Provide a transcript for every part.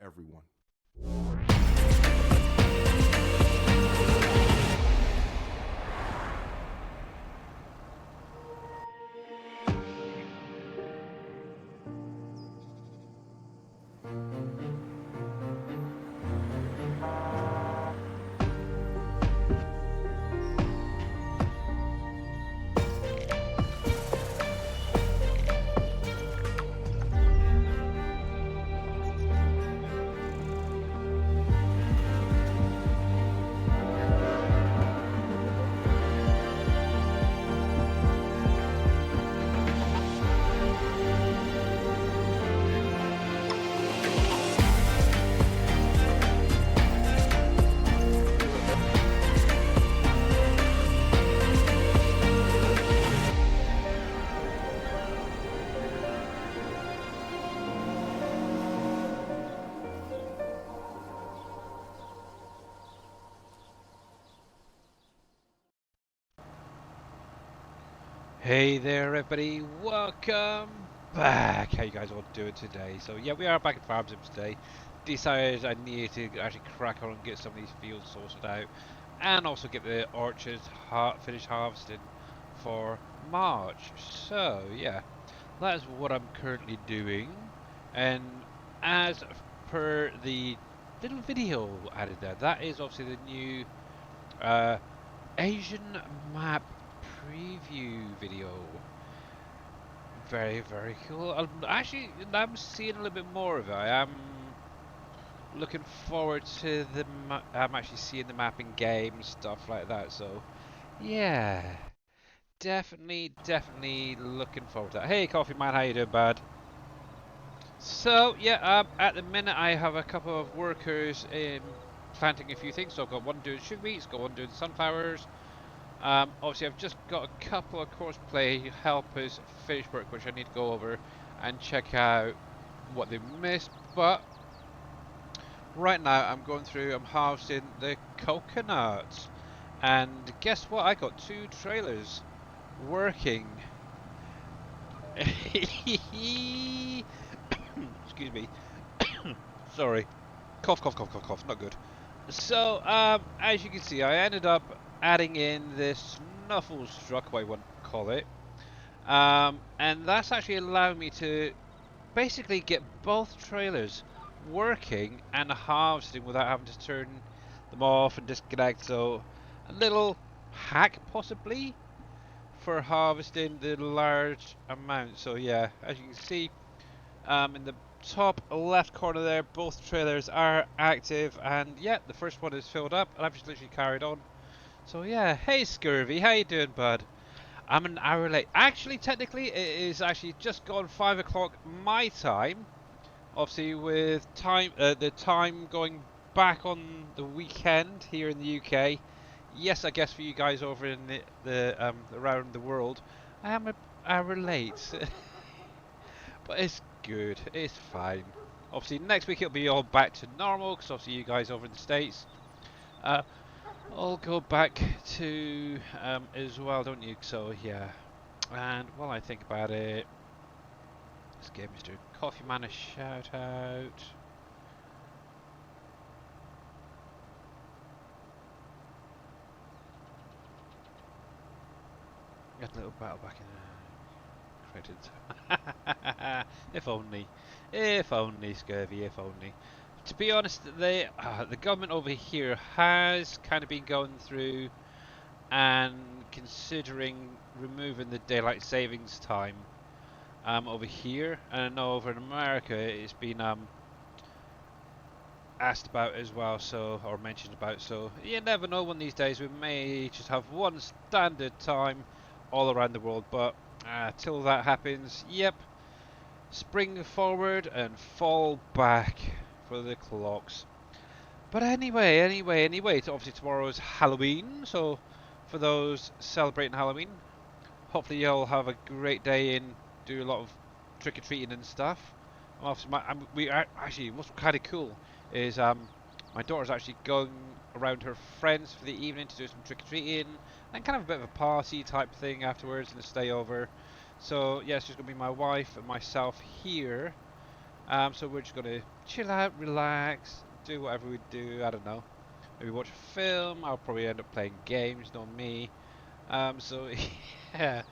everyone. Hey there everybody, welcome back. How you guys all doing today? So yeah, we are back at Farm Sims today. Decided I needed to actually crack on and get some of these fields sorted out and also get the orchards finished harvesting for March. So yeah, that is what I'm currently doing. And as per the little video added there, that is obviously the new uh, Asian map preview video. Very cool. I'm seeing a little bit more of it. I am looking forward to I'm actually seeing the map in game and stuff like that. So yeah, definitely looking forward to that. Hey, Coffee Man, how you doing, bud? So yeah, at the minute I have a couple of workers planting a few things. So I've got one doing sugar beets, got one doing sunflowers. Obviously, I've just got a couple of courseplay helpers finish work, which I need to go over and check out what they missed. But right now, I'm harvesting the coconuts. And guess what? I got 2 trailers working. Excuse me. Sorry. Cough. Not good. So, as you can see, I ended up adding in this snuffle struck, what I want to call it. And that's actually allowed me to basically get both trailers working and harvesting without having to turn them off and disconnect. So, a little hack possibly for harvesting the large amount. So yeah, as you can see, in the top left corner there, both trailers are active, and yeah, the first one is filled up, and I've just literally carried on. So yeah, hey Scurvy, how you doing, bud? I'm an hour late. Actually, technically, it is actually just gone 5 o'clock my time. Obviously, with the time going back on the weekend here in the UK. Yes, I guess for you guys over in the around the world, I am an hour late. But it's good. It's fine. Obviously, next week it'll be all back to normal because obviously you guys over in the States uh, all go back to as well, don't you? So yeah. And while I think about it, let's give Mr. Coffee Man a shout out. Got a little battle back in credit. If only. If only, Scurvy, if only. To be honest, the government over here has kind of been going through and considering removing the daylight savings time over here. And I know over in America it's been asked about as well, so or mentioned about. So you never know. One of these days we may just have one standard time all around the world. But till that happens, yep, spring forward and fall back for the clocks. But anyway, so obviously tomorrow is Halloween, so for those celebrating Halloween, hopefully you'll have a great day and do a lot of trick-or-treating and stuff. Obviously, actually, what's kind of cool is my daughter's actually going around her friends for the evening to do some trick-or-treating and kind of a bit of a party type thing afterwards and a stay over. So, yeah, it's just going to be my wife and myself here. So we're just gonna chill out, relax, do whatever we do. I don't know. Maybe watch a film. I'll probably end up playing games, not me. So yeah.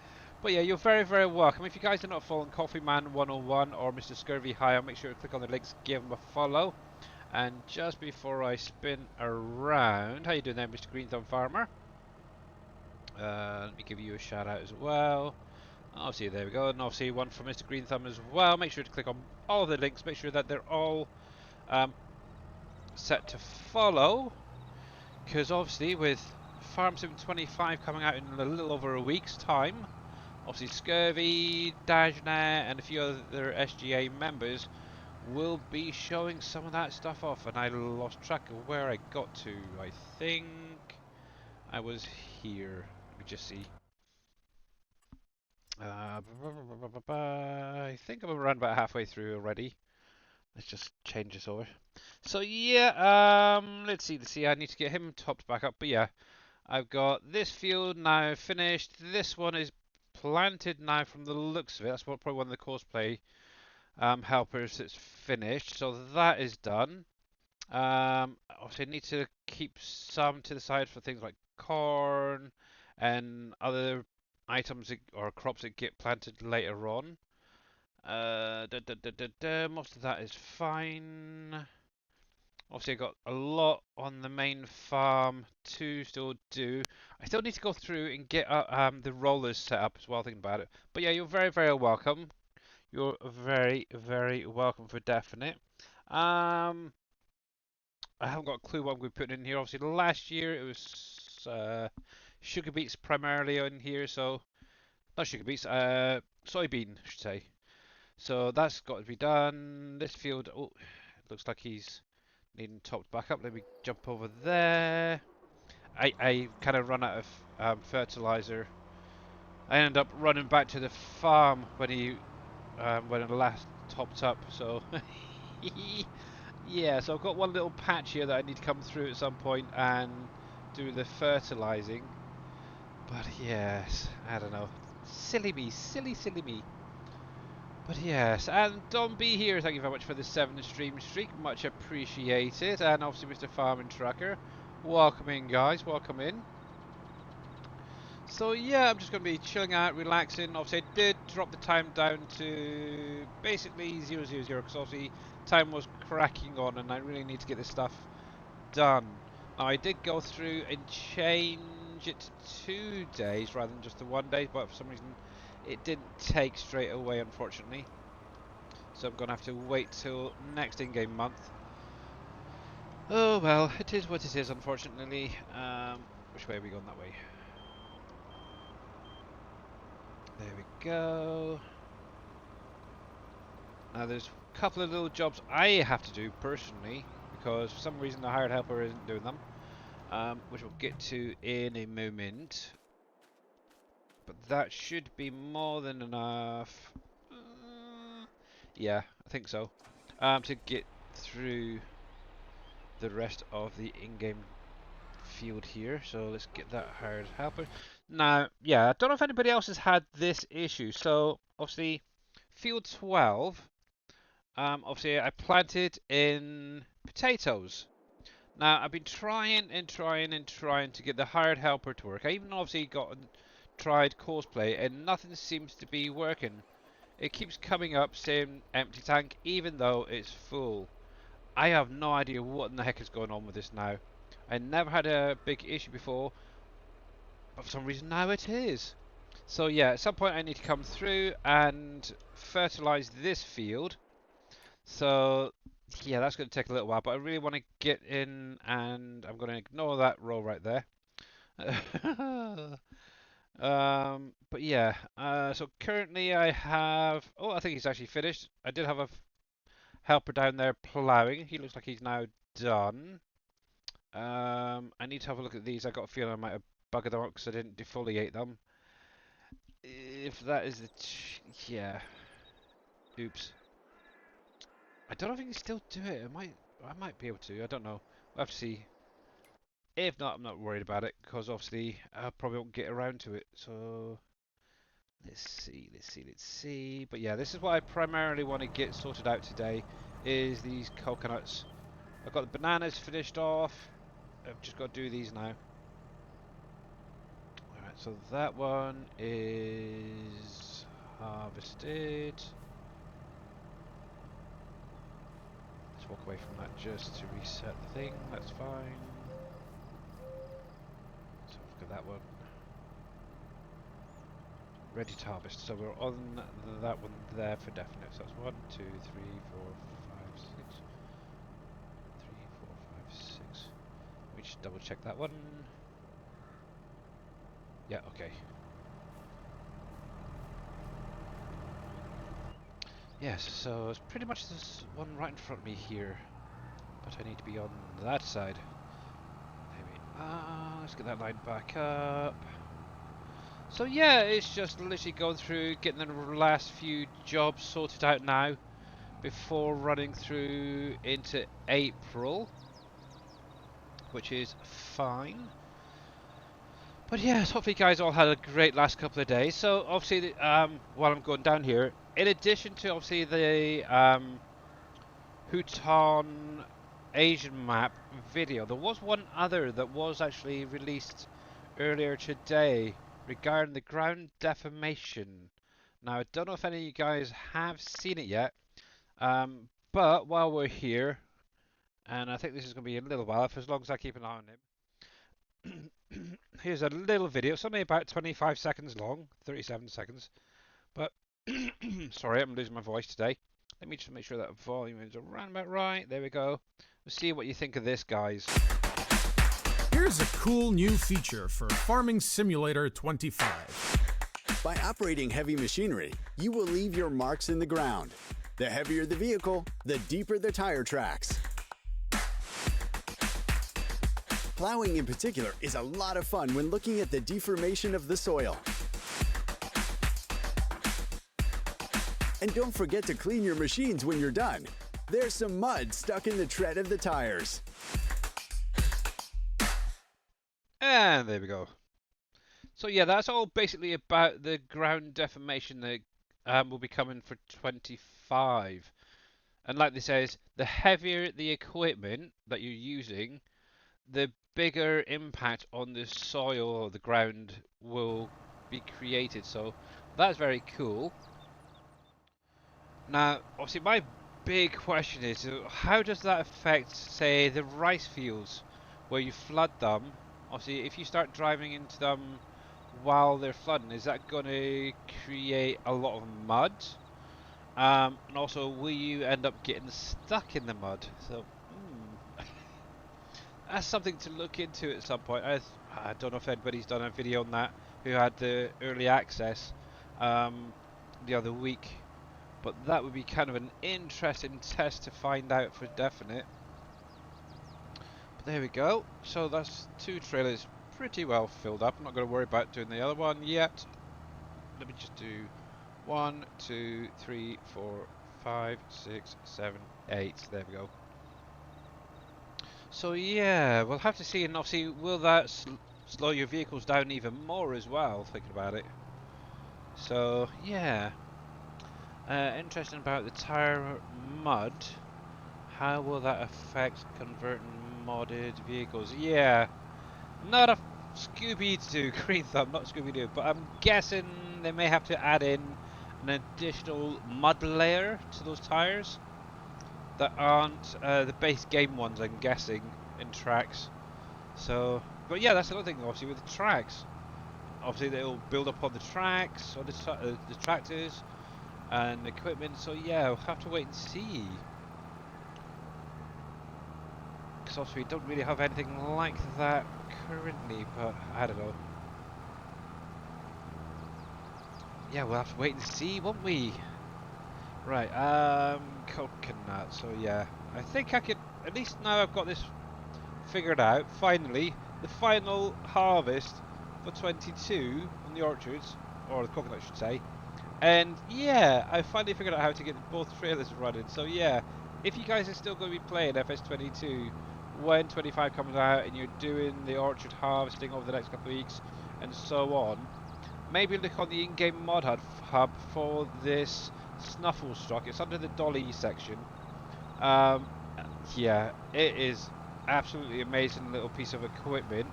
But yeah, you're very, very welcome. If you guys are not following Coffee Man 101 or Mr. Scurvy High, make sure to click on the links, give them a follow. And just before I spin around, how you doing there, Mr. Green Thumb Farmer? Let me give you a shout out as well. Obviously, there we go. And obviously, one from Mr. Green Thumb as well. Make sure to click on all the links. Make sure that they're all um, set to follow. Because obviously, with Farm Sim 25 coming out in a little over a week's time, obviously Scurvy, Dajnet, and a few other SGA members will be showing some of that stuff off. And I lost track of where I got to. I think I was here. Let me just see. I think I'm around about halfway through already. Let's just change this over. So yeah, let's see. I need to get him topped back up. But yeah, I've got this field now finished. This one is planted now from the looks of it. That's probably one of the cosplay helpers that's finished. So that is done. Obviously, I need to keep some to the side for things like corn and other items or crops that get planted later on. Most of that is fine. Obviously, I got a lot on the main farm to still do. I still need to go through and get the rollers set up as well, thinking about it. But yeah, you're very, very welcome. You're very, very welcome for definite. Um, I haven't got a clue what I'm going to put in here. Obviously, last year it was sugar beets primarily in here, so not sugar beets, soybean, I should say. So that's got to be done. This field, oh, it looks like he's needing topped back up. Let me jump over there. I kind of run out of fertilizer. I ended up running back to the farm when it last topped up. So yeah, so I've got one little patch here that I need to come through at some point and do the fertilizing. But yes, I don't know. Silly me, silly me. But yes, and Don B here, thank you very much for the 7 stream streak, much appreciated. And obviously Mr. Farming Tracker, welcome in guys, welcome in. So yeah, I'm just going to be chilling out, relaxing. Obviously I did drop the time down to basically 000 because obviously time was cracking on and I really need to get this stuff done. Now I did go through and change it to 2 days rather than just the 1 day, but for some reason it didn't take straight away unfortunately. So I'm going to have to wait till next in-game month. Oh well, it is what it is unfortunately. Which way are we going? That way. There we go. Now there's a couple of little jobs I have to do personally because for some reason the hired helper isn't doing them, which we'll get to in a moment. But that should be more than enough. Yeah, I think so. To get through the rest of the in-game field here. So let's get that hired helper. Now, yeah, I don't know if anybody else has had this issue. So obviously, field 12. Obviously, I planted in potatoes. Now, I've been trying and trying and trying to get the hired helper to work. I even obviously tried cosplay, and nothing seems to be working. It keeps coming up saying empty tank, even though it's full. I have no idea what in the heck is going on with this now. I never had a big issue before, but for some reason now it is. So yeah, at some point I need to come through and fertilize this field. So yeah, that's going to take a little while, but I really want to get in and I'm going to ignore that row right there. But yeah, so currently I have, oh, I think he's actually finished. I did have a helper down there ploughing. He looks like he's now done. I need to have a look at these. I got a feeling I might have buggered them up because I didn't defoliate them. If that is the... yeah. Oops. I don't know if I can still do it. I might be able to. I don't know. We'll have to see. If not, I'm not worried about it because obviously I probably won't get around to it. So Let's see. But yeah, this is what I primarily want to get sorted out today, is these coconuts. I've got the bananas finished off. I've just got to do these now. Alright, so that one is harvested. Let's walk away from that just to reset the thing, that's fine. So we've got that one ready to harvest. So we're on that one there for definite. So that's 1, 2, 3, 4, 5, 6. 3, 4, 5, 6. We just double check that one. Yeah, okay. Yes, so it's pretty much this one right in front of me here, but I need to be on that side. Maybe. Let's get that line back up. So yeah, it's just literally going through, getting the last few jobs sorted out now, before running through into April, which is fine. But yes, hopefully you guys all had a great last couple of days. So obviously, while I'm going down here, in addition to obviously the Huton Asian map video, there was one other that was actually released earlier today regarding the ground deformation. Now I don't know if any of you guys have seen it yet, but while we're here, and I think this is going to be a little while, for as long as I keep an eye on it. Here's a little video. It's only about 25 seconds long, 37 seconds. But sorry, I'm losing my voice today. Let me just make sure that volume is around about right. There we go. Let's see what you think of this, guys. Here's a cool new feature for Farming Simulator 25. By operating heavy machinery, you will leave your marks in the ground. The heavier the vehicle, the deeper the tire tracks. Plowing in particular is a lot of fun when looking at the deformation of the soil. And don't forget to clean your machines when you're done. There's some mud stuck in the tread of the tires. And there we go. So yeah, that's all basically about the ground deformation that will be coming for 25. And like this says, the heavier the equipment that you're using, the bigger impact on the soil or the ground will be created. So that's very cool. Now, obviously my big question is, how does that affect, say, the rice fields where you flood them? Obviously, if you start driving into them while they're flooding, is that going to create a lot of mud? And also, will you end up getting stuck in the mud? So, that's something to look into at some point. I don't know if anybody's done a video on that who had the early access the other week, but that would be kind of an interesting test to find out for definite. But there we go. So that's 2 trailers pretty well filled up. I'm not going to worry about doing the other one yet. Let me just do 1, 2, 3, 4, 5, 6, 7, 8. There we go. So yeah, we'll have to see, and obviously will that slow your vehicles down even more as well, thinking about it. So yeah, interesting about the tire mud. How will that affect converting modded vehicles? Yeah, not a Scooby-Doo, Green Thumb, not Scooby-Doo, but I'm guessing they may have to add in an additional mud layer to those tires that aren't the base game ones, I'm guessing, in tracks. So, but yeah, that's another thing, obviously, with the tracks. Obviously, they'll build up on the tracks, on the tractors, and equipment. So yeah, we'll have to wait and see. Because obviously, we don't really have anything like that currently, but I don't know. Yeah, we'll have to wait and see, won't we? Right, coconut, so yeah, I think I could, at least now I've got this figured out, finally, the final harvest for 22 on the orchards, or the coconut I should say, and yeah, I finally figured out how to get both trailers running, so yeah, if you guys are still going to be playing FS22 when 25 comes out and you're doing the orchard harvesting over the next couple of weeks and so on, maybe look on the in-game mod hub for this Snuffle Struck. It's under the dolly section. Yeah, it is absolutely amazing little piece of equipment.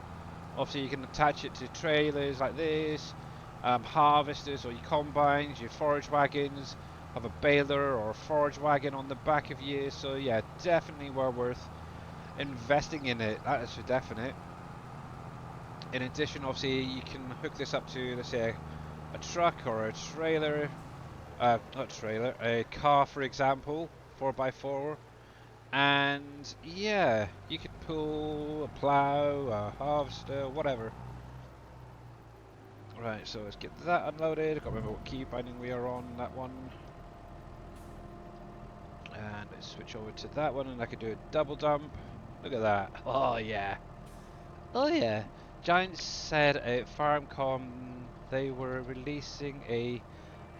Obviously, you can attach it to trailers like this, harvesters or your combines, your forage wagons, have a baler or a forage wagon on the back of you. So yeah, definitely well worth investing in it. That is for definite. In addition, obviously, you can hook this up to, let's say, a truck or a trailer, not a trailer, a car, for example, 4x4. And yeah, you could pull a plow, a harvester, whatever. Right, so let's get that unloaded. I can't remember what key binding we are on that one. And let's switch over to that one, and I could do a double dump. Look at that. Oh yeah. Oh yeah. Giants said at FarmCom they were releasing a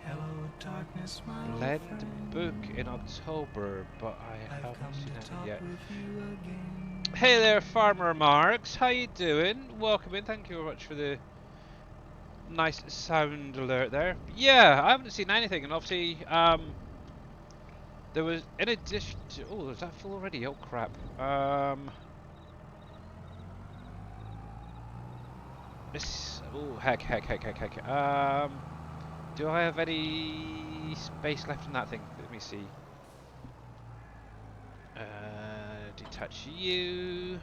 Hello, darkness, my blend friend. book in October, but I I've haven't come seen to it talk yet. with you again. Hey there, Farmer Marks. How you doing? Welcome in. Thank you very much for the nice sound alert there. Yeah, I haven't seen anything, and obviously, there was in addition to. Oh, is that full already? Oh crap. This. Oh heck. Do I have any space left in that thing? Let me see. Detach you.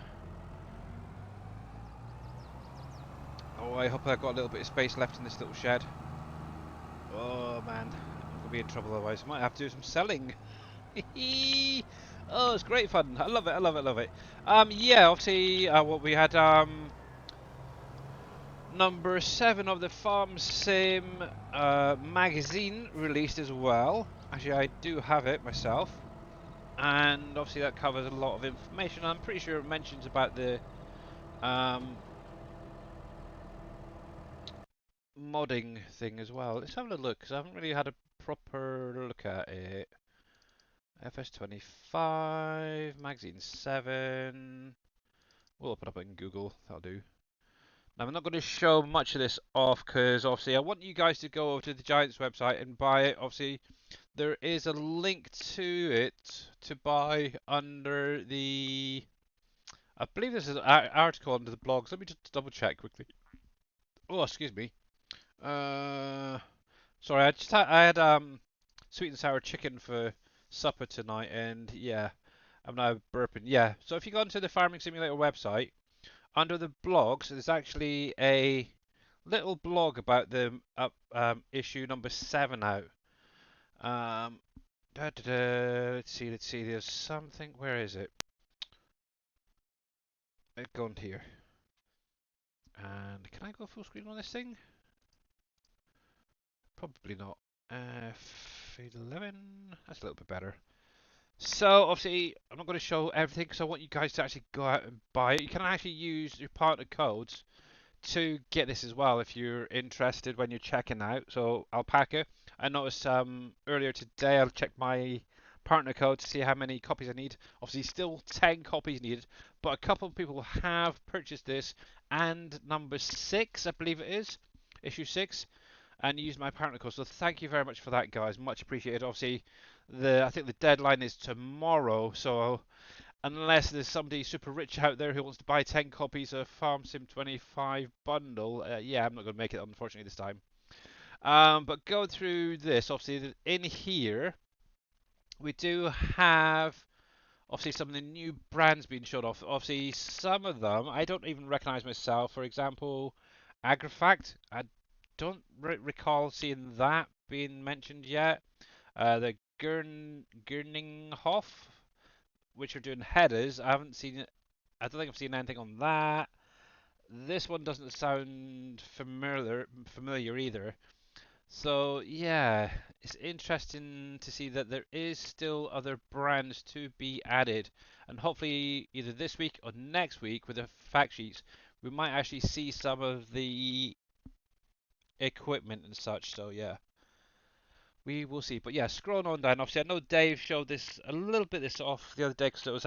Oh, I hope I've got a little bit of space left in this little shed. Oh man, I'm gonna be in trouble otherwise. I might have to do some selling. Oh, it's great fun. I love it. I love it. I love it. Yeah, obviously, what we had number 7 of the Farm Sim magazine released as well. Actually, I do have it myself, and obviously that covers a lot of information. I'm pretty sure it mentions about the modding thing as well. Let's have a look, because I haven't really had a proper look at it. FS25, Magazine 7. We'll open up in Google, that'll do. Now, I'm not going to show much of this off, because obviously I want you guys to go over to the Giants website and buy it. Obviously, there is a link to it to buy under the... I believe this is an article under the blogs. Let me just double check quickly. Oh, excuse me. Sorry, I had sweet and sour chicken for supper tonight, and yeah, I'm now burping. Yeah, so if you go onto the Farming Simulator website, under the blogs, there's actually a little blog about the issue number 7 out. Let's see. There's something. Where is it? Go on here. And can I go full screen on this thing? Probably not. F11. That's a little bit better. So obviously, I'm not going to show everything because I want you guys to actually go out and buy it. You can actually use your partner codes to get this as well if you're interested when you're checking out. So Alpaca, I noticed earlier today I'll check my partner code to see how many copies I need. Obviously, still 10 copies needed, but a couple of people have purchased this and number 6, I believe it is, issue 6. And use my partner code. So thank you very much for that, guys. Much appreciated. Obviously, I think the deadline is tomorrow. So unless there's somebody super rich out there who wants to buy 10 copies of Farm Sim 25 bundle, yeah, I'm not going to make it unfortunately this time. But going through this, obviously in here we do have obviously some of the new brands being shown off. Obviously some of them I don't even recognize myself. For example, Agrifact. I don't recall seeing that being mentioned yet. The Gerninghof, which are doing headers, I haven't seen it. I don't think I've seen anything on that. This one doesn't sound familiar either. So yeah, it's interesting to see that there is still other brands to be added, and hopefully either this week or next week with the fact sheets, we might actually see some of the equipment and such. So yeah, we will see. But yeah, scrolling on down. Obviously, I know Dave showed this a little bit this off the other day because it was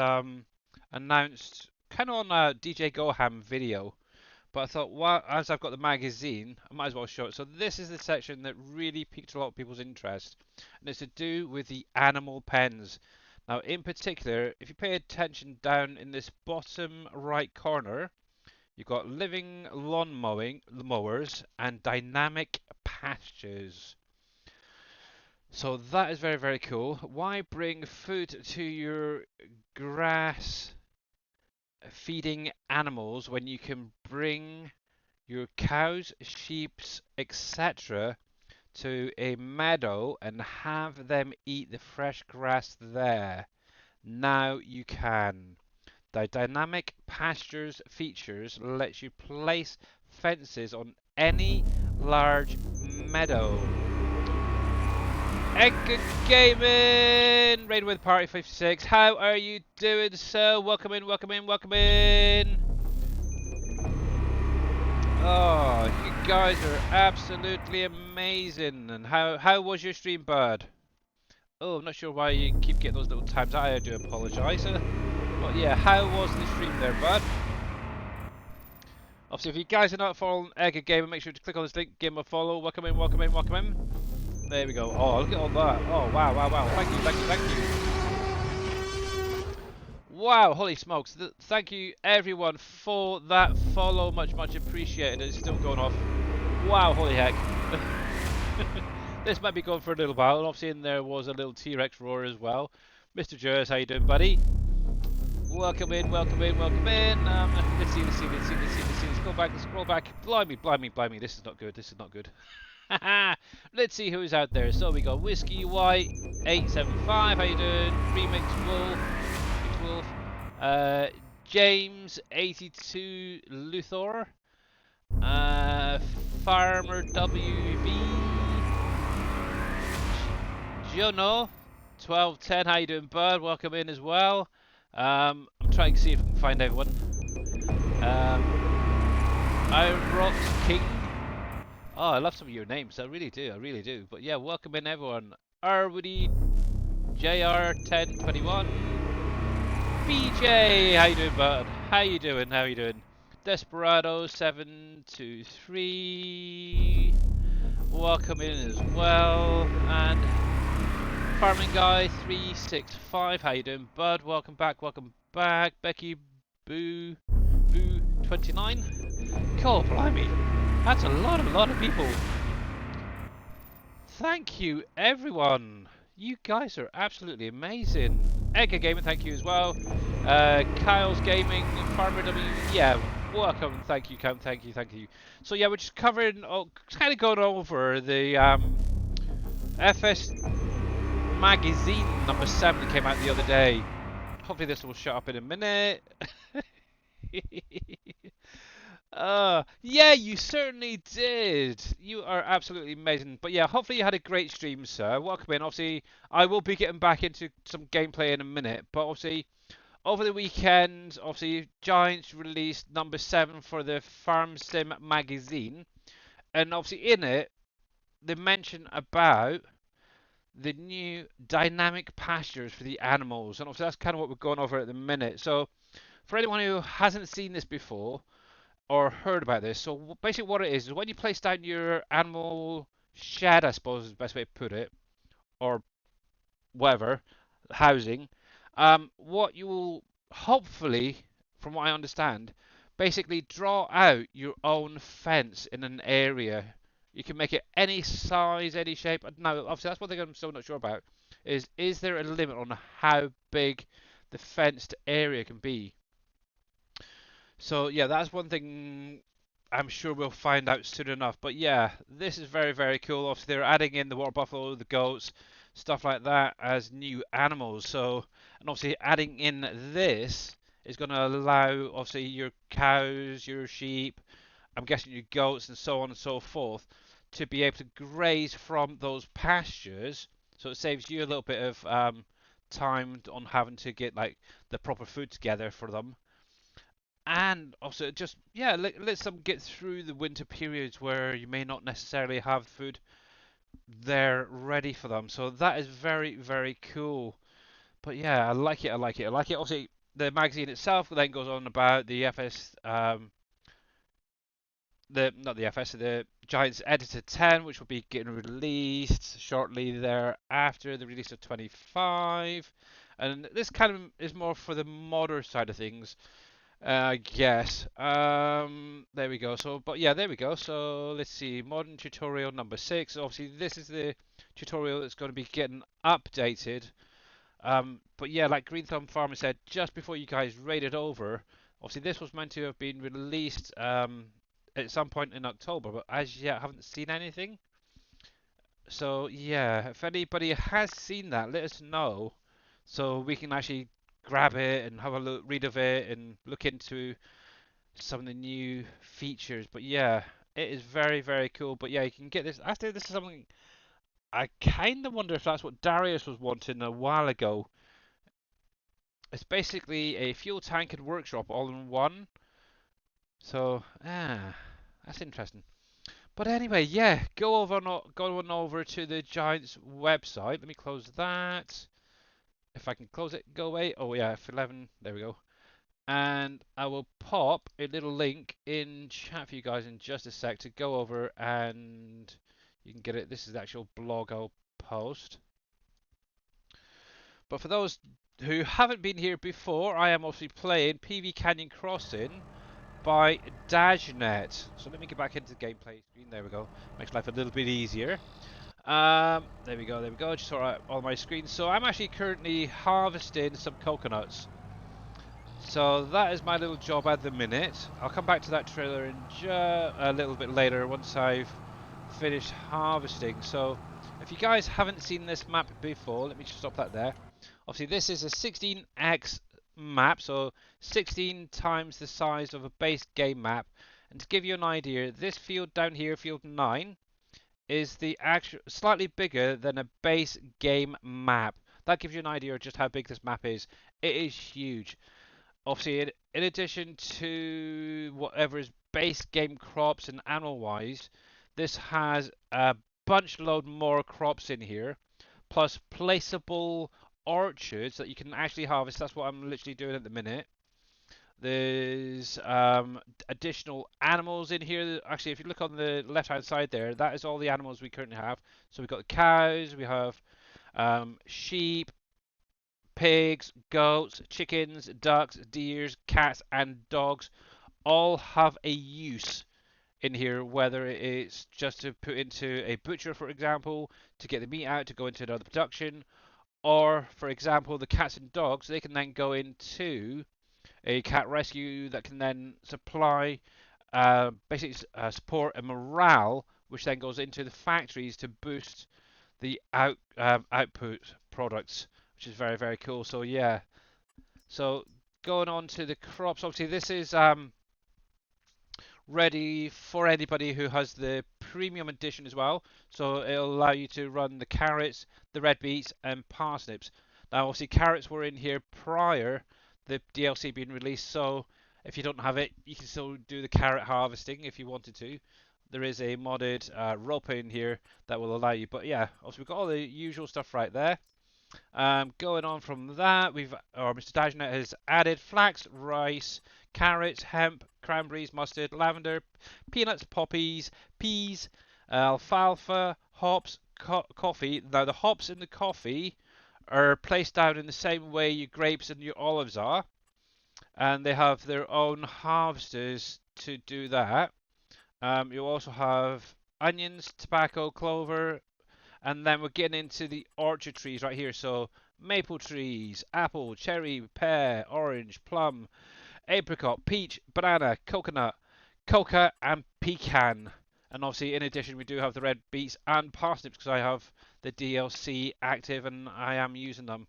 announced kind of on a DJ Goham video. But I thought, well, as I've got the magazine, I might as well show it. So this is the section that really piqued a lot of people's interest, and it's to do with the animal pens. Now, in particular, if you pay attention down in this bottom right corner, you've got living mowers and dynamic pastures. So that is very, very cool. Why bring food to your grass feeding animals when you can bring your cows, sheep, etc. to a meadow and have them eat the fresh grass there? Now you can. The dynamic pastures features lets you place fences on any large meadow. Edgar Gaming! Raid with Party 56. How are you doing, sir? Welcome in, welcome in, welcome in. Oh, you guys are absolutely amazing. And how was your stream, Bird? Oh, I'm not sure why you keep getting those little times. I do apologise. But yeah, how was the stream there, Bird? Obviously, if you guys are not following Edgar Gaming, make sure to click on this link, give him a follow. Welcome in, welcome in, welcome in. There we go. Oh, look at all that. Oh, wow, wow, wow. Thank you, thank you, thank you. Wow, holy smokes. Thank you, everyone, for that follow. Much, much appreciated. It's still going off. Wow, holy heck. This might be going for a little while. And obviously, in there was a little T-Rex roar as well. Mr. Jers, how you doing, buddy? Welcome in, welcome in, welcome in. Let's see, let's see, let's see, let's see, let's see. Let's go back, let's scroll back. Blimey, blimey, blimey. This is not good, this is not good. Let's see who's out there. So we got Whiskey White 875. How you doing? Remix Wolf. James 82 Luthor. Farmer WV. Jono 1210. How you doing, Bird? Welcome in as well. I'm trying to see if I can find everyone. Irox King. Oh, I love some of your names. I really do. I really do. But yeah, welcome in everyone. Arwoody, JR1021, BJ. How you doing, bud? How you doing? How you doing? Desperado 723. Welcome in as well. And Farming Guy 365. How you doing, bud? Welcome back. Welcome back. Becky Boo 29. Cool, blimey. That's a lot of people. Thank you, everyone. You guys are absolutely amazing. Edgar Gaming, thank you as well. Kyle's Gaming, Farmer W, yeah, welcome. Thank you, Cam. Thank you, thank you. So yeah, we're just covering, kind of going over the FS magazine number 7 that came out the other day. Hopefully this will shut up in a minute. Yeah, you certainly did. You are absolutely amazing. But yeah, hopefully you had a great stream, sir. Welcome in. Obviously, I will be getting back into some gameplay in a minute. But obviously, over the weekend, obviously, Giants released number 7 for the Farm Sim magazine. And obviously in it, they mention about the new dynamic pastures for the animals. And obviously that's kind of what we're going over at the minute. So for anyone who hasn't seen this before, or heard about this. So basically what it is when you place down your animal shed, I suppose is the best way to put it, or whatever, housing, what you will hopefully, from what I understand, basically draw out your own fence in an area. You can make it any size, any shape. Now, obviously, that's one thing I'm still not sure about, is there a limit on how big the fenced area can be? So yeah, that's one thing I'm sure we'll find out soon enough. But yeah, this is very, very cool. Obviously, they're adding in the water buffalo, the goats, stuff like that as new animals. So, and obviously adding in this is going to allow, obviously, your cows, your sheep, I'm guessing your goats and so on and so forth, to be able to graze from those pastures. So it saves you a little bit of time on having to get like the proper food together for them. And also just yeah let them get through the winter periods where you may not necessarily have food there ready for them. So that is very, very cool. But yeah, I like it, I like it, I like it. Obviously the magazine itself then goes on about the FS not the FS, the Giants Editor 10, which will be getting released shortly there after the release of 25. And this kind of is more for the modder side of things, I guess. There we go. So, but yeah, there we go. So let's see, modern tutorial number 6. Obviously, this is the tutorial that's going to be getting updated. But yeah, like Green Thumb Farmer said just before you guys raided over, obviously this was meant to have been released at some point in October, but as yet I haven't seen anything. So yeah, if anybody has seen that, let us know so we can actually grab it and have a look, read of it, and look into some of the new features. But yeah, it is very, very cool. But yeah, you can get this. Actually, this is something I kind of wonder if that's what Darius was wanting a while ago. It's basically a fuel tank and workshop all in one. So, that's interesting. But anyway, yeah, go on over to the Giants website. Let me close that. If I can close it, go away. Oh yeah, F11. There we go. And I will pop a little link in chat for you guys in just a sec to go over and you can get it. This is the actual blog I'll post. But for those who haven't been here before, I am obviously playing PV Canyon Crossing by Dajnet. So let me get back into the gameplay screen. There we go. Makes life a little bit easier. There we go, there we go. Just sort out all my screens. So I'm actually currently harvesting some coconuts. So that is my little job at the minute. I'll come back to that trailer in a little bit later once I've finished harvesting. So if you guys haven't seen this map before, let me just stop that there. Obviously this is a 16x map, so 16 times the size of a base game map. And to give you an idea, this field down here, field 9, is the actual slightly bigger than a base game map. That gives you an idea of just how big this map is. It is huge. Obviously, in addition to whatever is base game crops and animal wise, this has a bunch load more crops in here, plus placeable orchards that you can actually harvest. That's what I'm literally doing at the minute. There's additional animals in here. Actually, if you look on the left hand side there, that is all the animals we currently have. So we've got the cows, we have sheep, pigs, goats, chickens, ducks, deers, cats, and dogs all have a use in here, whether it's just to put into a butcher, for example, to get the meat out to go into another production, or, for example, the cats and dogs, they can then go into a cat rescue that can then supply, basically support and morale, which then goes into the factories to boost the output products, which is very, very cool. So yeah, so going on to the crops, obviously this is ready for anybody who has the premium edition as well. So it'll allow you to run the carrots, the red beets, and parsnips. Now obviously carrots were in here prior the DLC being released, so if you don't have it, you can still do the carrot harvesting if you wanted to. There is a modded rope in here that will allow you, but yeah, obviously we've got all the usual stuff right there. Going on from that, Mr. Dajnet has added flax, rice, carrots, hemp, cranberries, mustard, lavender, peanuts, poppies, peas, alfalfa, hops, coffee. Now the hops in the coffee are placed down in the same way your grapes and your olives are, and they have their own harvesters to do that. You also have onions, tobacco, clover, and then we're getting into the orchard trees right here. So maple trees, apple, cherry, pear, orange, plum, apricot, peach, banana, coconut, coca, and pecan. And obviously, in addition, we do have the red beets and parsnips because I have the DLC active and I am using them.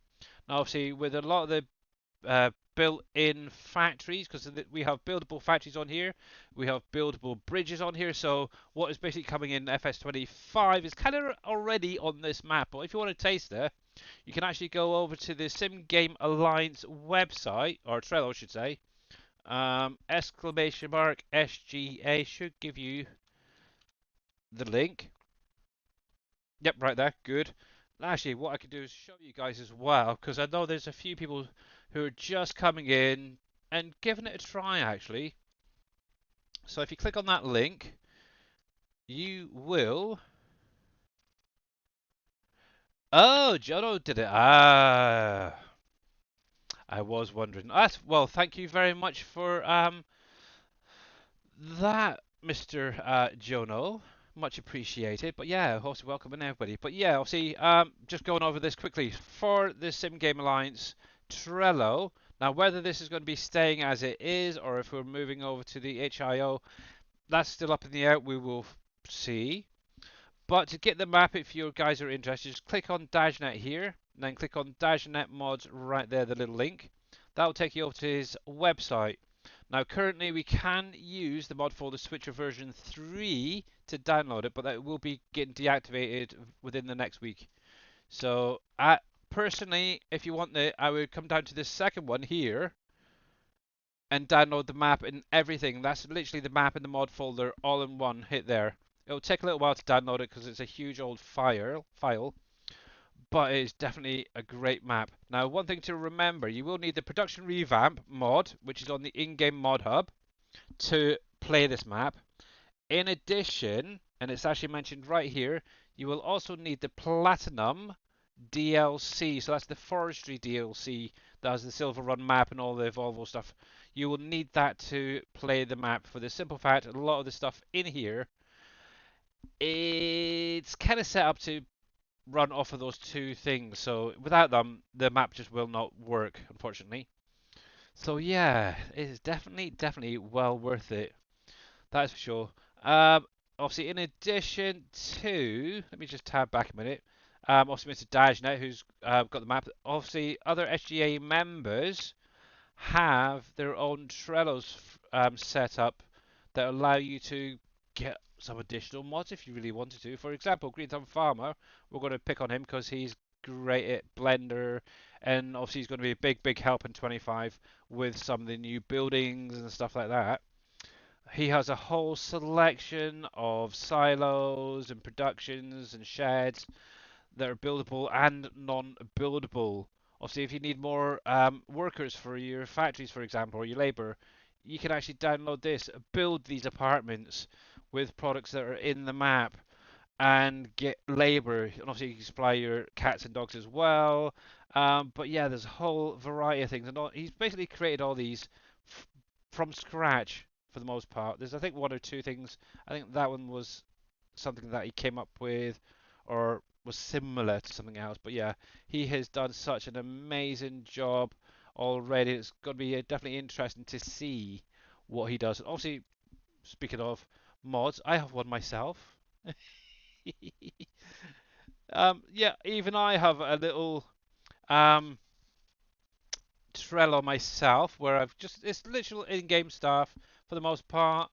Now, obviously, with a lot of the built-in factories, because we have buildable factories on here, we have buildable bridges on here. So what is basically coming in FS25 is kind of already on this map. But if you want to taste it, you can actually go over to the Sim Game Alliance website, or trailer, I should say. Exclamation mark SGA should give you the link. Yep, right there. Good. Actually, what I can do is show you guys as well, because I know there's a few people who are just coming in and giving it a try, actually. So if you click on that link, you will. Oh, Jono did it. Ah, I was wondering. Well, thank you very much for that, Mr. Jono. Much appreciated. But yeah, also welcoming everybody. But yeah, obviously, just going over this quickly for the Sim Game Alliance Trello. Now, whether this is going to be staying as it is or if we're moving over to the HIO, that's still up in the air. We will see. But to get the map, if you guys are interested, just click on Dajnet here, and then click on Dajnet Mods right there, the little link. That will take you over to his website. Now, currently we can use the mod folder Switcher version 3 to download it, but that will be getting deactivated within the next week. So, personally, if you want it, I would come down to this second one here and download the map and everything. That's literally the map in the mod folder all in one hit there. It'll take a little while to download it because it's a huge old file, but it's definitely a great map. Now, one thing to remember, you will need the production revamp mod, which is on the in-game mod hub, to play this map. In addition, and it's actually mentioned right here, you will also need the platinum DLC. So that's the forestry DLC that has the Silver Run map and all the Volvo stuff. You will need that to play the map for the simple fact a lot of the stuff in here, it's kind of set up to run off of those two things. So without them, the map just will not work, unfortunately. So yeah, it is definitely well worth it. That's for sure. Obviously, in addition to, let me just tab back a minute. Obviously, Mr. Dajnet, who's got the map. Obviously, other SGA members have their own Trellos set up that allow you to get some additional mods if you really wanted to. For example, Green Thumb Farmer, we're going to pick on him because he's great at Blender, and obviously he's going to be a big help in 25 with some of the new buildings and stuff like that. He has a whole selection of silos and productions and sheds that are buildable and non-buildable. Obviously, if you need more workers for your factories, for example, or your labor, you can actually download this, build these apartments with products that are in the map, and get labor. And obviously, you can supply your cats and dogs as well. But yeah, there's a whole variety of things, and he's basically created all these from scratch for the most part. There's, I think, one or two things. I think that one was something that he came up with, or was similar to something else. But yeah, he has done such an amazing job already. It's going to be definitely interesting to see what he does. And obviously, speaking of mods, I have one myself. Yeah, even I have a little Trello myself where I've just, it's literal in-game stuff for the most part,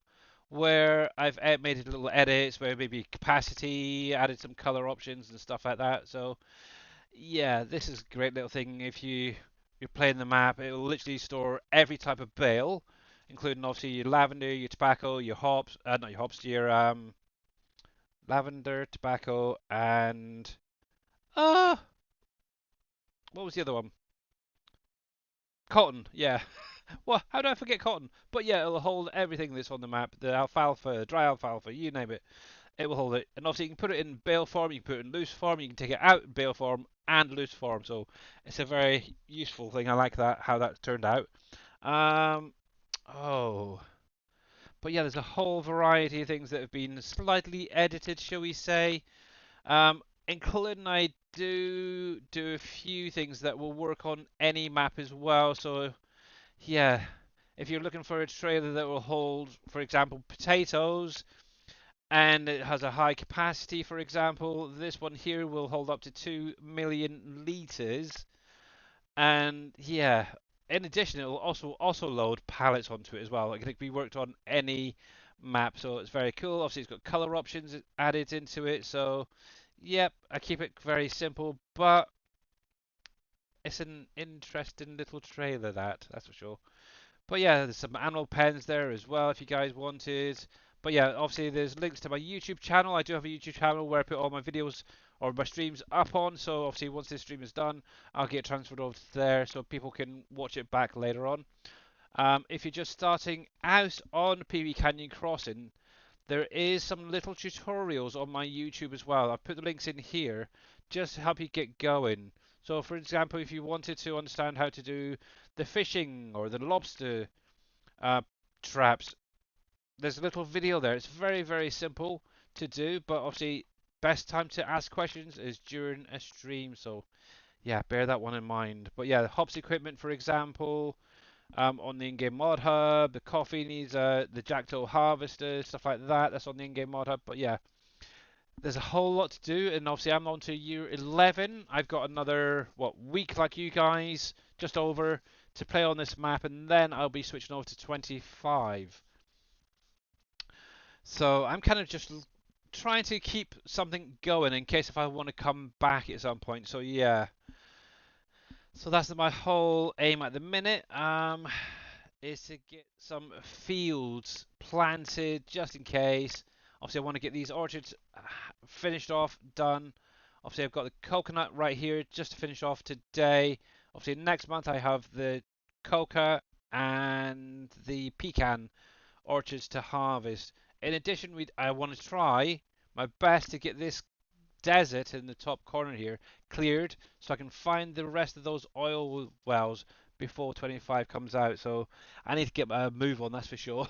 where I've made little edits, where maybe capacity, added some color options and stuff like that. So yeah, this is a great little thing. If you're playing the map, it will literally store every type of bale, including obviously your lavender, your tobacco, your hops, not your hops, your lavender, tobacco, and what was the other one? Cotton, yeah. Well, how do I forget cotton? But yeah, it'll hold everything that's on the map. The alfalfa, dry alfalfa, you name it. It will hold it. And obviously you can put it in bale form, you can put it in loose form, you can take it out in bale form and loose form. So it's a very useful thing. I like that, how that turned out. Oh. But yeah, there's a whole variety of things that have been slightly edited, shall we say. Including I do a few things that will work on any map as well. So yeah, if you're looking for a trailer that will hold, for example, potatoes, and it has a high capacity, for example, this one here will hold up to 2 million liters. And yeah, in addition, it will also load pallets onto it as well. It can be worked on any map, so it's very cool. Obviously, it's got color options added into it. So yep, I keep it very simple, but it's an interesting little trailer, that's for sure. But yeah, there's some animal pens there as well if you guys wanted. But yeah, obviously there's links to my YouTube channel. I do have a YouTube channel where I put all my videos or my streams up on. So obviously once this stream is done, I'll get transferred over to there so people can watch it back later on. If you're just starting out on PV Canyon Crossing, there is some little tutorials on my YouTube as well. I've put the links in here just to help you get going. So for example, if you wanted to understand how to do the fishing or the lobster traps, there's a little video there. It's very, very simple to do, but obviously best time to ask questions is during a stream. So yeah, bear that one in mind. But yeah, the hops equipment, for example, on the in-game mod hub, the coffee needs the Jackdaw harvester, stuff like that. That's on the in-game mod hub. But yeah, there's a whole lot to do, and obviously I'm on to year 11. I've got another week like you guys, just over, to play on this map, and then I'll be switching over to 25. So I'm kind of just trying to keep something going in case if I want to come back at some point. So yeah. So that's my whole aim at the minute. Is to get some fields planted just in case. Obviously, I want to get these orchards finished off, done. Obviously, I've got the coconut right here just to finish off today. Obviously, next month I have the coca and the pecan orchards to harvest. In addition, I want to try my best to get this desert in the top corner here cleared so I can find the rest of those oil wells before 25 comes out. So I need to get my move on, that's for sure.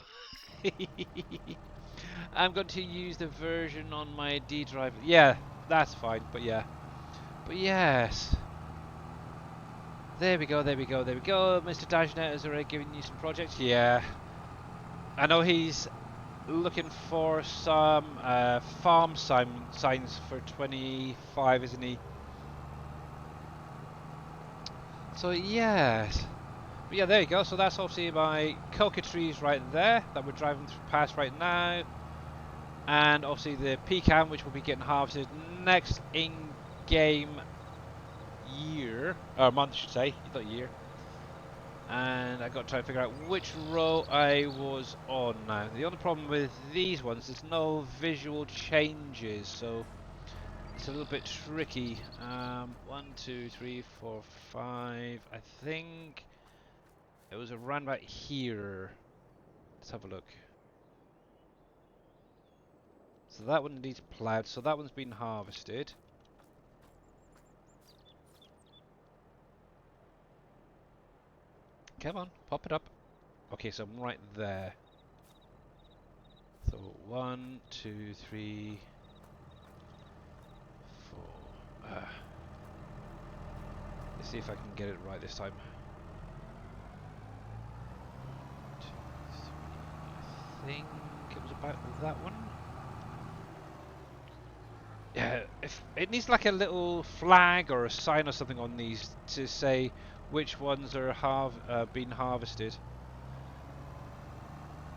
I'm going to use the version on my D drive. Yeah, that's fine, but yeah. But yes. There we go, there we go, there we go. Mr. Dajnet has already given you some projects. Yeah. I know he's looking for some farm signs for 25, isn't he? So yes. But yeah, there you go. So that's obviously my coca trees right there that we're driving past right now. And obviously the pecan, which will be getting harvested next in-game year, or month I should say, not year. And I got to try and figure out which row I was on now. The only problem with these ones, there's no visual changes, so it's a little bit tricky. 1, 2, 3, 4, 5. I think it was around about here. Let's have a look. So that one needs ploughed, so that one's been harvested. Come on, pop it up. Okay, so I'm right there. So 1, 2, 3, 4. Let's see if I can get it right this time. 1, 2, 3. I think it was about that one. Yeah, if it needs like a little flag or a sign or something on these to say which ones are being harvested.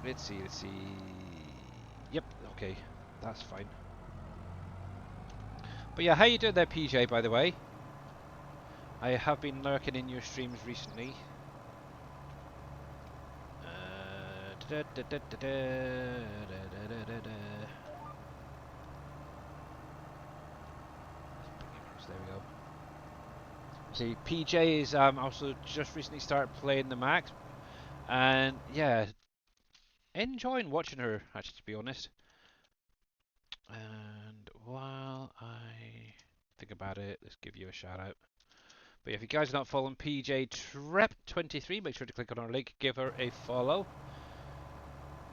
Let's see, let's see. Yep, okay, that's fine. But yeah, how you doing there, PJ, by the way? I have been lurking in your streams recently. There we go. See, PJ is also just recently started playing the Max, and yeah, enjoying watching her, actually, to be honest. And while I think about it, let's give you a shout out. But if you guys are not following PJ Trep23, make sure to click on our link, give her a follow.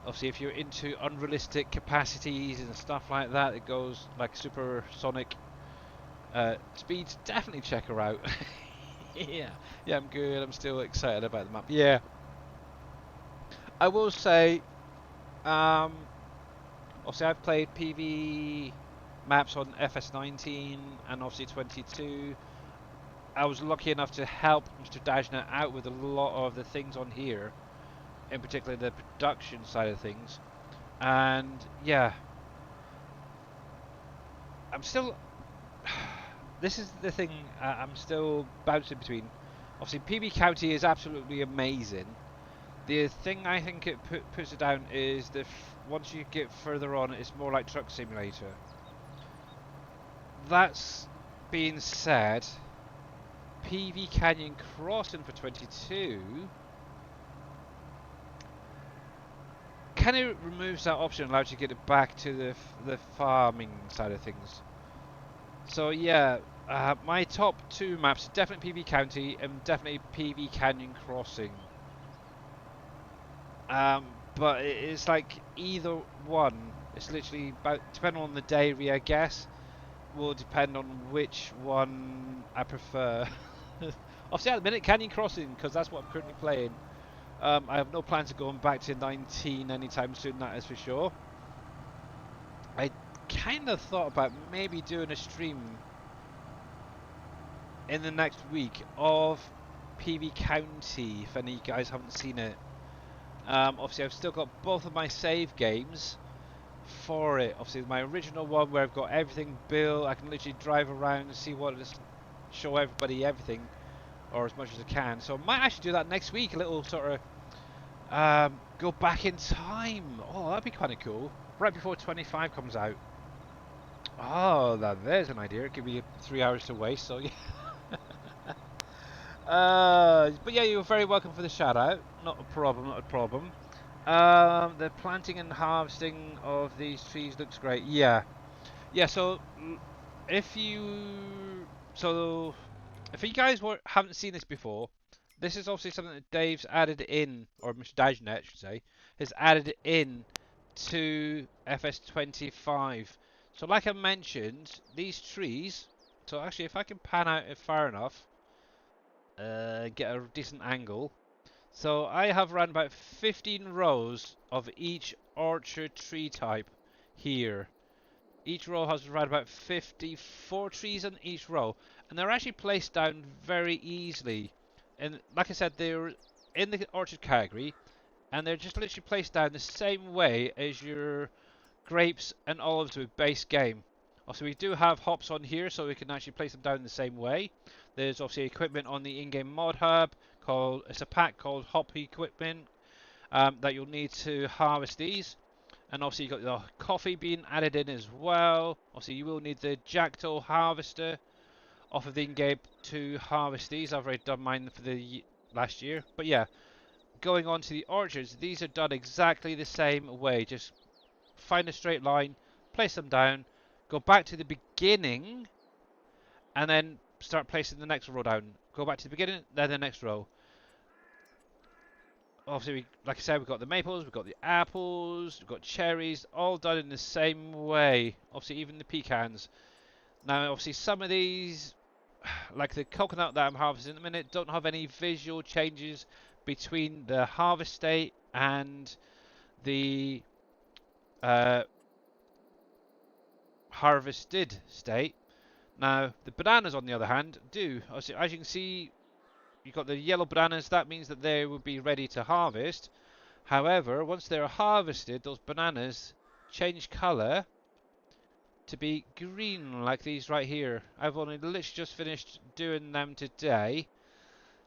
Obviously, if you're into unrealistic capacities and stuff like that, it goes like supersonic speeds, definitely check her out. yeah, I'm good. I'm still excited about the map. Yeah, I will say, obviously I've played PV maps on FS19 and obviously 22. I was lucky enough to help Mr. Dajna out with a lot of the things on here, in particular the production side of things. And yeah, I'm still... This is the thing I'm still bouncing between. Obviously, PV County is absolutely amazing. The thing I think it puts it down is once you get further on, it's more like Truck Simulator. That's being said, PV Canyon Crossing for 22 kind of removes that option, allows you to get it back to the farming side of things. So yeah, my top 2 maps are definitely PV County and definitely PV Canyon Crossing. But it's like either one. It's literally about, depending on the day, I guess, will depend on which one I prefer. Obviously, at the minute, Canyon Crossing, because that's what I'm currently playing. I have no plans of going back to 19 anytime soon, that is for sure. I kind of thought about maybe doing a stream in the next week of PV County, if any of you guys haven't seen it. Obviously, I've still got both of my save games for it. Obviously, my original one where I've got everything built, I can literally drive around and see what it is, show everybody everything, or as much as I can. So I might actually do that next week, a little sort of go back in time. Oh, that'd be kind of cool. Right before 25 comes out. Oh, now there's an idea. It could be 3 hours to waste, so yeah. But yeah, you're very welcome for the shout out. Not a problem, not a problem. The planting and harvesting of these trees looks great. Yeah. Yeah, so if you guys haven't seen this before, this is obviously something that Dave's added in, or Mr. Dajnet, I should say, has added in to FS25. So like I mentioned, these trees, so actually if I can pan out it far enough, get a decent angle. So I have around about 15 rows of each orchard tree type here. Each row has around about 54 trees in each row, and they're actually placed down very easily. And like I said, they're in the orchard category, and they're just literally placed down the same way as your grapes and olives with base game. Also, we do have hops on here, so we can actually place them down the same way. There's obviously equipment on the in-game mod hub called, it's a pack called Hop Equipment that you'll need to harvest these. And obviously you've got the coffee being added in as well. Obviously you will need the Jackdaw harvester off of the in-game to harvest these. I've already done mine for the last year. But yeah, going on to the orchards, these are done exactly the same way. Just find a straight line, place them down, go back to the beginning, and then start placing the next row down. Go back to the beginning, then the next row. Obviously, like I said, we've got the maples, we've got the apples, we've got cherries, all done in the same way. Obviously, even the pecans. Now, obviously, some of these, like the coconut that I'm harvesting in a minute, don't have any visual changes between the harvest state and the harvested state. Now, the bananas, on the other hand, do. As you can see, you've got the yellow bananas. That means that they will be ready to harvest. However, once they're harvested, those bananas change colour to be green, like these right here. I've only literally just finished doing them today.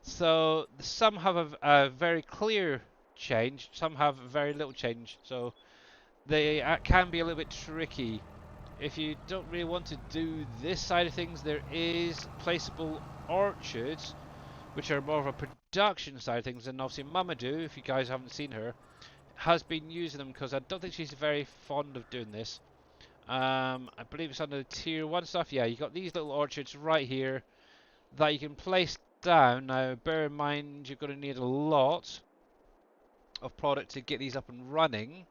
So, some have a very clear change, some have very little change. So, they can be a little bit tricky. If you don't really want to do this side of things, there is placeable orchards, which are more of a production side of things. And obviously Mamadou, if you guys haven't seen her, has been using them because I don't think she's very fond of doing this. I believe it's under the tier 1 stuff. Yeah, you got these little orchards right here that you can place down. Now bear in mind you're going to need a lot of product to get these up and running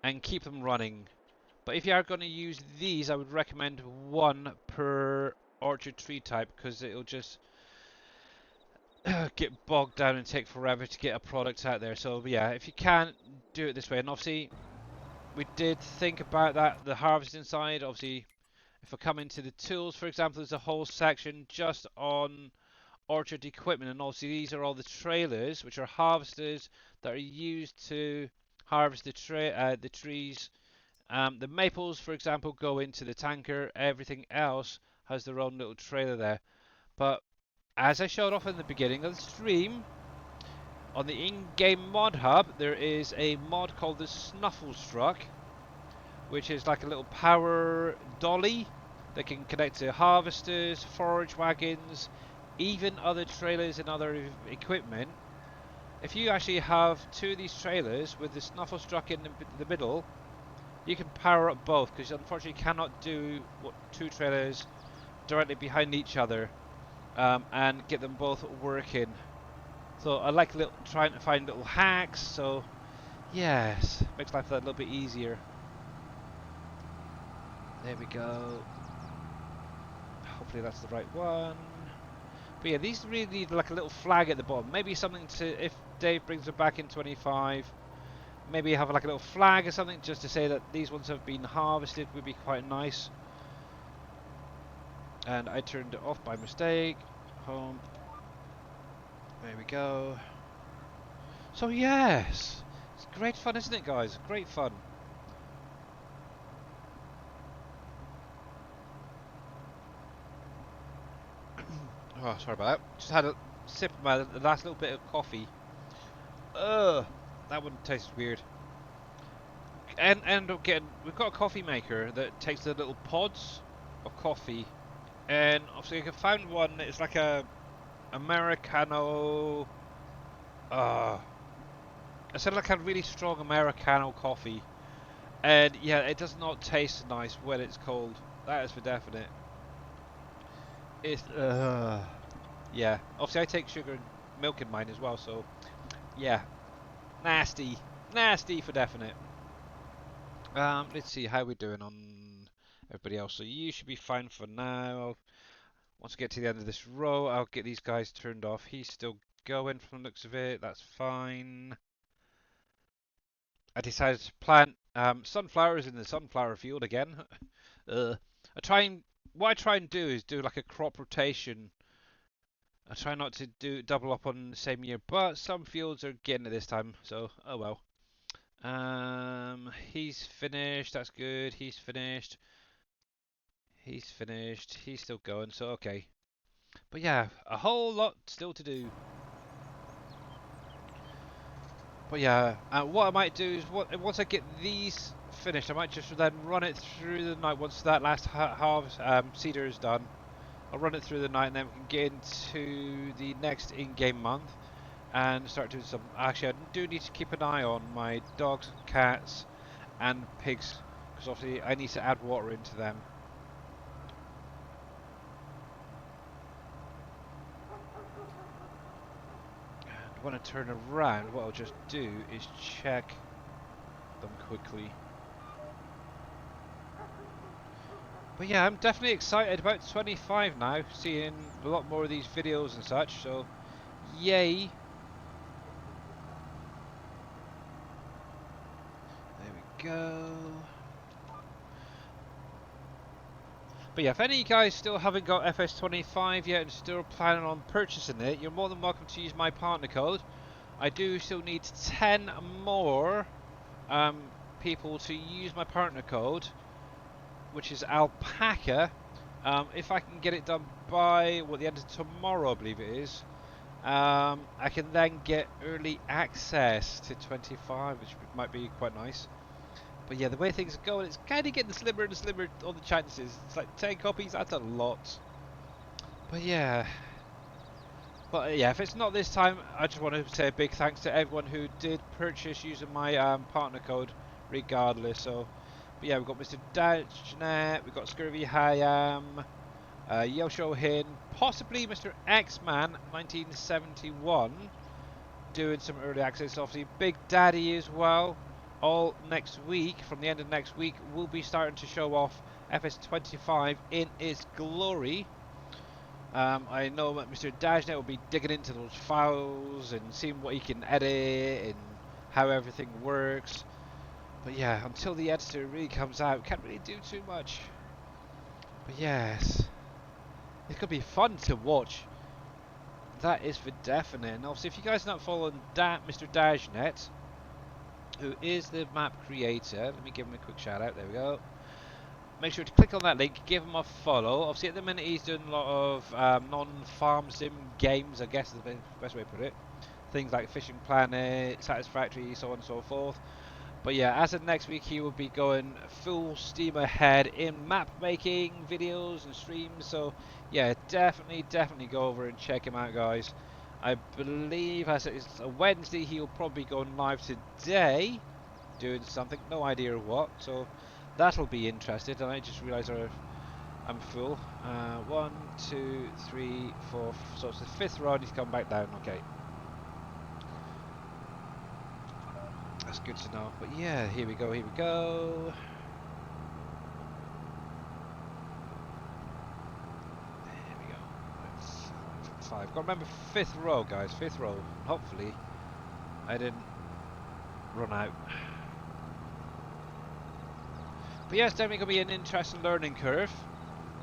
and keep them running. But if you are going to use these, I would recommend 1 per orchard tree type, because it'll just get bogged down and take forever to get a product out there. So yeah, if you can, do it this way. And obviously we did think about that, the harvesting side. Obviously if I come into the tools, for example, there's a whole section just on orchard equipment, and obviously these are all the trailers, which are harvesters that are used to harvest the trees. The maples, for example, go into the tanker. Everything else has their own little trailer there. But as I showed off in the beginning of the stream, on the in-game mod hub, there is a mod called the Snufflestruck, which is like a little power dolly that can connect to harvesters, forage wagons, even other trailers and other equipment. if you actually have two of these trailers with the snuffle struck in the middle, you can power up both, because you unfortunately cannot do two trailers directly behind each other and get them both working. So I like trying to find little hacks, so yes, makes life a little bit easier. There we go. Hopefully that's the right one. But yeah, these really need like a little flag at the bottom. Maybe something to, if Dave brings them back in 25, maybe have like a little flag or something just to say that these ones have been harvested would be quite nice. And I turned it off by mistake. Home. There we go. So yes, it's great fun, isn't it, guys? Great fun. Oh, sorry about that. Just had a sip of my last little bit of coffee. Ugh, that one tastes weird. And we've got a coffee maker that takes the little pods of coffee, and obviously I found one. It's like a Americano. I said like a really strong Americano coffee, and yeah, it does not taste nice when it's cold. That is for definite. It's yeah. Obviously, I take sugar and milk in mine as well, so yeah, nasty for definite. Let's see how we're doing on everybody else. So you should be fine for now. Once I get to the end of this row, I'll get these guys turned off. He's still going from the looks of it. That's fine. I decided to plant sunflowers in the sunflower field again. What I try and do is do like a crop rotation. I try not to do double up on the same year, but some fields are getting it this time, so oh well. He's finished. That's good. He's finished. He's finished. He's still going, so okay. But yeah, a whole lot still to do. But yeah, what I might do is once I get these finished, I might just then run it through the night. Once that last half cedar is done, I'll run it through the night, and then we can get into the next in-game month and start doing some. Actually, I do need to keep an eye on my dogs, cats, and pigs, because obviously I need to add water into them. And when I turn around, what I'll just do is check them quickly. But yeah, I'm definitely excited about 25 now, seeing a lot more of these videos and such, so yay. There we go. But yeah, if any of you guys still haven't got FS25 yet and still planning on purchasing it, you're more than welcome to use my partner code. I do still need 10 more people to use my partner code, which is alpaca. If I can get it done by the end of tomorrow, I believe it is, I can then get early access to 25, which might be quite nice. But yeah, the way things are going, it's kind of getting slimmer and slimmer on the chances. It's like 10 copies, that's a lot. But yeah. But yeah, if it's not this time, I just want to say a big thanks to everyone who did purchase using my partner code, regardless. So, but yeah, we've got Mr. Dajnet, we've got Scurvy Hayam, Yosho Hin, possibly Mr. X-Man 1971 doing some early access. Obviously, Big Daddy as well. All next week, from the end of next week, we'll be starting to show off FS25 in its glory. I know that Mr. Dajnet will be digging into those files and seeing what he can edit and how everything works. But yeah, until the editor really comes out, can't really do too much. But yes, it's gonna be fun to watch. That is for definite. And obviously, if you guys are not following Mr. Dajnet, who is the map creator, let me give him a quick shout out. There we go. Make sure to click on that link, give him a follow. Obviously, at the minute, he's doing a lot of non-farm sim games, I guess is the best way to put it. Things like Fishing Planet, Satisfactory, so on and so forth. But yeah, as of next week, he will be going full steam ahead in map making videos and streams. So yeah, definitely go over and check him out, guys. I believe as it's a Wednesday, he'll probably go live today, doing something. No idea what. So that'll be interesting. And I just realised I'm full. 1, 2, 3, 4. So it's the 5th row, and he's come back down. Okay. That's good to know. But yeah, here we go, here we go. There we go. That's 5. Got to remember 5th row, guys. 5th row. Hopefully, I didn't run out. But yeah, it's definitely going to be an interesting learning curve.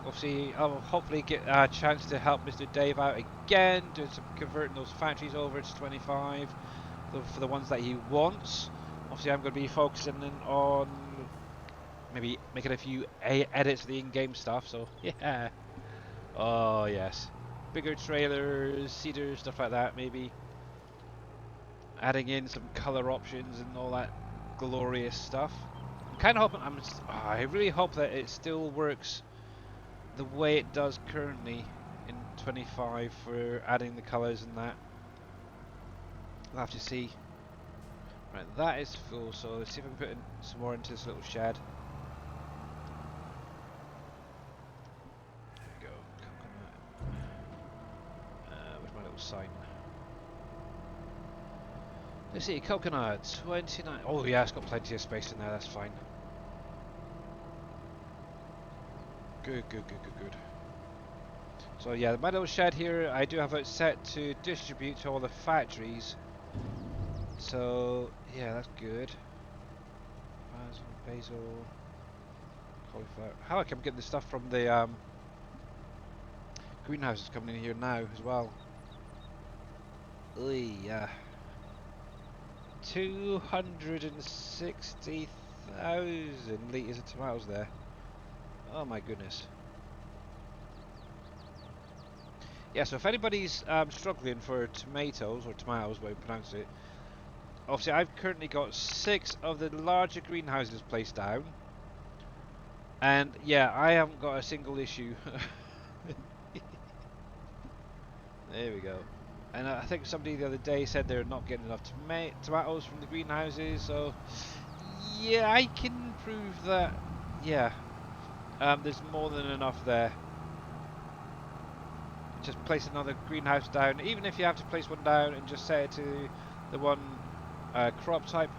Obviously, I'll hopefully get a chance to help Mr. Dave out again, doing some converting those factories over to 25 for the ones that he wants. Obviously, I'm going to be focusing in on maybe making a few edits of the in-game stuff. So yeah, oh yes, bigger trailers, seaters, stuff like that. Maybe adding in some color options and all that glorious stuff. I'm kind of hoping. I really hope that it still works the way it does currently in 25 for adding the colours and that. We'll have to see. Right, that is full, so let's see if I can put in some more into this little shed. There we go. Where's my little sign? Let's see, coconut, 29. Oh yeah, it's got plenty of space in there, that's fine. Good. So yeah, my little shed here, I do have it set to distribute to all the factories. So yeah, that's good. Basil, cauliflower. How come I'm getting the stuff from the greenhouses coming in here now as well? Yeah. 260,000 litres of tomatoes there. Oh my goodness. Yeah, so if anybody's struggling for tomatoes, or tomatoes, way you pronounce it, obviously I've currently got 6 of the larger greenhouses placed down. And yeah, I haven't got a single issue. There we go. And I think somebody the other day said they're not getting enough tomatoes from the greenhouses, so yeah, I can prove that, yeah, there's more than enough there. Just place another greenhouse down, even if you have to place one down and just set it to the one crop type.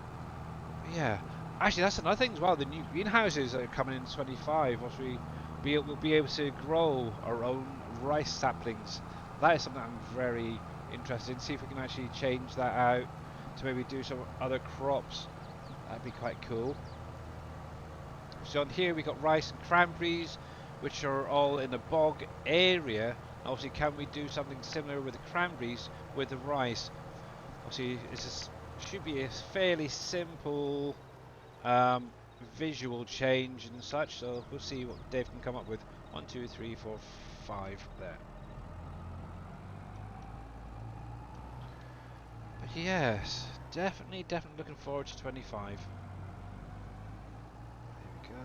Yeah, actually that's another thing as well, the new greenhouses that are coming in 25, obviously we'll be able to grow our own rice saplings. That is something I'm very interested in, see if we can actually change that out to maybe do some other crops. That'd be quite cool. So on here we got rice and cranberries, which are all in a bog area. Obviously, can we do something similar with the cranberries with the rice? Obviously, should be a fairly simple visual change and such. So we'll see what Dave can come up with. 1, 2, 3, 4, 5 there. But yes, definitely looking forward to 25. There we go.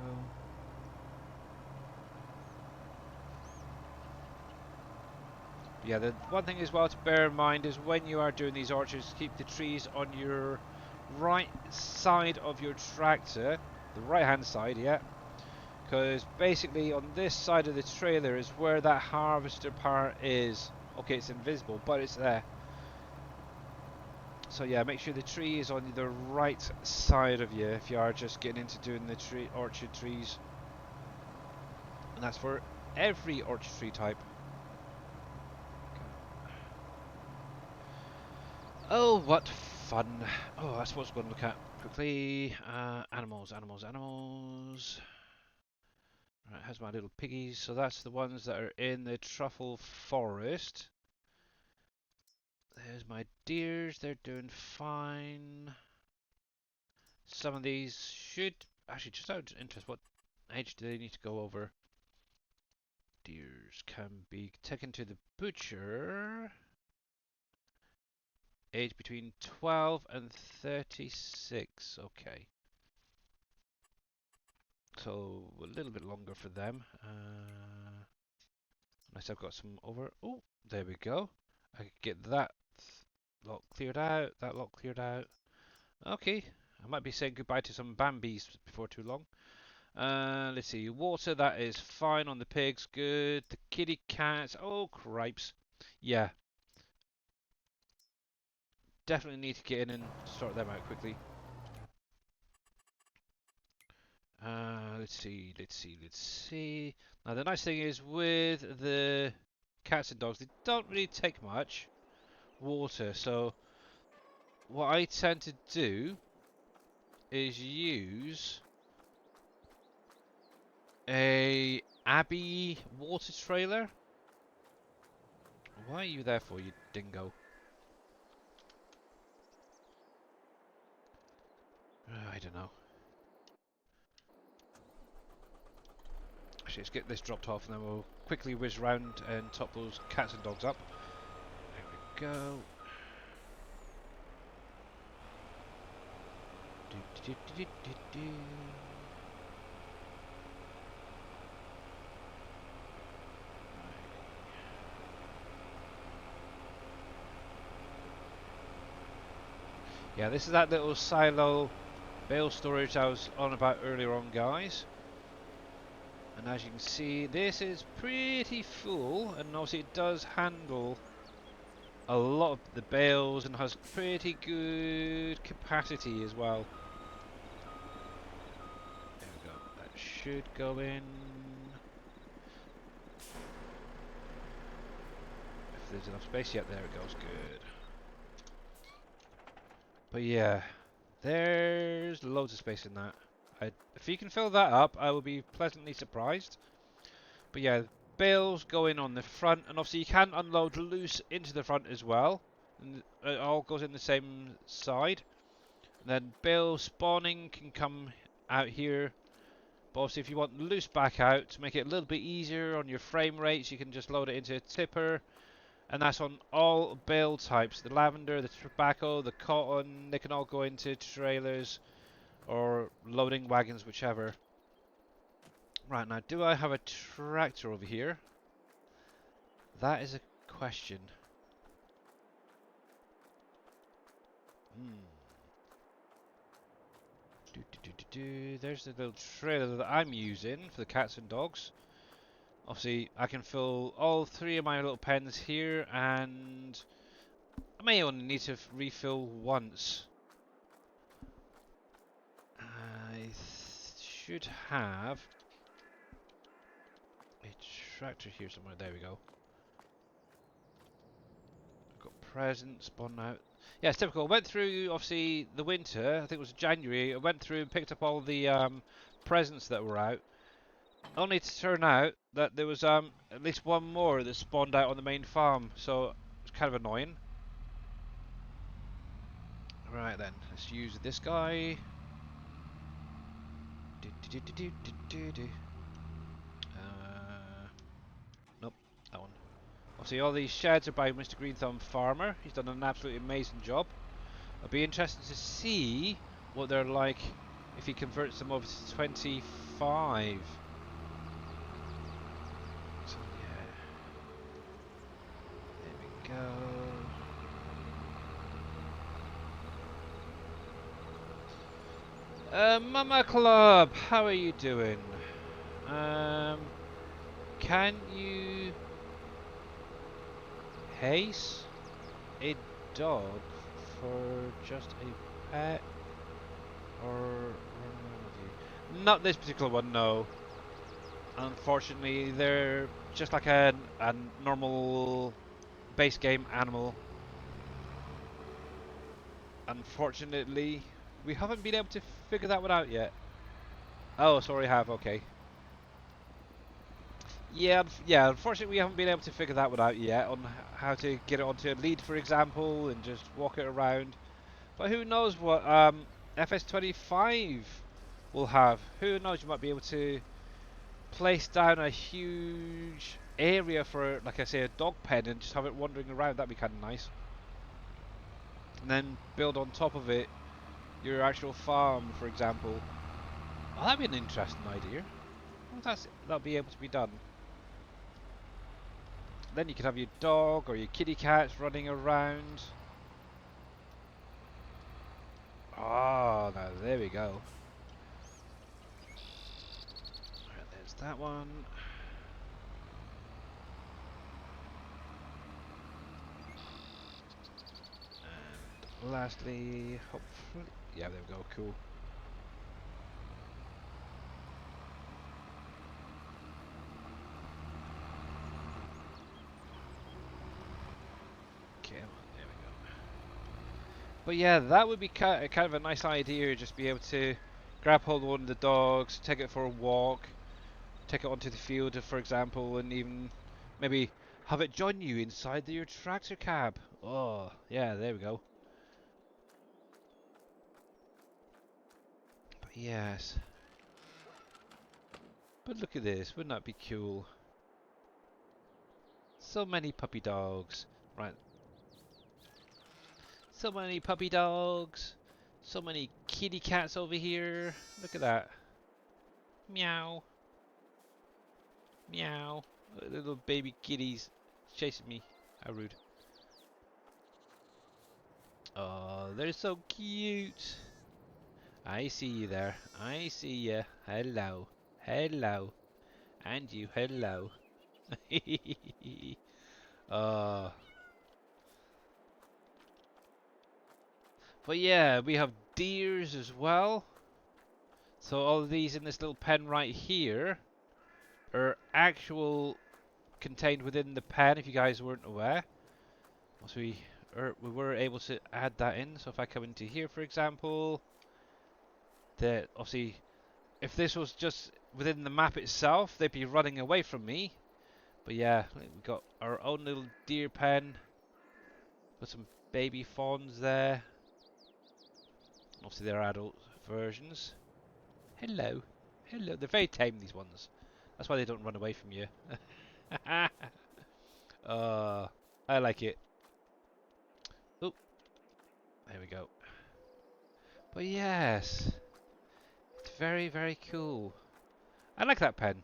Yeah, the one thing as well to bear in mind is when you are doing these orchards, keep the trees on your right side of your tractor, the right hand side, yeah, because basically on this side of the trailer is where that harvester part is. Okay, it's invisible, but it's there. So yeah, make sure the tree is on the right side of you if you are just getting into doing the orchard trees, and that's for every orchard tree type. Oh, what fun. Oh, that's what I was going to look at quickly. Animals. Right, here's my little piggies. So that's the ones that are in the truffle forest. There's my deers. They're doing fine. Some of these should... Actually, just out of interest, what age do they need to go over? Deers can be taken to the butcher. Age between 12 and 36. Okay. So a little bit longer for them. Unless I've got some over. Oh, there we go. I could get that lot cleared out. That lot cleared out. Okay, I might be saying goodbye to some Bambis before too long. Let's see, water, that is fine on the pigs, good. The kitty cats, oh cripes. Yeah, definitely need to get in and sort them out quickly. Let's see. Now the nice thing is with the cats and dogs, they don't really take much water, so what I tend to do is use a Abbey water trailer. Why are you there for, you dingo? I don't know. Actually, let's get this dropped off and then we'll quickly whiz round and top those cats and dogs up. There we go. Do. Yeah, this is that little silo bale storage I was on about earlier on, guys. And as you can see, this is pretty full, and obviously it does handle a lot of the bales and has pretty good capacity as well. There we go, that should go in. If there's enough space, yep, there it goes, good. But yeah, there's loads of space in that. If you can fill that up, I will be pleasantly surprised. But yeah, bales go in on the front, and obviously you can unload loose into the front as well. And it all goes in the same side. And then bale spawning can come out here. But obviously if you want loose back out, to make it a little bit easier on your frame rates, you can just load it into a tipper. And that's on all bale types. The lavender, the tobacco, the cotton, they can all go into trailers or loading wagons, whichever. Right, now do I have a tractor over here? That is a question. There's the little trailer that I'm using for the cats and dogs. Obviously, I can fill all three of my little pens here, and I may only need to refill once. I should have a tractor here somewhere. There we go. I've got presents spawned out. Yeah, it's typical. I went through, obviously, the winter. I think it was January. I went through and picked up all the presents that were out. Only to turn out that there was at least one more that spawned out on the main farm, so it's kind of annoying. Right then, let's use this guy. Nope, that one. Obviously all these sheds are by Mr. Green Thumb Farmer. He's done an absolutely amazing job. I'll be interested to see what they're like if he converts them over to 25. So yeah, there we go. Mama Club, how are you doing? Can you haste a dog for just a pet or run around with you? Not this particular one, no. Unfortunately, they're just like a normal base game animal. Unfortunately, we haven't been able to figure that one out yet. Oh, sorry, I have, okay. Yeah, unfortunately we haven't been able to figure that one out yet, on how to get it onto a lead, for example, and just walk it around. But who knows what FS25 will have. Who knows, you might be able to place down a huge area for, like I say, a dog pen and just have it wandering around. That'd be kind of nice. And then build on top of it your actual farm, for example. Oh, that'd be an interesting idea. Well, that'll be able to be done. Then you could have your dog or your kitty cats running around. Oh, now there we go. Right, there's that one. And lastly, hopefully, yeah, there we go. Cool. Okay, there we go. But yeah, that would be kind of a nice idea. Just be able to grab hold of one of the dogs, take it for a walk, take it onto the field, for example, and even maybe have it join you inside your tractor cab. Oh, yeah, there we go. But yes. But look at this, wouldn't that be cool? So many puppy dogs. Right. So many puppy dogs. So many kitty cats over here. Look at that. Meow. Meow. Little baby kitties chasing me. How rude. Oh, they're so cute. I see you there. I see you. Hello. Hello. And you. Hello. uh, but yeah, we have deers as well. So all of these in this little pen right here are actual contained within the pen, if you guys weren't aware. So we were able to add that in. So if I come into here, for example, that obviously if this was just within the map itself, they'd be running away from me. But yeah, we've got our own little deer pen with some baby fawns there. Obviously they're adult versions. Hello. Hello. They're very tame, these ones. That's why they don't run away from you. uh, I like it. Oh, there we go. But yes, it's very, very cool. I like that pen.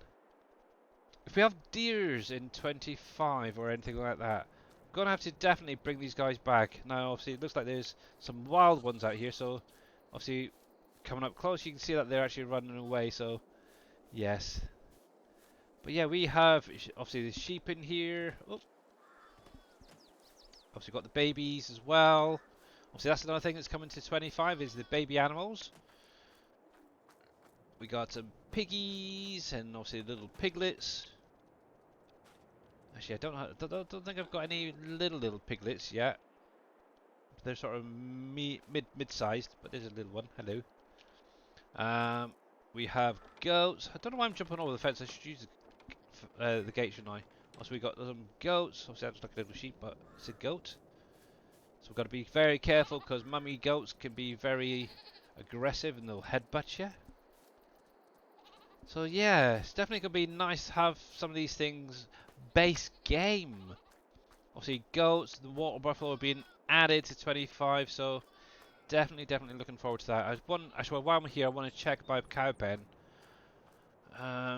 If we have deers in 25 or anything like that, I'm going to have to definitely bring these guys back. Now, obviously, it looks like there's some wild ones out here, so obviously, coming up close, you can see that they're actually running away, so yes. But yeah, we have obviously the sheep in here. Oh. Obviously got the babies as well. Obviously that's another thing that's coming to 25 is the baby animals. We got some piggies and obviously little piglets. Actually, I don't think I've got any little piglets yet. They're sort of mid-sized, but there's a little one. Hello. We have goats. I don't know why I'm jumping over the fence. I should use the gate, shouldn't I? Also, we got some goats. Obviously, that looks like a little sheep, but it's a goat. So we've got to be very careful because mummy goats can be very aggressive and they'll headbutt you. So yeah, it's definitely going to be nice to have some of these things base game. Obviously goats, the water buffalo are being added to 25, so definitely looking forward to that. Actually, while I'm here, I want to check my cow pen.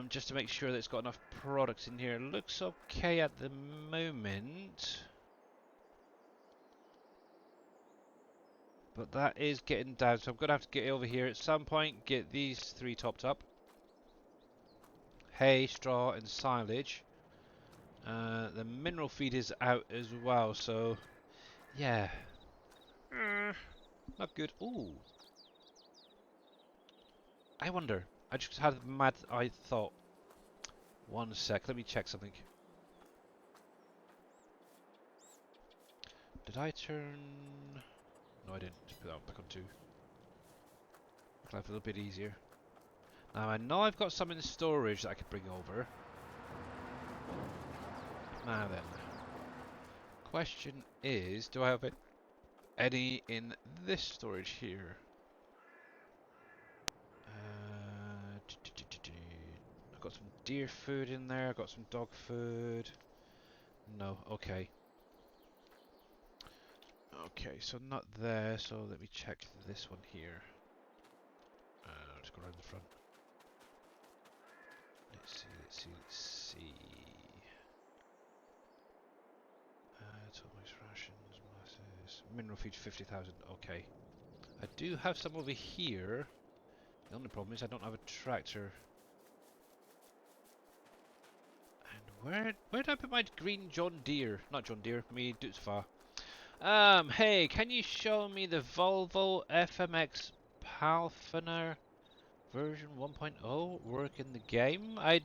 Just to make sure that it's got enough products in here. It looks okay at the moment. But that is getting down, so I'm going to have to get over here at some point, get these three topped up. Hay, straw and silage. The mineral feed is out as well, so yeah. Not good. Ooh. I wonder. I just had a mad thought. One sec, let me check something. Did I turn... No, I didn't. Just put that back on 2. Make life a little bit easier. Now, I know I've got some in storage that I could bring over. Now then. Question is, do I have any in this storage here? I've got some deer food in there, I've got some dog food. No, okay. Okay, so not there, so let me check this one here. Let's go around the front. Let's see. Total rations, masses. Mineral feed 50,000, okay. I do have some over here. The only problem is I don't have a tractor. And where did I put my green John Deere? Not John Deere, me Dutzfa. Hey, can you show me the Volvo FMX Palfiner version 1.0 work in the game? I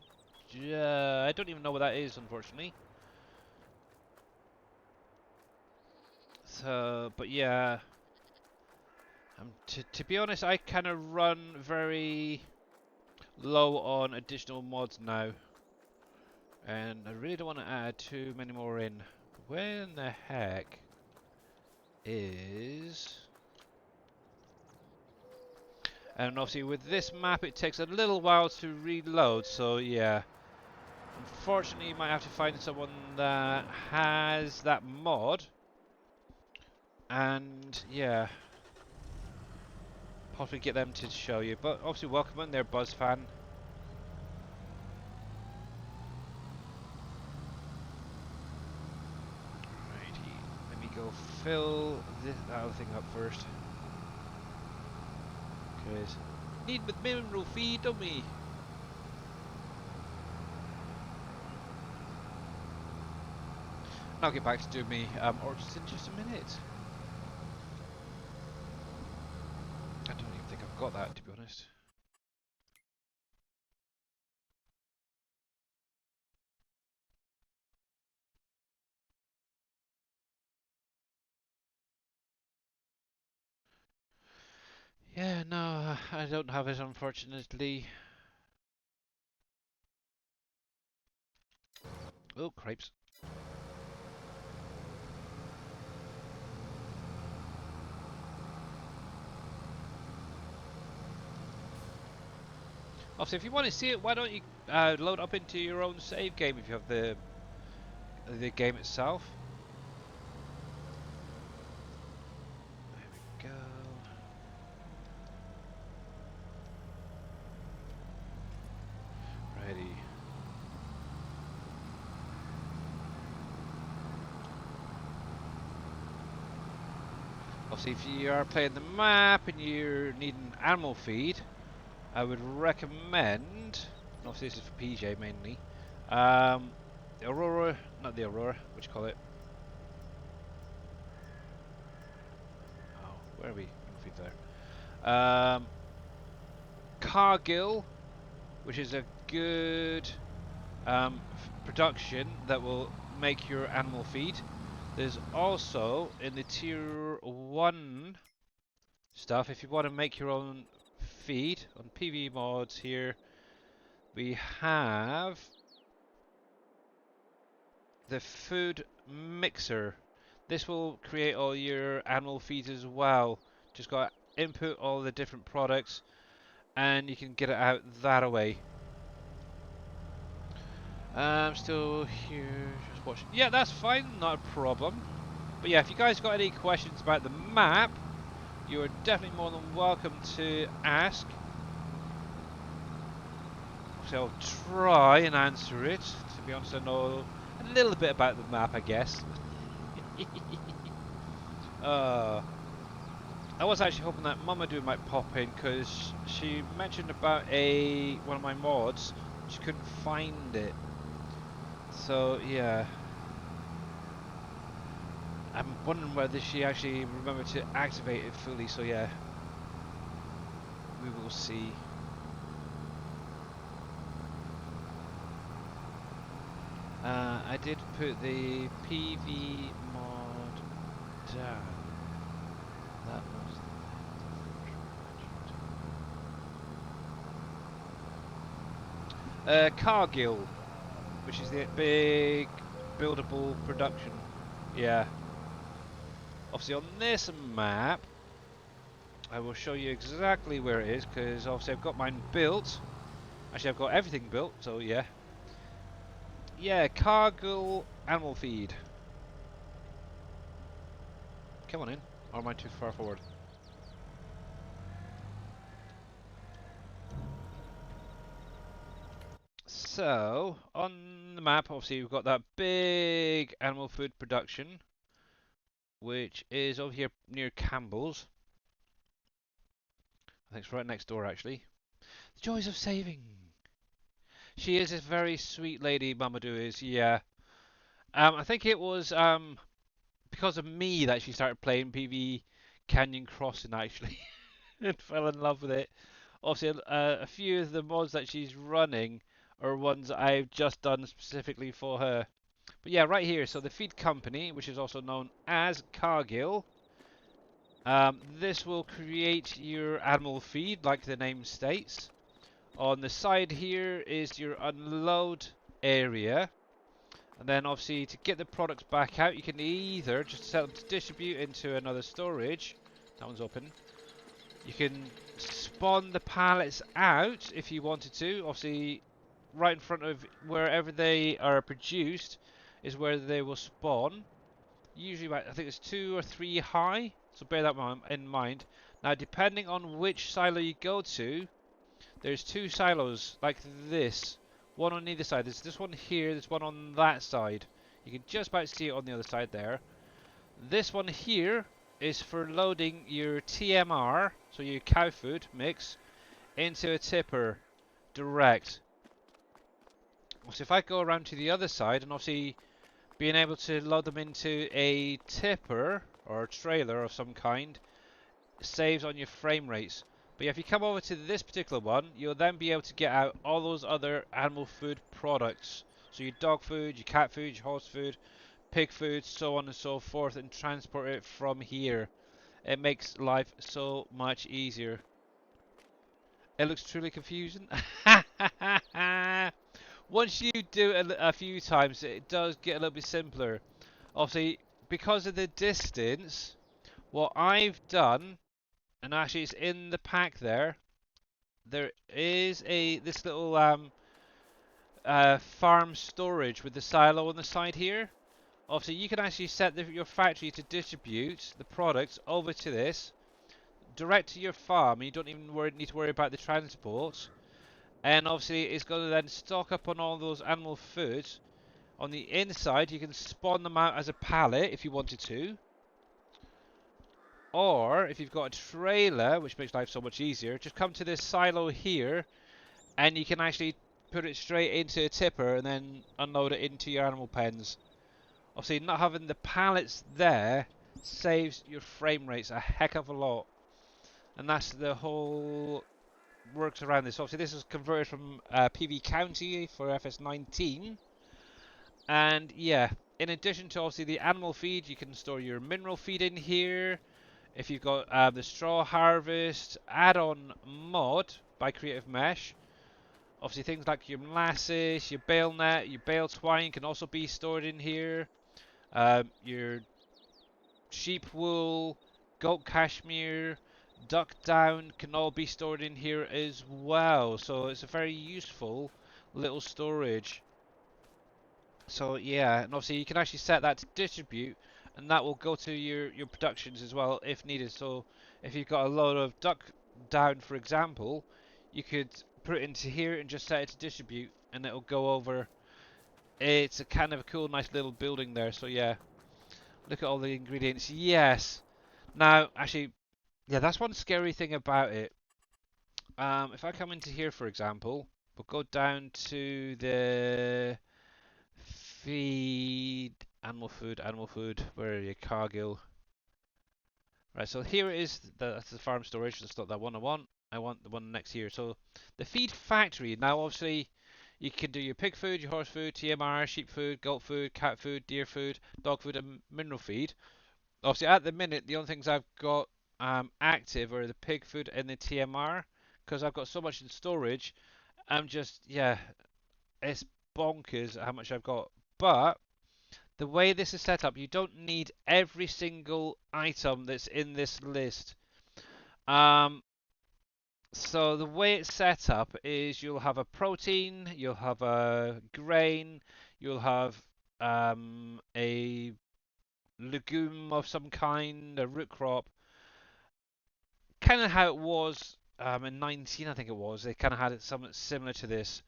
don't even know what that is, unfortunately. So, but yeah, to be honest, I kind of run very low on additional mods now, and I really don't want to add too many more in. Where in the heck is? And obviously with this map it takes a little while to reload, so yeah. Unfortunately you might have to find someone that has that mod. And yeah, possibly get them to show you. But obviously welcome in there, Buzz fan. Righty, let me go fill this other thing up first. Cause need with mineral feed, don't we? And I'll get back to doing me orchards in just a minute. I don't even think I've got that, to be honest. Yeah, no, I don't have it, unfortunately. Oh, cripes. Also, if you want to see it, why don't you load up into your own save game if you have the game itself. There we go. Ready. Obviously, if you are playing the map and you're needing animal feed, I would recommend. Obviously, this is for PJ mainly. The Aurora, not the Aurora. What you call it? Oh, where are we? Animal feed there. Cargill, which is a good production that will make your animal feed. There's also in the tier 1 stuff, if you want to make your own feed on PV mods here, we have the food mixer. This will create all your animal feeds as well. Just got to input all the different products and you can get it out that way. I'm still here, just watching. Yeah, that's fine, not a problem. But yeah, if you guys got any questions about the map, you are definitely more than welcome to ask. So I'll try and answer it. To be honest, I know a little bit about the map, I guess. I was actually hoping that Mamadou might pop in because she mentioned about one of my mods. She couldn't find it. So yeah, I'm wondering whether she actually remembered to activate it fully. So yeah, we will see. I did put the PV mod down. That was the Cargill, which is the big buildable production. Yeah. Obviously on this map, I will show you exactly where it is because obviously I've got mine built. Actually, I've got everything built, so yeah. Yeah, Cargill animal feed. Come on in, or am I too far forward? So, on the map, obviously we've got that big animal food production, which is over here near Campbell's. I think it's right next door actually. The joys of saving. She is a very sweet lady, Mamadou is, yeah. I think it was because of me that she started playing PV Canyon Crossing actually and fell in love with it. Obviously, a few of the mods that she's running are ones I've just done specifically for her. But yeah, right here, so the feed company, which is also known as Cargill, this will create your animal feed like the name states. On the side here is your unload area. And then obviously to get the products back out, you can either just set them to distribute into another storage. That one's open. You can spawn the pallets out if you wanted to. Obviously, right in front of wherever they are produced is where they will spawn. Usually about, I think it's 2 or 3 high, so bear that in mind. Now depending on which silo you go to, there's 2 silos like this. One on either side. There's this one here, there's one on that side. You can just about see it on the other side there. This one here is for loading your TMR, so your cow food mix, into a tipper direct. So if I go around to the other side, and obviously being able to load them into a tipper or a trailer of some kind saves on your frame rates. But yeah, if you come over to this particular one, you'll then be able to get out all those other animal food products. So your dog food, your cat food, your horse food, pig food, so on and so forth, and transport it from here. It makes life so much easier. It looks truly confusing. Once you do it a few times, it does get a little bit simpler. Obviously, because of the distance, what I've done, and actually it's in the pack there, there is this little farm storage with the silo on the side here. Obviously, you can actually set your factory to distribute the products over to this, direct to your farm. You don't even need to worry about the transport. And obviously, it's going to then stock up on all those animal foods. On the inside, you can spawn them out as a pallet if you wanted to. Or, if you've got a trailer, which makes life so much easier, just come to this silo here, and you can actually put it straight into a tipper and then unload it into your animal pens. Obviously, not having the pallets there saves your frame rates a heck of a lot. And that's the whole works around this. Obviously, this is converted from PV County for FS19. And yeah, in addition to obviously the animal feed, you can store your mineral feed in here. If you've got the straw harvest add-on mod by Creative Mesh, obviously things like your molasses, your bale net, your bale twine can also be stored in here. Your sheep wool, goat cashmere, duck down can all be stored in here as well. So it's a very useful little storage. So yeah, and obviously you can actually set that to distribute, and that will go to your productions as well if needed. So if you've got a load of duck down, for example, you could put it into here and just set it to distribute, and it'll go over. It's a kind of a cool, nice little building there. So yeah, look at all the ingredients. Yes. Now, actually, yeah, that's one scary thing about it. If I come into here, for example, we'll go down to the feed, animal food, where are you, Cargill? Right, so here it is, that's the farm storage, that's not that one I want. I want the one next here. So the feed factory, now obviously you can do your pig food, your horse food, TMR, sheep food, goat food, cat food, deer food, dog food, and mineral feed. Obviously at the minute, the only things I've got active are the pig food and the TMR, because I've got so much in storage. I'm just, yeah, it's bonkers how much I've got. But the way this is set up, you don't need every single item that's in this list. So the way it's set up is you'll have a protein, you'll have a grain, you'll have a legume of some kind, a root crop. Kind of how it was in 19, I think it was. They kind of had it something similar to this.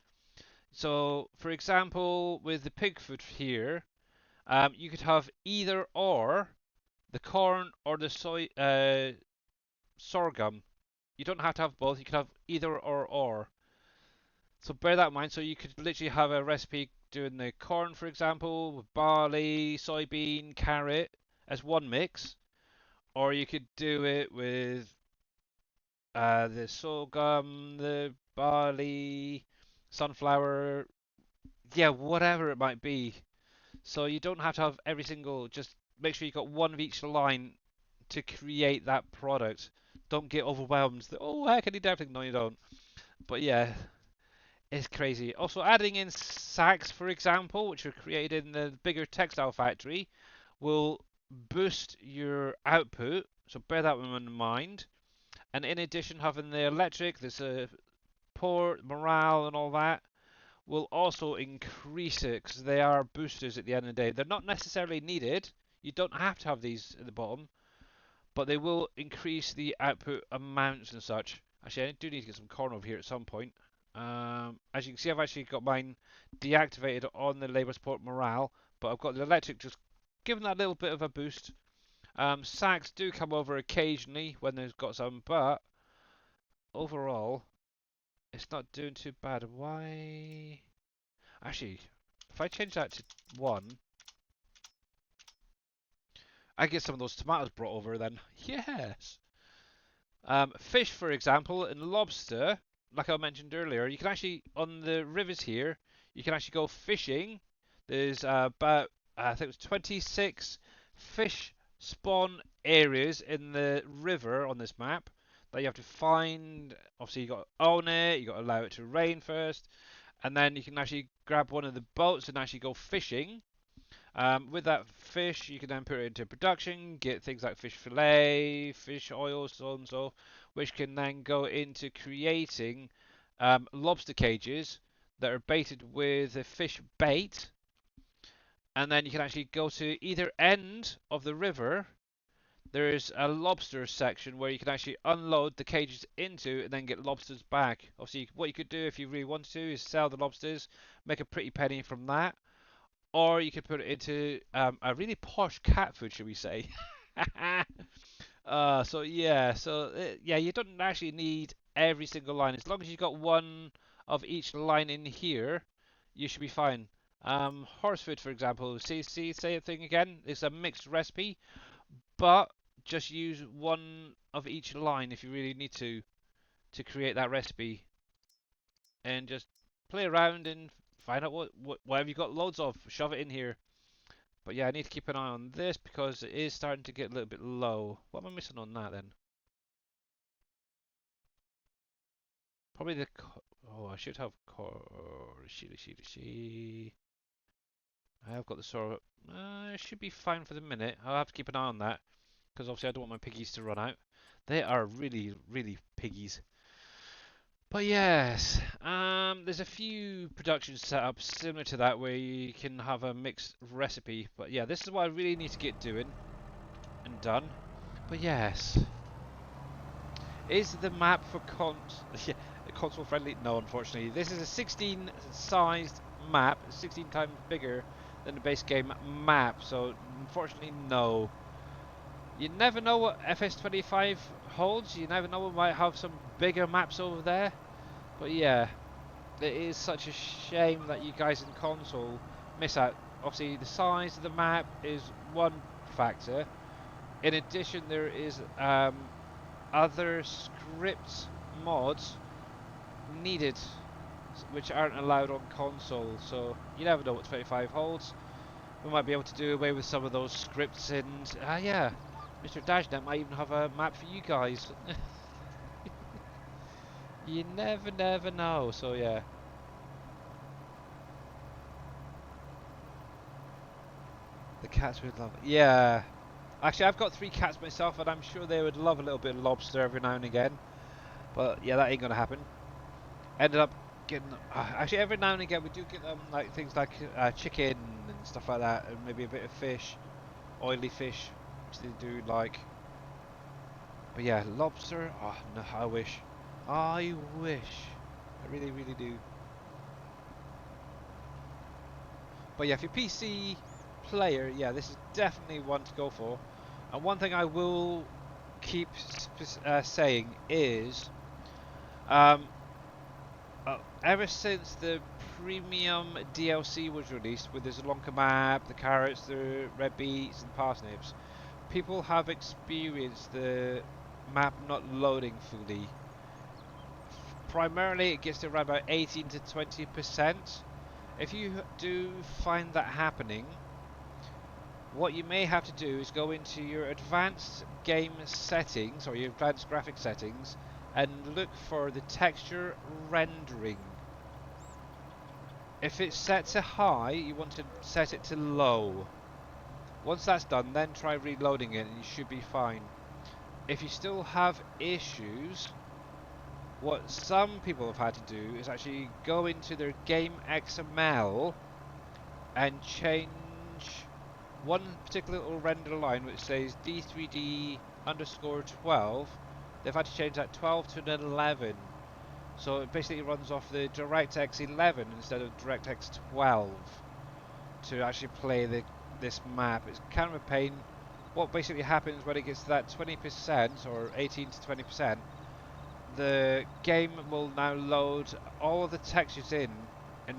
So, for example, with the pig food here, you could have either or, the corn or the sorghum. You don't have to have both. You can have either or. So bear that in mind. So you could literally have a recipe doing the corn, for example, with barley, soybean, carrot as one mix, or you could do it with the sorghum, the barley, sunflower, yeah, whatever it might be. So you don't have to have every single. Just make sure you got one of each line to create that product. Don't get overwhelmed. Oh, heck, I need everything. No, you don't. But yeah, it's crazy. Also, adding in sacks, for example, which are created in the bigger textile factory, will boost your output. So bear that one in mind. And in addition, having the electric, the support, morale, and all that will also increase it because they are boosters at the end of the day. They're not necessarily needed. You don't have to have these at the bottom, but they will increase the output amounts and such. Actually, I do need to get some corn over here at some point. As you can see, I've actually got mine deactivated on the labour support morale, but I've got the electric just giving that little bit of a boost. Sacks do come over occasionally when there's got some, but overall, it's not doing too bad. Why? Actually, if I change that to 1, I get some of those tomatoes brought over then. Yes! Fish, for example, and lobster, like I mentioned earlier, you can actually, on the rivers here, you can actually go fishing. There's about, I think it was 26 fish spawn areas in the river on this map that you have to find. Obviously, you got to own it, you got to allow it to rain first, and then you can actually grab one of the boats and actually go fishing. With that fish, you can then put it into production, get things like fish fillet, fish oil, so on and so, which can then go into creating lobster cages that are baited with a fish bait. And then you can actually go to either end of the river. There is a lobster section where you can actually unload the cages into and then get lobsters back. Obviously, what you could do if you really wanted to is sell the lobsters, make a pretty penny from that. Or you could put it into a really posh cat food, should we say? Yeah, you don't actually need every single line. As long as you've got one of each line in here, you should be fine. Horse food, for example, say a thing again. It's a mixed recipe, but just use one of each line if you really need to create that recipe, and just play around and find out whatever you got loads of. Shove it in here. But yeah, I need to keep an eye on this because it is starting to get a little bit low. What am I missing on that then? Probably the. Oh, I should have. I have got the sort of. It should be fine for the minute. I'll have to keep an eye on that because obviously I don't want my piggies to run out. They are really, really piggies. But yes, there's a few production setups similar to that where you can have a mixed recipe. But yeah, this is what I really need to get doing and done. But yes, is the map for console friendly? No, unfortunately. This is a 16 sized map, 16 times bigger than the base game map. So unfortunately, no. You never know what FS25 holds. You never know, we might have some bigger maps over there. But yeah, it is such a shame that you guys in console miss out. Obviously, the size of the map is one factor. In addition, there is other script mods needed, which aren't allowed on console. So you never know what 25 holds. We might be able to do away with some of those scripts, and yeah, Mr. Dashnet might even have a map for you guys. You never know. So yeah. The cats would love it. Yeah. Actually, I've got 3 cats myself, and I'm sure they would love a little bit of lobster every now and again. But yeah, that ain't gonna happen. Ended up getting. Actually, every now and again we do get them like things like chicken and stuff like that, and maybe a bit of fish, oily fish, which they do like. But yeah, lobster. Oh no, I wish. I wish. I really, really do. But yeah, if you're PC player, yeah, this is definitely one to go for. And one thing I will keep saying is, um, ever since the premium DLC was released, with the Zonka map, the carrots, the red beets, and parsnips, people have experienced the map not loading fully. Primarily, it gets to around about 18 to 20%. If you do find that happening, what you may have to do is go into your advanced game settings or your advanced graphic settings and look for the texture rendering. If it's set to high, you want to set it to low. Once that's done, then try reloading it and you should be fine. If you still have issues, what some people have had to do is actually go into their game XML and change one particular little render line which says D3D underscore 12. They've had to change that 12 to an 11. So it basically runs off the DirectX 11 instead of DirectX 12 to actually play this map. It's kind of a pain. What basically happens when it gets to that 20% or 18 to 20%, the game will now load all of the textures in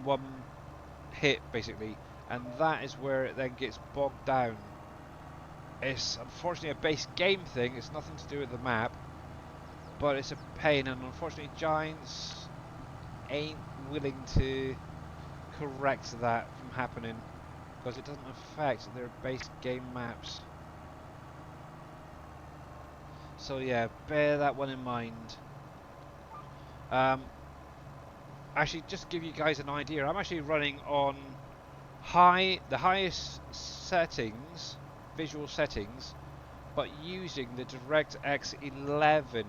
one hit basically, and that is where it then gets bogged down. It's unfortunately a base game thing, it's nothing to do with the map, but it's a pain, and unfortunately Giants ain't willing to correct that from happening because it doesn't affect their base game maps. So yeah, bear that one in mind. Actually, just to give you guys an idea, I'm actually running on the highest settings, visual settings, but using the DirectX 11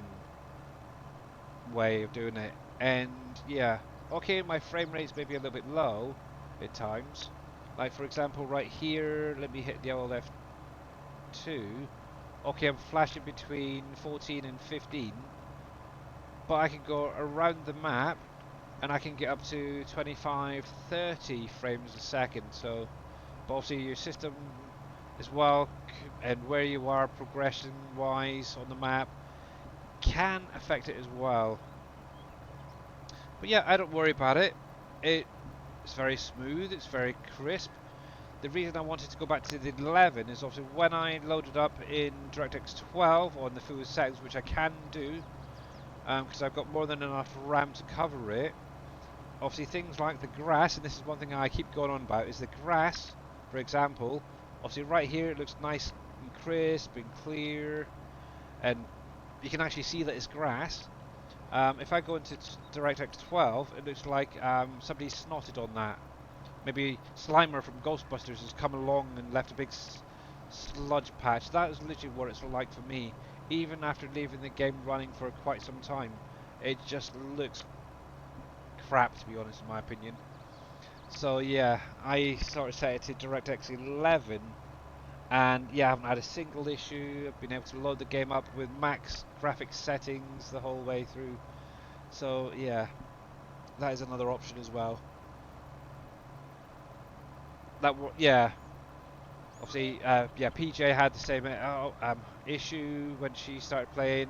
way of doing it. And yeah, okay, my frame rate's maybe a little bit low at times. Like for example, right here, let me hit the old F2. Okay, I'm flashing between 14 and 15, but I can go around the map and I can get up to 25, 30 frames a second. So, but obviously your system as well and where you are progression wise on the map can affect it as well. But yeah, I don't worry about it. It's very smooth, it's very crisp. The reason I wanted to go back to the 11 is obviously when I loaded up in DirectX 12 on the full settings, which I can do because I've got more than enough RAM to cover it. Obviously things like the grass, and this is one thing I keep going on about, is the grass, for example. Obviously right here it looks nice and crisp and clear, and you can actually see that it's grass. If I go into DirectX 12, it looks like somebody snotted on that. Maybe Slimer from Ghostbusters has come along and left a big sludge patch. That is literally what it's like for me. Even after leaving the game running for quite some time, it just looks crap, to be honest, in my opinion. So yeah, I sort of set it to DirectX 11, and yeah, I haven't had a single issue. I've been able to load the game up with max graphics settings the whole way through. So yeah, that is another option as well. Yeah, obviously, yeah, PJ had the same issue when she started playing.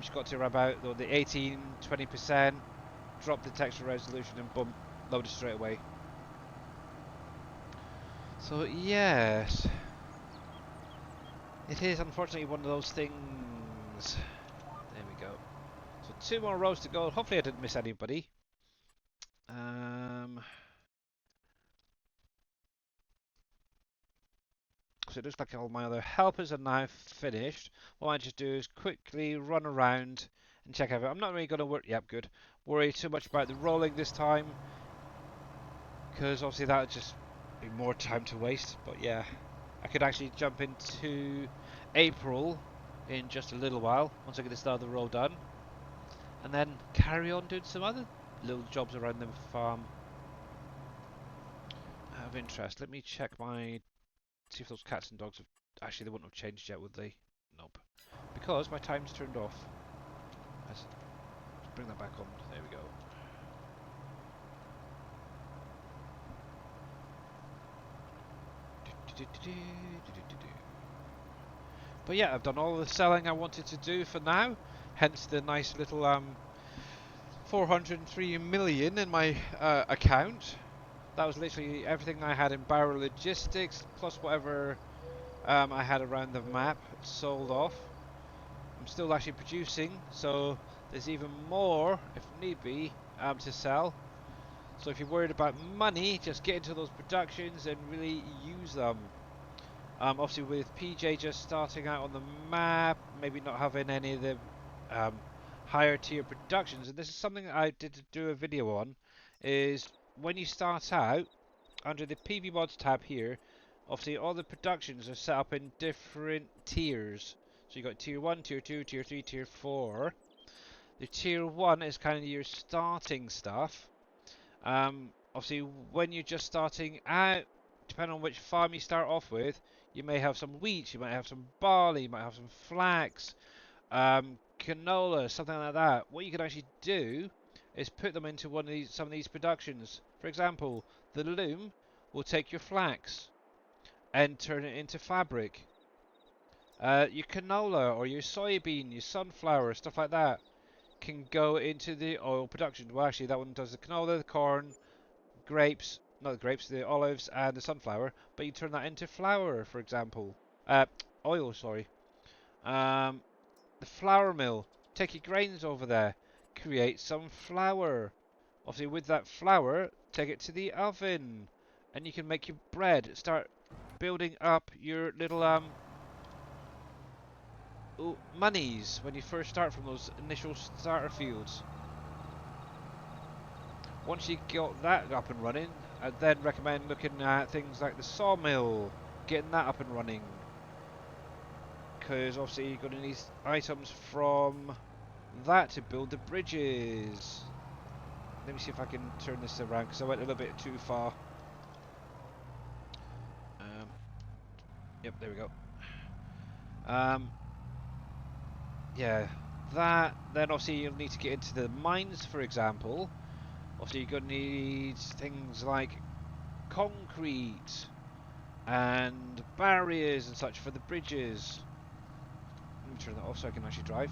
She got to about the 18, 20%, dropped the texture resolution, and boom, loaded straight away. So yes, it is unfortunately one of those things. There we go. So 2 more rows to go. Hopefully I didn't miss anybody. So it looks like all my other helpers are now finished. What I just do is quickly run around and check everything. I'm not really going to worry too much about the rolling this time, because obviously that would just be more time to waste. But yeah, I could actually jump into April in just a little while once I get this other row done, and then carry on doing some other little jobs around the farm. Out of interest, let me check see if those cats and dogs have... Actually, they wouldn't have changed yet, would they? Nope. Because my time's turned off. Let's bring that back on. There we go. But yeah, I've done all the selling I wanted to do for now. Hence the nice little 403 million in my account. That was literally everything I had in Barrow Logistics, plus whatever I had around the map sold off. I'm still actually producing, so there's even more, if need be, to sell. So if you're worried about money, just get into those productions and really use them. Obviously with PJ just starting out on the map, maybe not having any of the higher tier productions, and this is something that I did do a video on, is when you start out, under the PV mods tab here, obviously all the productions are set up in different tiers. So you got tier 1, tier 2, tier 3, tier 4. The tier 1 is kind of your starting stuff. Obviously when you're just starting out, depending on which farm you start off with, you may have some wheat, you might have some barley, you might have some flax, canola, something like that. What you can actually do is put them into some of these productions. For example, the loom will take your flax and turn it into fabric. Your canola or your soybean, your sunflower, stuff like that can go into the oil production. Well, actually, that one does the canola, the corn, grapes, not the grapes, the olives and the sunflower. But you turn that into flour, for example. Oil, sorry. The flour mill. Take your grains over there. Create some flour. Obviously, with that flour, take it to the oven, and you can make your bread. Start building up your little monies when you first start from those initial starter fields. Once you got that up and running, I'd then recommend looking at things like the sawmill, getting that up and running. Because obviously you're going to need items from that to build the bridges. Let me see if I can turn this around because I went a little bit too far. Yep, there we go. Yeah, that. Then obviously you'll need to get into the mines, for example. Obviously you're going to need things like concrete and barriers and such for the bridges. Let me turn that off so I can actually drive.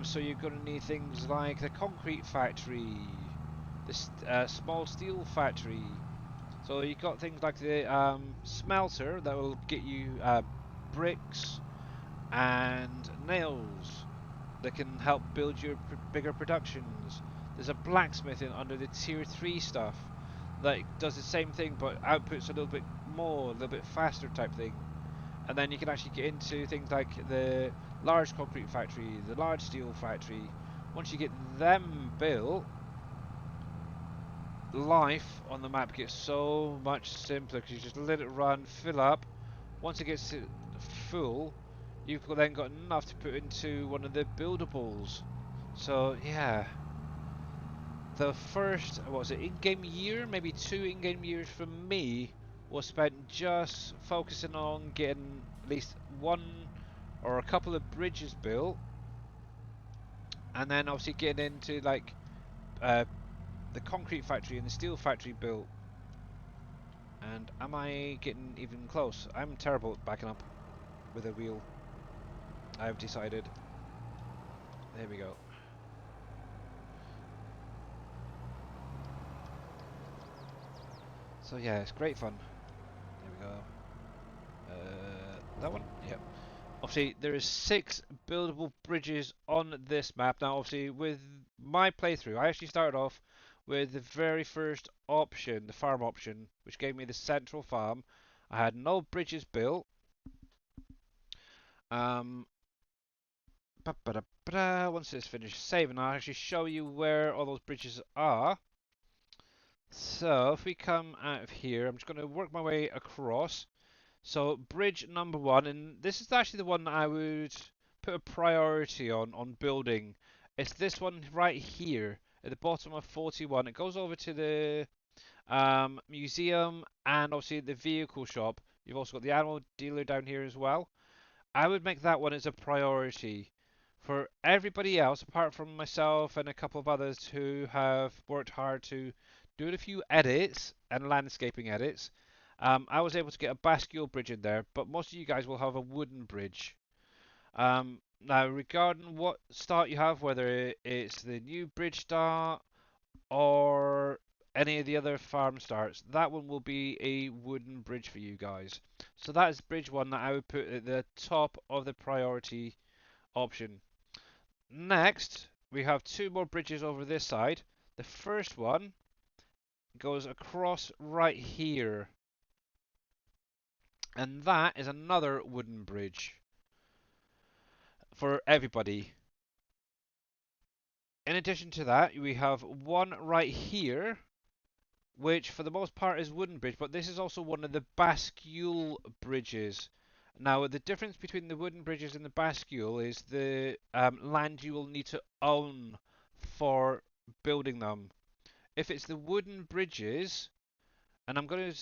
So you're going to need things like the concrete factory, the small steel factory. So you've got things like the smelter that will get you bricks and nails that can help build your bigger productions. There's a blacksmithing under the tier 3 stuff that does the same thing but outputs a little bit more, a little bit faster type thing. And then you can actually get into things like the large concrete factory, the large steel factory. Once you get them built, life on the map gets so much simpler because you just let it run, fill up. Once it gets full, you've then got enough to put into one of the buildables. So yeah, the first, what was it, in-game year, maybe 2 in-game years for me was spent just focusing on getting at least one or a couple of bridges built, and then obviously getting into like the concrete factory and the steel factory built. And am I getting even close? I'm terrible at backing up with a wheel, I've decided. There we go. So yeah, it's great fun. There we go. That one? Yep. Obviously, there is 6 buildable bridges on this map. Now, obviously, with my playthrough, I actually started off with the very first option, the farm option, which gave me the central farm. I had no bridges built. Once it's finished saving, I'll actually show you where all those bridges are. So, if we come out of here, I'm just going to work my way across. So bridge number 1, and this is actually the one that I would put a priority on building. It's this one right here at the bottom of 41. It goes over to the museum and obviously the vehicle shop. You've also got the animal dealer down here as well. I would make that one as a priority. For everybody else, apart from myself and a couple of others who have worked hard to do a few edits and landscaping edits, I was able to get a bascule bridge in there, but most of you guys will have a wooden bridge. Now, regarding what start you have, whether it's the new bridge start or any of the other farm starts, that one will be a wooden bridge for you guys. So that is bridge one that I would put at the top of the priority option. Next, we have two more bridges over this side. The first one goes across right here, and that is another wooden bridge for everybody. In addition to that, we have one right here, which for the most part is wooden bridge, but this is also one of the bascule bridges. Now, the difference between the wooden bridges and the bascule is the land you will need to own for building them. If it's the wooden bridges, and I'm going to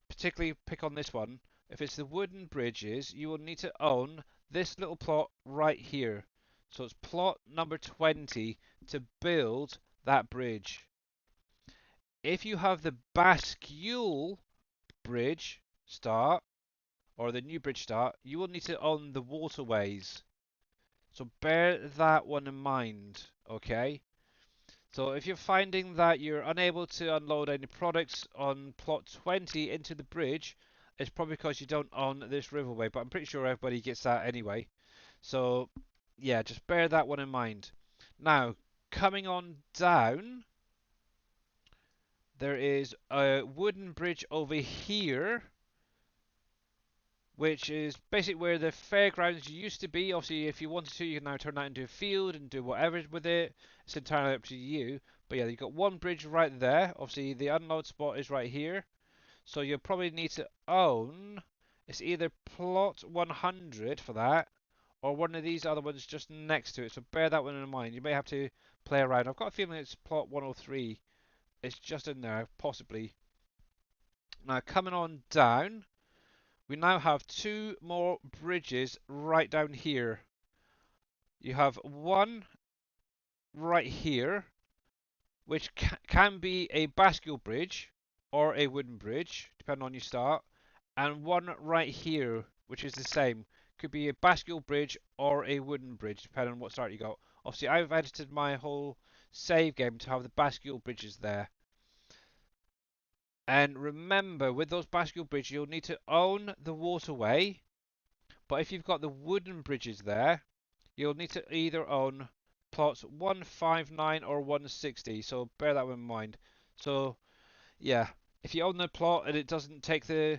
particularly pick on this one, if it's the wooden bridges, you will need to own this little plot right here. So it's plot number 20 to build that bridge. If you have the bascule bridge start, or the new bridge start, you will need to own the waterways. So bear that one in mind, okay? So if you're finding that you're unable to unload any products on plot 20 into the bridge, it's probably because you don't own this riverway, but I'm pretty sure everybody gets that anyway. So yeah, just bear that one in mind. Now, coming on down, there is a wooden bridge over here, which is basically where the fairgrounds used to be. Obviously, if you wanted to, you can now turn that into a field and do whatever with it. It's entirely up to you. But yeah, you've got one bridge right there. Obviously, the unload spot is right here. So you'll probably need to own, it's either plot 100 for that, or one of these other ones just next to it. So bear that one in mind. You may have to play around. I've got a feeling it's plot 103. It's just in there, possibly. Now, coming on down, we now have two more bridges right down here. You have one right here, which can be a bascule bridge or a wooden bridge, depending on your start, and one right here, which is the same. Could be a bascule bridge or a wooden bridge, depending on what start you got. Obviously, I've edited my whole save game to have the bascule bridges there. And remember, with those bascule bridges, you'll need to own the waterway. But if you've got the wooden bridges there, you'll need to either own plots 159 or 160. So bear that in mind. So yeah, if you own the plot and it doesn't take the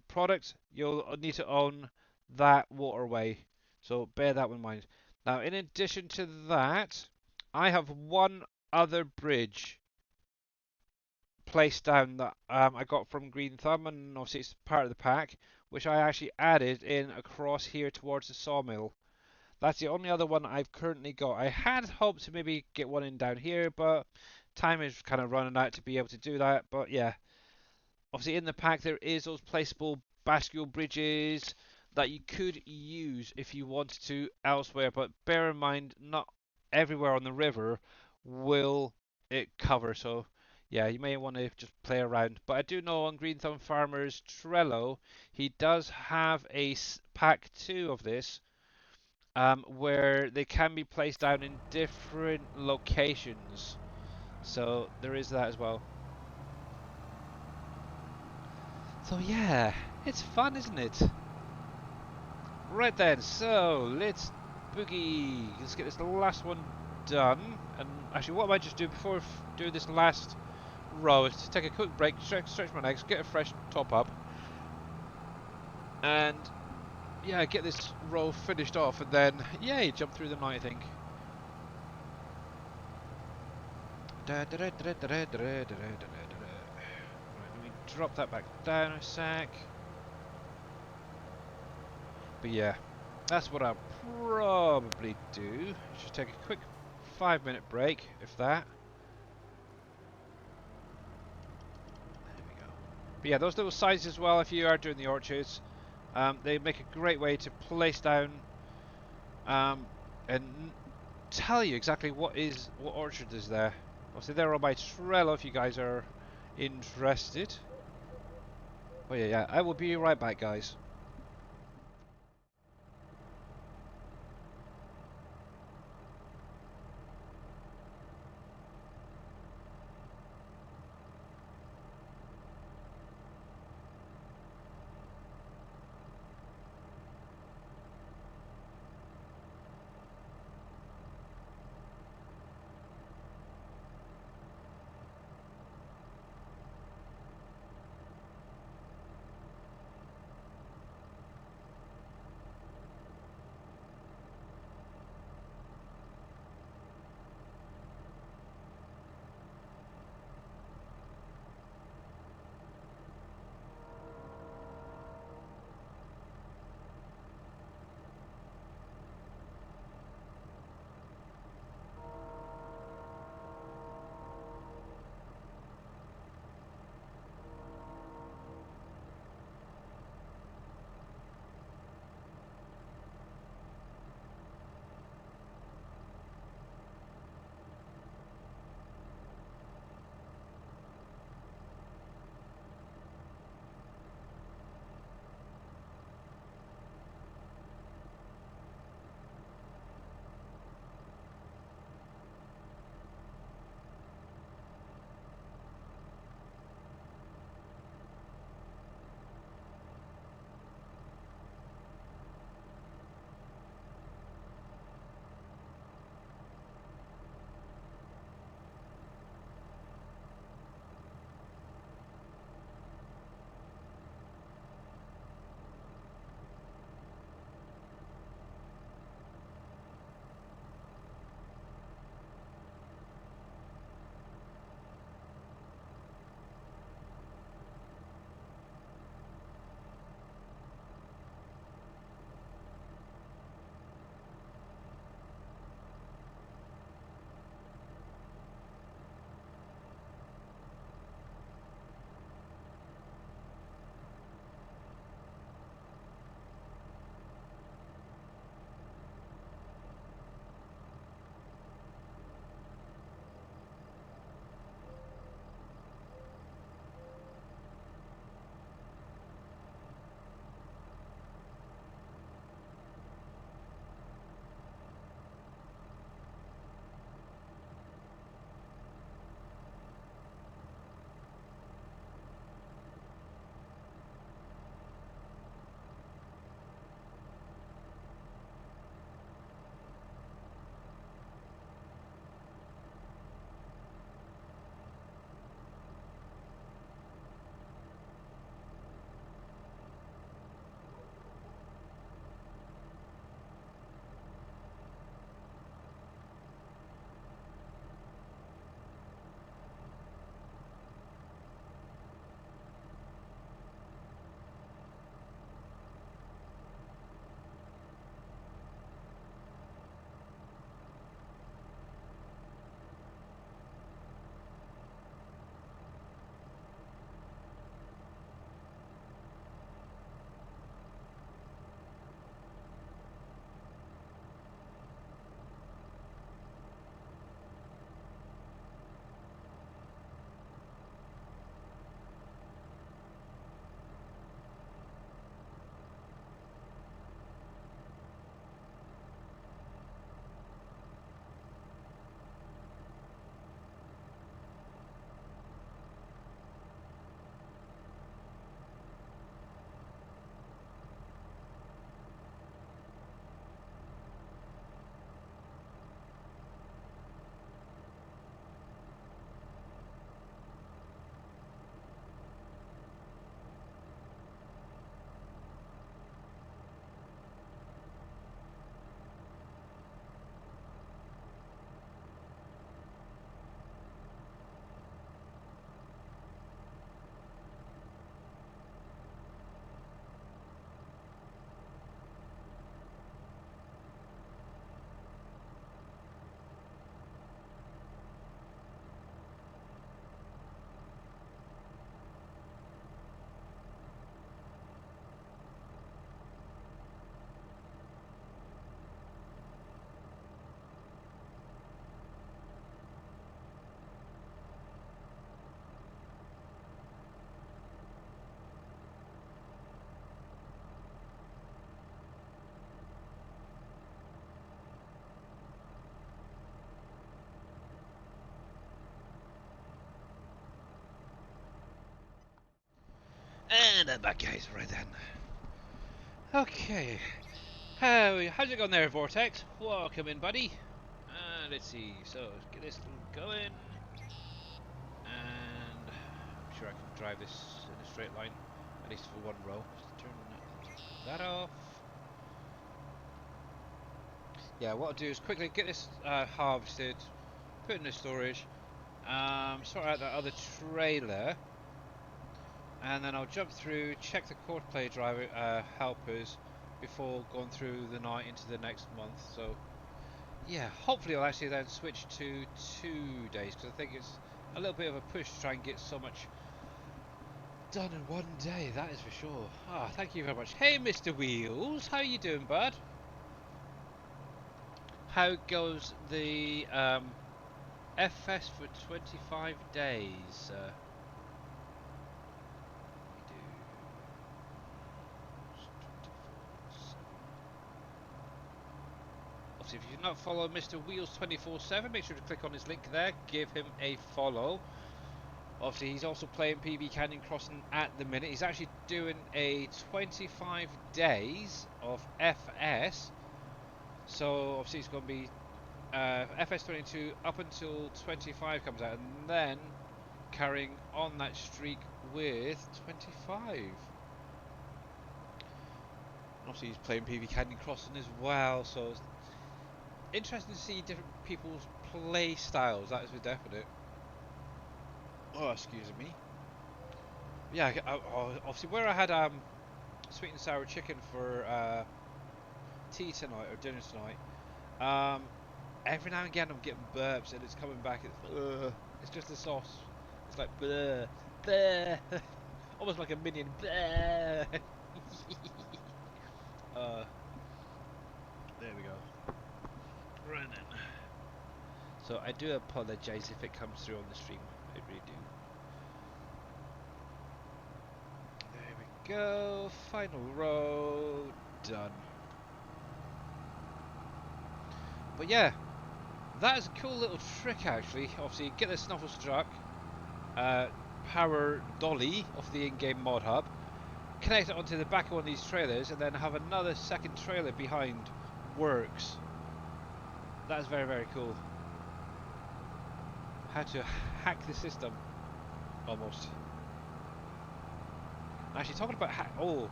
product, you'll need to own that waterway. So bear that in mind. Now, in addition to that, I have one other bridge placed down that I got from Green Thumb, and obviously it's part of the pack, which I actually added in across here towards the sawmill. That's the only other one I've currently got. I had hoped to maybe get one in down here, but time is kind of running out to be able to do that. But yeah, obviously in the pack there is those placeable bascule bridges that you could use if you wanted to elsewhere, but bear in mind not everywhere on the river will it cover. So yeah, you may want to just play around. But I do know on Green Thumb Farmer's Trello, he does have a pack 2 of this, where they can be placed down in different locations. So there is that as well. So yeah, it's fun, isn't it? Right then, so let's boogie. Let's get this last one done. And actually, what I might just do before doing this last row is to take a quick break, stretch my legs, get a fresh top up, and yeah, get this row finished off, and then yay, jump through the night, I think. Right, let me drop that back down a sec. But yeah, that's what I'll probably do. Just take a quick 5-minute break, if that. There we go. But yeah, those little sides as well, if you are doing the orchards, they make a great way to place down and tell you exactly what orchard is there. Obviously, they're on my Trello if you guys are interested. But yeah, I will be right back, guys. And I'm back, guys. Right then. Okay. How's it going there, Vortex? Welcome in, buddy. Let's see. So, let's get this going. And I'm sure I can drive this in a straight line, at least for one row. Just turn that off. Yeah, what I'll do is quickly get this harvested, put it in the storage, sort out that other trailer, and then I'll jump through, check the court play driver helpers before going through the night into the next month. So yeah, hopefully I'll actually then switch to 2 days, because I think it's a little bit of a push to try and get so much done in one day, that is for sure. Ah, thank you very much. Hey Mr. Wheels, how you doing, bud? How goes the FS for 25 days? Obviously, if you've not followed Mr. Wheels 24/7, make sure to click on his link there, give him a follow. Obviously, he's also playing PB Canyon Crossing at the minute. He's actually doing a 25 days of FS. So, obviously, it's going to be FS22 up until 25 comes out, and then carrying on that streak with 25. And obviously, he's playing PB Canyon Crossing as well, so it's interesting to see different people's play styles, that is for definite. Oh, excuse me. Yeah, obviously where I had sweet and sour chicken for tea tonight, or dinner tonight, every now and again I'm getting burps and it's coming back. It's just the sauce. It's like bleh, bleh. Almost like a minion. Bleh. There we go. Right then. So I do apologise if it comes through on the stream. I really do. There we go. Final row. Done. But yeah, that is a cool little trick actually. Obviously, get the Snufflestruck power dolly off the in-game mod hub, connect it onto the back of one of these trailers, and then have another second trailer behind works. That is very, very cool. How to hack the system, almost. Actually, talking about oh,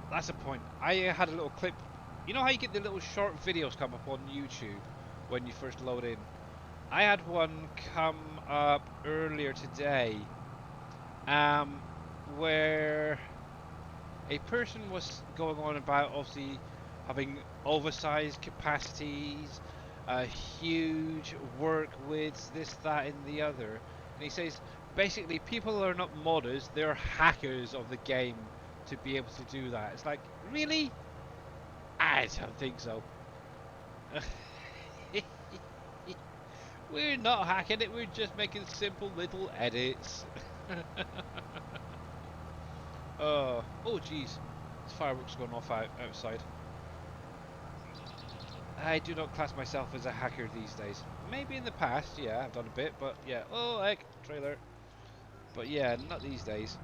that's a point. I had a little clip. You know how you get the little short videos come up on YouTube when you first load in? I had one come up earlier today, where a person was going on about obviously having oversized capacities, huge work widths, this, that, and the other. And he says basically people are not modders, they're hackers of the game to be able to do that. It's like, really? I don't think so. We're not hacking it, we're just making simple little edits. Oh jeez, there's fireworks going off outside. I do not class myself as a hacker these days. Maybe in the past, yeah, I've done a bit, but yeah. Oh heck, trailer. But yeah, not these days.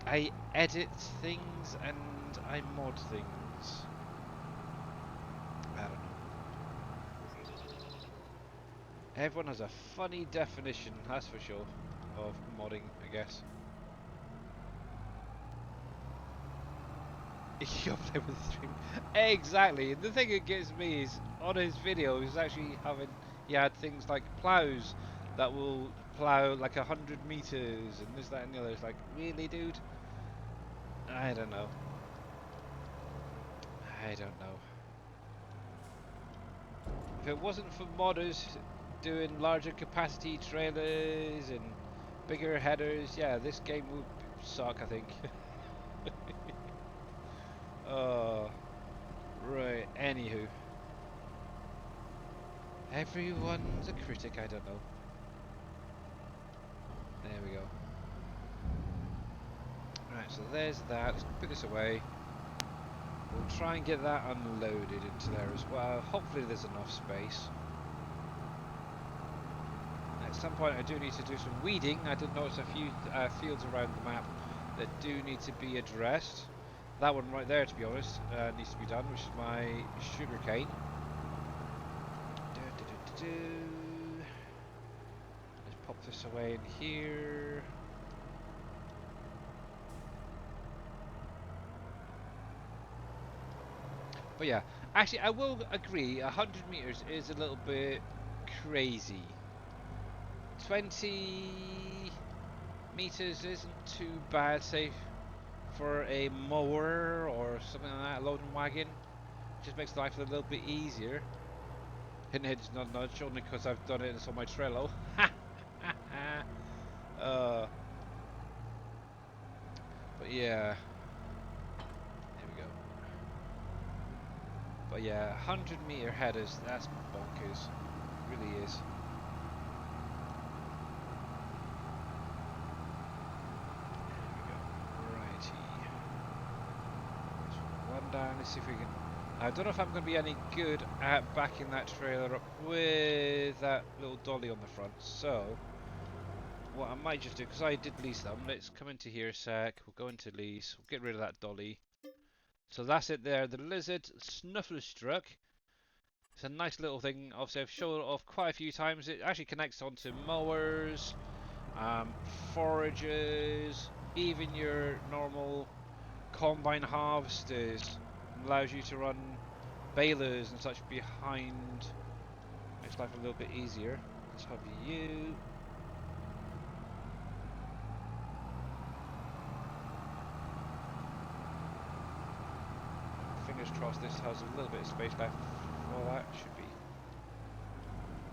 I edit things and I mod things. I don't know. Everyone has a funny definition, that's for sure, of modding, I guess. You're playing with the stream. Exactly. And the thing that gets me is on his video he's actually having, he had things like plows that will plow like 100 meters and this, that, and the other. It's like, really, dude? I don't know. I don't know. If it wasn't for modders doing larger capacity trailers and bigger headers, yeah, this game would suck, I think. Right, anywho. Everyone's a critic, I don't know. There we go. Right, so there's that. Let's put this away. We'll try and get that unloaded into there as well. Hopefully there's enough space. At some point I do need to do some weeding. I did notice a few fields around the map that do need to be addressed. That one right there, to be honest, needs to be done, which is my sugar cane. Let's pop this away in here. But yeah, actually, I will agree, 100 meters is a little bit crazy. 20 meters isn't too bad, say, for a mower or something like that, a loading wagon. Just makes life a little bit easier. Hidden Head's not nudge, only because I've done it and it's on my Trello. But yeah, here we go. But yeah, 100-meter headers, that's bonkers. It really is. There we go. Righty. Let's run down, let's see if we can... I don't know if I'm going to be any good at backing that trailer up with that little dolly on the front, so what I might just do, because I did lease them, let's come into here a sec, we'll go into lease, we'll get rid of that dolly. So that's it there, the Lizard Snufflestruck. It's a nice little thing, obviously I've shown it off quite a few times. It actually connects onto mowers, forages, even your normal combine harvesters. Allows you to run balers and such behind. Makes life a little bit easier. Let's have you. Fingers crossed this has a little bit of space left for that. Should be.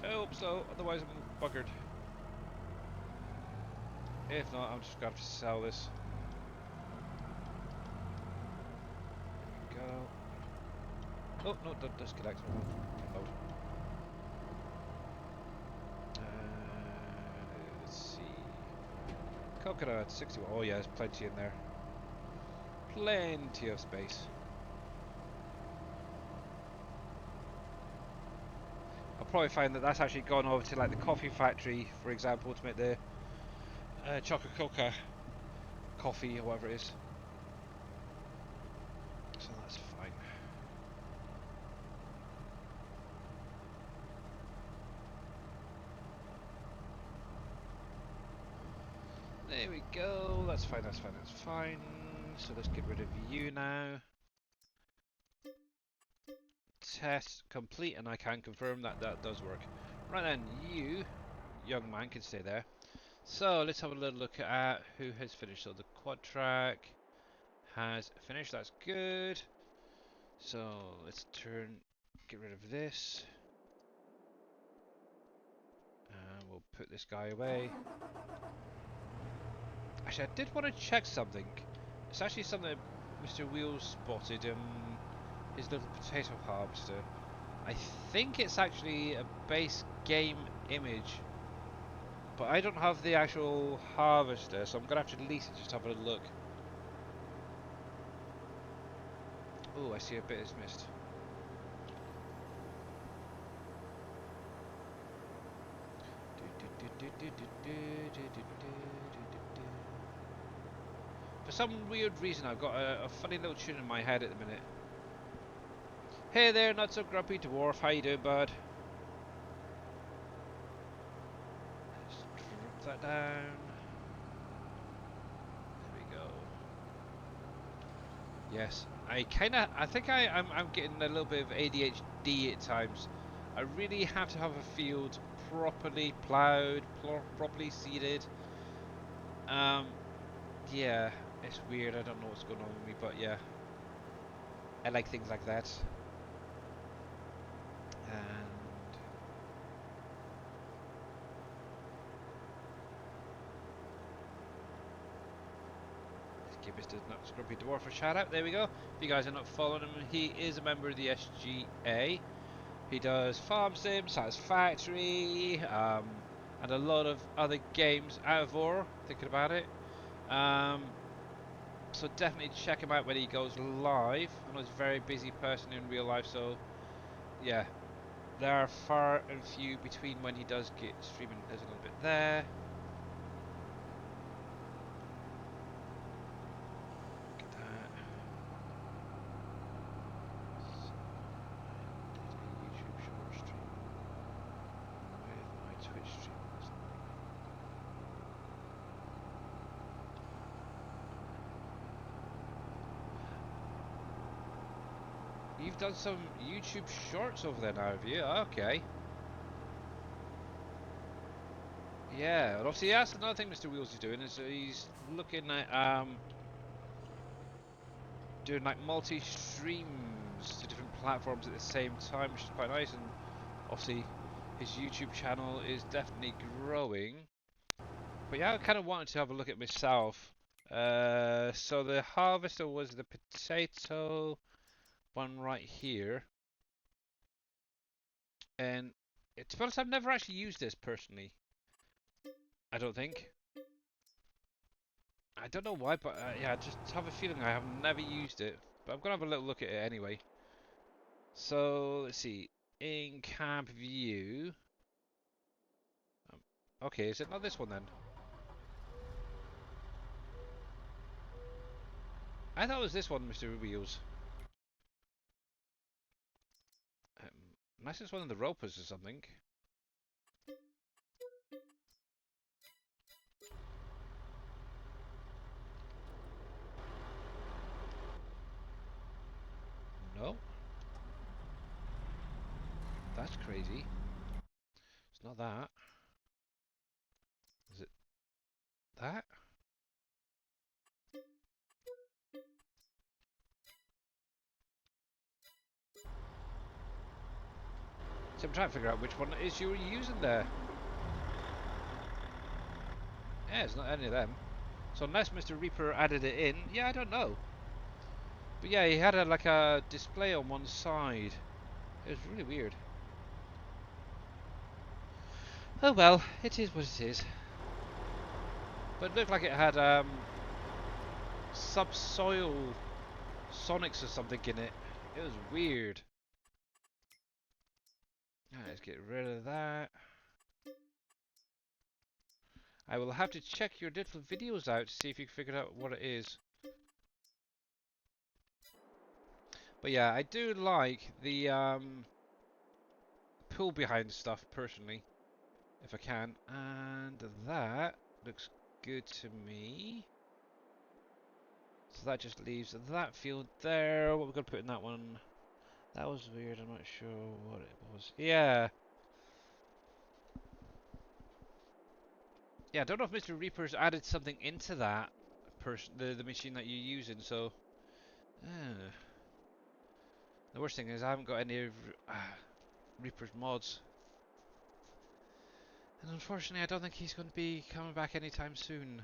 I hope so, otherwise I'm buggered. If not, I'm just going to have to sell this. There we go. Oh, no, don't disconnect. Load. Let's see. Coconut, 61. Oh, yeah, there's plenty in there. Plenty of space. I'll probably find that that's actually gone over to like the coffee factory, for example, to make the chocolate coca coffee or whatever it is. So that's fine. There we go. That's fine, that's fine, that's fine. So let's get rid of you now. Test complete, and I can confirm that that does work. Right then, you, young man, can stay there. So let's have a little look at who has finished. So the quad track has finished, that's good. So let's get rid of this. And we'll put this guy away. Actually, I did want to check something. It's actually something that Mr. Wheels spotted in his little potato harvester. I think it's actually a base game image, but I don't have the actual harvester, so I'm going to have to lease it just to have a little look. Oh, I see a bit is missed. For some weird reason, I've got a funny little tune in my head at the minute. Hey there, not so grumpy dwarf. How you doing, bud? Let's drop that down. There we go. Yes, I think I'm getting a little bit of ADHD at times. I really have to have a field properly ploughed, properly seeded. Yeah, it's weird. I don't know what's going on with me, but yeah, I like things like that. And let's give Mr. Scrumpy Dwarf a shout out. There we go. If you guys are not following him, he is a member of the SGA. He does Farm Sim, Satisfactory, and a lot of other games out of Ore, thinking about it. So definitely check him out when he goes live. I know he's a very busy person in real life, so yeah, there are far and few between when he does get streaming. There's a little bit there. Twitch stream. You've done some YouTube shorts over there now, have you? Okay. Yeah, and obviously that's another thing Mr. Wheels is doing, is he's looking at doing like multi-streams to different platforms at the same time, which is quite nice, and obviously his YouTube channel is definitely growing. But yeah, I kind of wanted to have a look at myself. So the harvester was the potato one right here, and to be honest, I've never actually used this personally. I don't think. I don't know why, but yeah, I just have a feeling I have never used it. But I'm gonna have a little look at it anyway. So let's see, in camp view. Okay, is it not this one then? I thought it was this one, Mr. Wheels. Unless it's one of the ropers or something. No, that's crazy. It's not that. Is it that? So I'm trying to figure out which one it is you were using there. Yeah, it's not any of them. So unless Mr. Reaper added it in, yeah, I don't know. But yeah, he had like a display on one side. It was really weird. Oh well, it is what it is. But it looked like it had subsoil sonics or something in it. It was weird. Right, let's get rid of that. I will have to check your little videos out to see if you can figure out what it is. But yeah, I do like the pull behind stuff personally, if I can. And that looks good to me. So that just leaves that field there. What we're going to put in that one? That was weird. I'm not sure what it was. Yeah. Yeah, I don't know if Mr. Reaper's added something into that the machine that you're using, so the worst thing is I haven't got any Reaper's mods. And unfortunately I don't think he's going to be coming back anytime soon.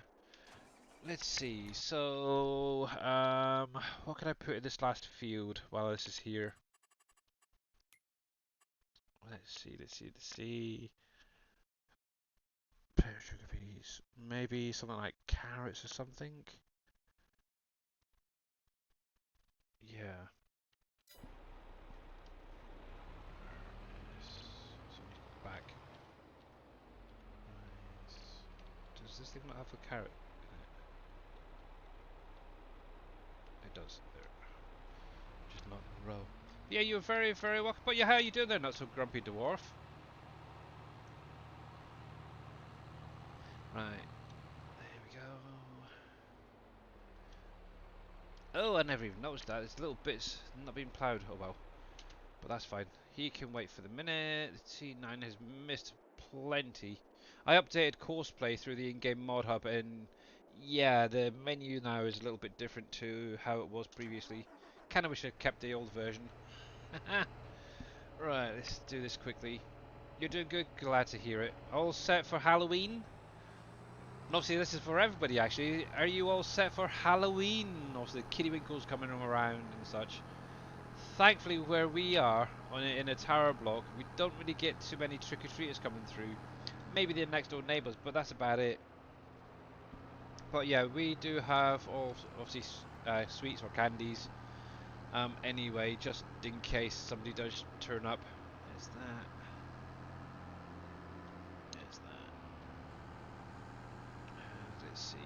Let's see, so what can I put in this last field while this is here? Let's see. Sugar beets. Maybe something like carrots or something. Yeah. Back. Right. Does this thing not have a carrot in it? It does. There. Just not in a row. Yeah, you're very, very welcome. But yeah, how are you doing there, not so grumpy dwarf? Right. There we go. Oh, I never even noticed that. There's little bits not being ploughed. Oh well. But that's fine. He can wait for the minute. The T9 has missed plenty. I updated Courseplay through the in-game mod hub, and yeah, the menu now is a little bit different to how it was previously. Kinda wish I kept the old version. Right, let's do this quickly. You're doing good, glad to hear it. All set for Halloween? And obviously this is for everybody actually. Are you all set for Halloween? Obviously Kiddywinkle's coming around and such. Thankfully where we are, in a tower block, we don't really get too many trick-or-treaters coming through. Maybe the next door neighbours, but that's about it. But yeah, we do have all obviously sweets or candies anyway, just in case somebody does turn up. There's that. There's that. And let's see.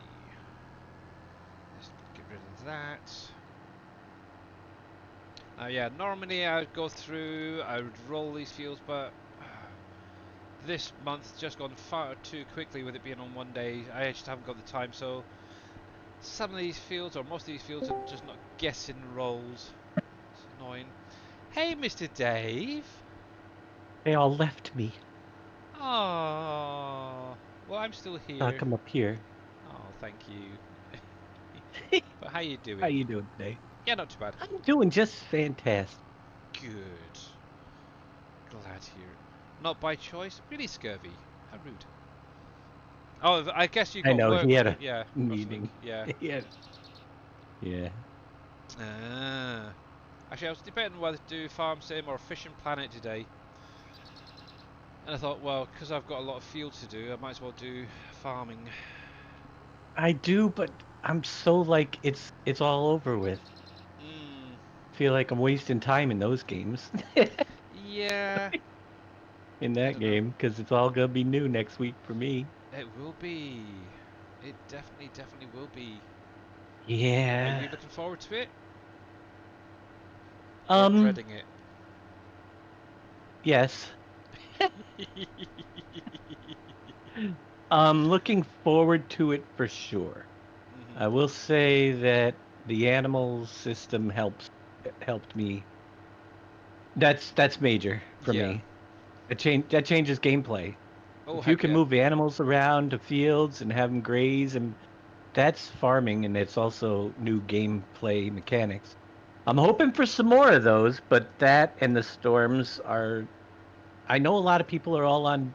Let's get rid of that. Yeah, normally I would go through, I would roll these fields, but this month's just gone far too quickly with it being on one day. I just haven't got the time, so some of these fields, or most of these fields, are just not getting rolled. It's annoying. Hey, Mr. Dave. They all left me. Oh, well, I'm still So here. come up here. Oh, thank you. But how you How doing? you doing today? Yeah, not too bad. I'm doing just fantastic. Good. Glad to hear. Not by choice. Really scurvy. How rude. Oh, I guess you I got know work. he had a Yeah, or something. meeting. Yeah. Yeah. Yeah. Ah. Actually, I was debating whether to do Farm Sim or Fishing Planet today. And I thought, well, because I've got a lot of field to do, I might as well do farming. I do, but I'm so like it's all over with. Mm. Feel like I'm wasting time in those games. Yeah. In I that don't know. game, because it's all gonna be new next week for me. It will be. It definitely will be. Are Yeah. you looking forward to it? Or Um. dreading it? Yes. I'm looking forward to it for sure. I Mhm. will say that the animal system helped me. That's major for Yeah. me. That changes gameplay. Oh If you heck can yeah. move the animals around to fields and have them graze, and that's farming, and it's also new gameplay mechanics. I'm hoping for some more of those, but that and the storms are. I know a lot of people are all on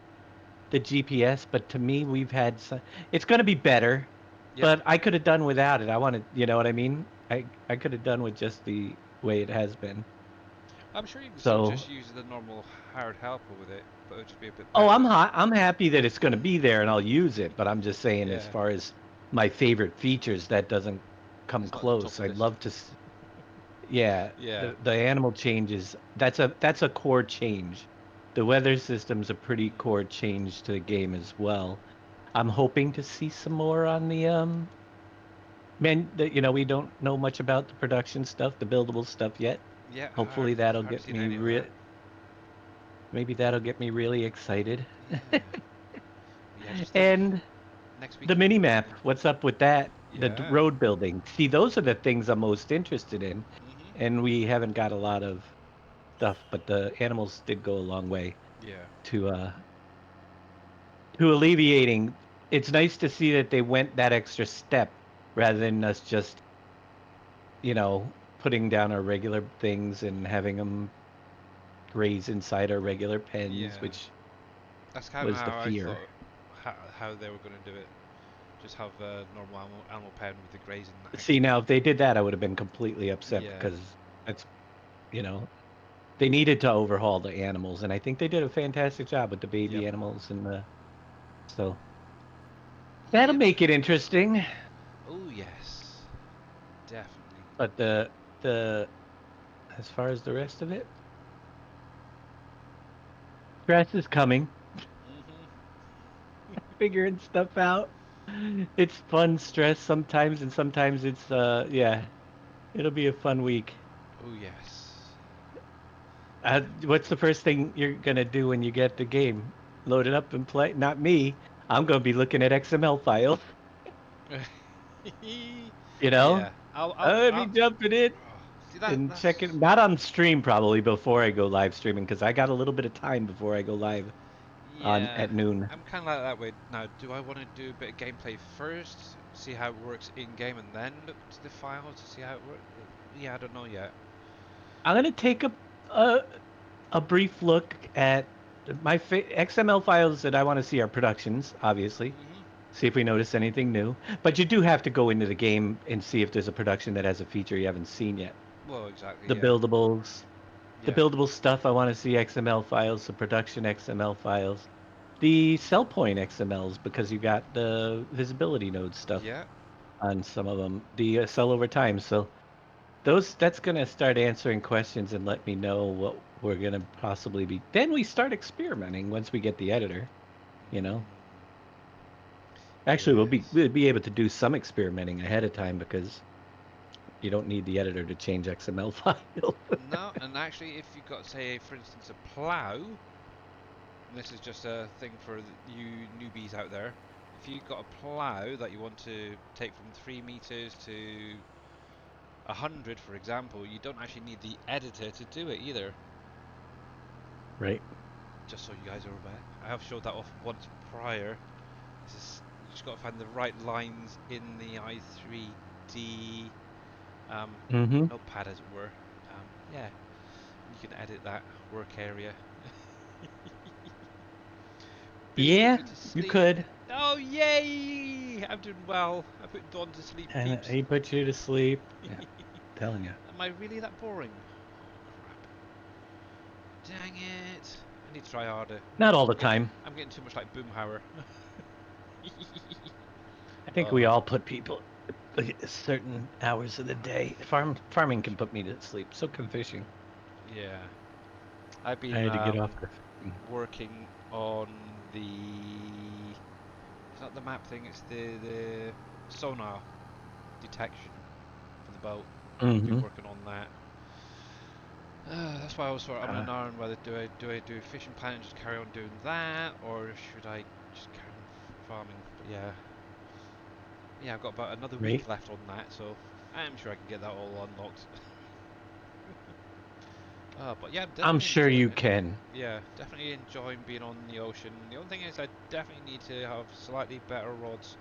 the GPS, but to me, we've had some. It's going to be better, Yep. but I could have done without it. I wanted, you know what I mean? I could have done with just the way it has been. I'm sure you can still So, just use the normal hired helper with it, but it'll just be a bit oh, better. I'm happy that it's going to be there and I'll use it, but I'm just saying as Yeah. far as my favorite features, that doesn't come It's not the top close. of the I'd list. love to yeah, Yeah. the animal changes. That's a core change. The weather system's a pretty Mm. core change to the game as well. I'm hoping to see some more on the man. We don't know much about the production stuff, the buildable stuff yet. Yeah, Hopefully that'll hardly get seen me any of that. maybe that'll get me really excited. Yeah. Yeah, just think And next the week. mini map, what's up with that? The Yeah. road building. See, those are the things I'm most interested in, Mhm. and we haven't got a lot of stuff, but the animals did go a long way Yeah. to alleviating. It's nice to see that they went that extra step rather than us just, putting down our regular things and having them graze inside our regular pens, Yeah. which That's kind of was the how I fear. thought how they were going to do it. Just have a normal animal pen with the grazing See, actually. now if they did that, I would have been completely upset Yeah. because that's, you know, they needed to overhaul the animals, and I think they did a fantastic job with the Yep. baby animals and the so that'll Yep. make it interesting. Oh yes. Definitely. But the as far as the rest of it, stress is coming, Mhm. figuring stuff out. It's fun stress sometimes, and sometimes it's yeah, it'll be a fun week. Oh yes. What's the first thing you're gonna do when you get the game? Load it up and play? Not me. I'm gonna be looking at XML files. You know, Yeah. I'll Let me I'll jump it in oh, see that and check it. that's Not on stream probably before I go live streaming because I got a little bit of time before I go live on yeah. at noon. I'm kind of like that way now. Do I want to do a bit of gameplay first, see how it works in game, and then look to the files to see how it works? Yeah, I don't know yet. I'm gonna take a a brief look at my XML files that I want to see are productions, obviously. Mhm. See if we notice anything new. But you do have to go into the game and see if there's a production that has a feature you haven't seen yet. Well, exactly. The Yeah. buildables, the Yeah. buildable stuff, I want to see XML files, the production XML files, the sell point XMLs because you got the visibility node stuff Yeah. on some of them. The sell over time. So that's gonna start answering questions and let me know what we're gonna possibly be. Then we start experimenting once we get the editor. You know, Mm, actually yes. we'll be able to do some experimenting ahead of time because you don't need the editor to change XML files. No, and actually, if you've got, say, for instance, a plow, and this is just a thing for you newbies out there. If you've got a plough that you want to take from 3 meters to 100, for example, you don't actually need the editor to do it either. Right. Just so you guys are aware. I have showed that off once prior. You just got to find the right lines in the i3D Mm-hmm. notepad, as it were. Yeah, you can edit that work area. Billy put Yeah, me to you sleep. could. Oh, yay! I'm doing well. I put Dawn to sleep, And peeps. he put you to sleep. Yeah, telling you. Am I really that boring? Oh, crap. Dang it. I need to try harder. Not all the time. I'm getting too much like Boomhauer. I think we all put people at certain hours of the day. Farming can put me to sleep. So can fishing. Yeah. I've I been had to get off the. working on the... It's not the map thing, it's the sonar detection for the boat. Been Mm-hmm. working on that. That's why I was sort of I'm unknown whether do I do fishing plan and just carry on doing that, or should I just carry on farming? But yeah, I've got about another Right. week left on that, so I'm sure I can get that all unlocked. But yeah, I'm I'm definitely sure enjoying you it. can. Yeah, definitely enjoying being on the ocean. The only thing is I definitely need to have slightly better rods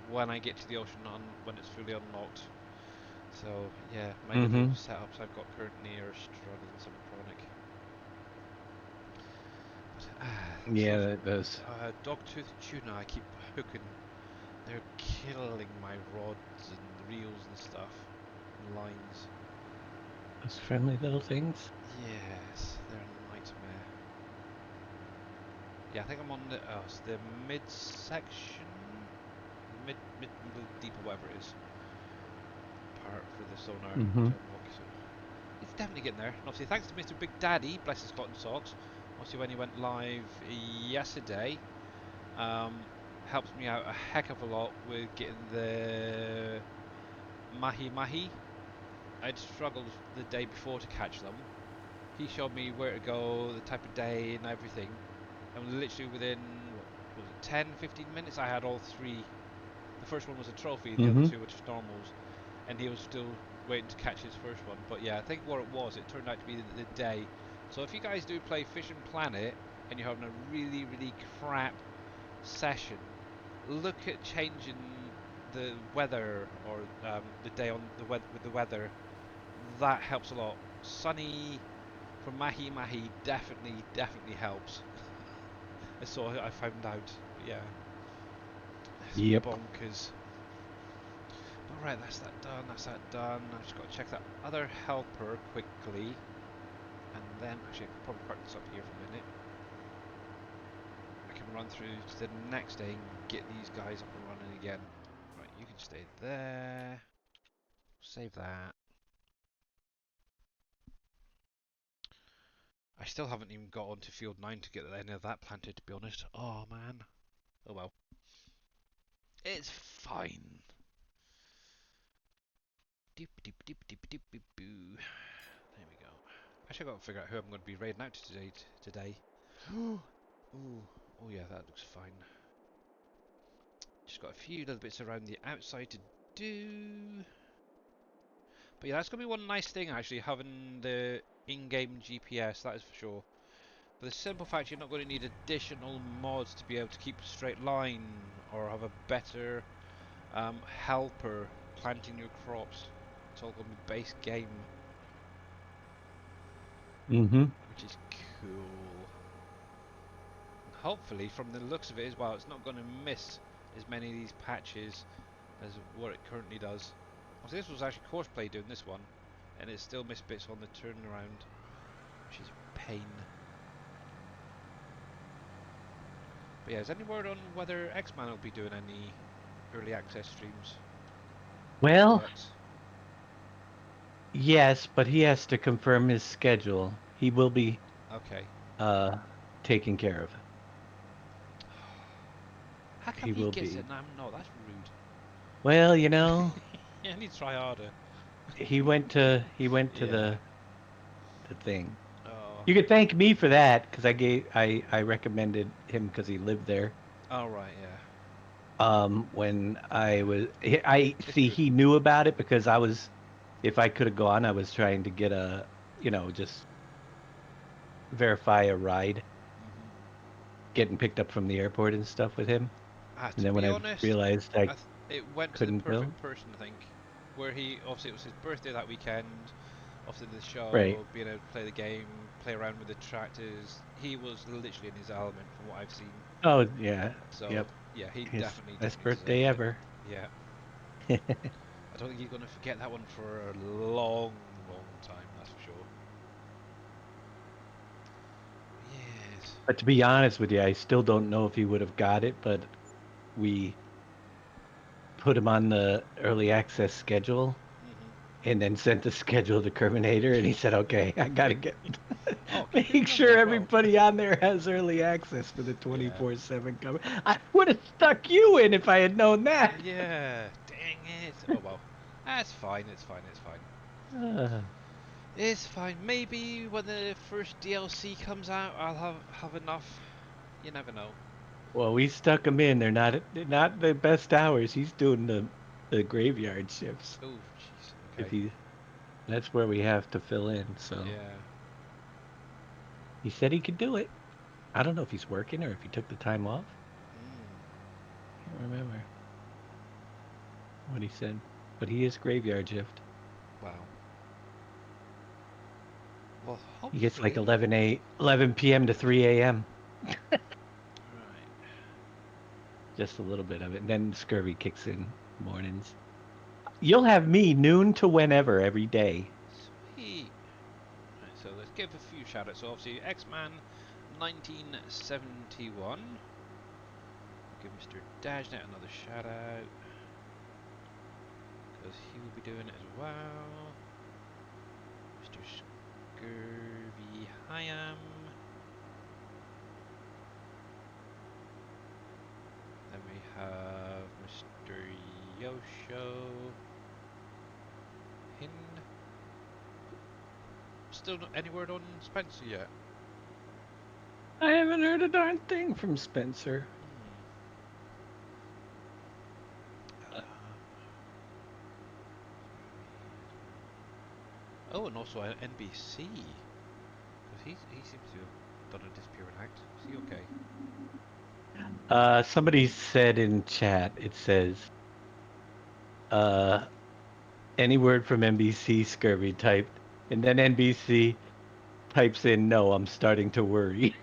when I get to the ocean when it's fully unlocked. So yeah, my little Mm-hmm. setups I've got currently are struggling some chronic. But, Yeah, those that does. dogtooth tuna I keep hooking, they're killing my rods and reels and stuff, and lines. Those friendly little things. Yes, they're a nightmare. Yeah, I think I'm on it's the mid-section, middle deep or whatever it is, part for the sonar Mm-hmm. to unlock. So it's definitely getting there. And obviously, thanks to Mr. Big Daddy, bless his cotton socks. Obviously, when he went live yesterday, helped me out a heck of a lot with getting the mahi mahi. I'd struggled the day before to catch them. He showed me where to go, the type of day, and everything. And literally within, what was it, 10, 15 minutes, I had all three. The first one was a trophy, the other Mm-hmm. two were just normals. And he was still waiting to catch his first one. But yeah, I think what it was, it turned out to be the day. So if you guys do play Fishing Planet, and you're having a really, really crap session, look at changing the weather or the day on the with the weather. That helps a lot. Sunny for mahi mahi definitely helps. So I found out. But yeah, it's Yep. bonkers. But right, that's that done. That's that done. I just got to check that other helper quickly, and then actually I can probably park this up here for a minute. I can run through to the next day and get these guys up and running again. Right, you can stay there. Save that. I still haven't even got onto field 9 to get any of that planted, to be honest. Oh man. Oh well. It's fine. Doop doop doop doop doop doop boo. There we go. Actually, I've got to figure out who I'm going to be raiding out to today. Ooh. Oh yeah, that looks fine. Just got a few little bits around the outside to do. But yeah, that's going to be one nice thing actually, having the in-game GPS, that is for sure. For the simple fact you're not going to need additional mods to be able to keep a straight line or have a better helper planting your crops. It's all going to be base game, Mm-hmm. which is cool. And hopefully, from the looks of it as well, it's not going to miss as many of these patches as what it currently does. Also, this was actually courseplay doing this one, and it still missed bits on the turnaround, which is a pain. But yeah, is any word on whether X-Man will be doing any early access streams Well, yet? yes, but he has to confirm his schedule. He will be Okay. uh taken care of. How come He he will gets it be. and I'm not? That's rude. Well, Yeah, I need to try harder. he went to Yeah. the thing. Oh, You could thank me for that because I recommended him because he lived there. Oh right, yeah. When I It's see good. he knew about it because I was, if I could have gone, I was trying to get a, just verify a ride, Hmm. getting picked up from the airport and stuff with him. And To then when be I honest, realized I it went to the couldn't go, perfect person, I think. Where he obviously it was his birthday that weekend. Obviously the right? show, being able to play the game, play around with the tractors. He was literally in his element from what I've seen. Oh yeah, So yep. yeah, he His definitely, best definitely birthday deserved it. ever. Yeah, I don't think he's gonna forget that one for a long, long time. That's for sure. Yes. But to be honest with you, I still don't know if he would have got it, but we put him on the early access schedule Mhm. and then sent the schedule to Terminator, and he said, "Okay, I gotta get Oh, keep him make on there sure as well. everybody on there has early access for the Yeah. 24/7 cover." I would have stuck you in if I had known that. Yeah. Dang it. Oh well. That's fine. It's fine. It's fine. Uh, It's fine. Maybe when the first DLC comes out, I'll have enough. You never know. well, we stuck him in. They're not the best hours. He's doing the graveyard shifts. Oh, jeez. If Okay. he That's where we have to fill in. So Yeah. he said he could do it. I don't know if he's working or if he took the time off. Mm. Can't remember what he said, but he is graveyard shift. Wow. Well, He gets like hopefully. 11 p.m. to 3 a.m. Right. Just a little bit of it. And then scurvy kicks in mornings. You'll have me noon to whenever every day. Sweet. Right. So let's give a few shout outs. So obviously, X-Man 1971. We'll give Mr. Dajnet another shout out because he will be doing it as well. Mr. Scurvy Hyam. Then we have Mr. Yosho Hin. Still not any word on Spencer yet. I haven't heard a darn thing from Spencer. Hmm. Oh, and also NBC because he seems to have done a disappearing act. Is he okay? Somebody said in chat, it says, uh, any word from NBC, scurvy typed, and then NBC types in, no, I'm starting to worry.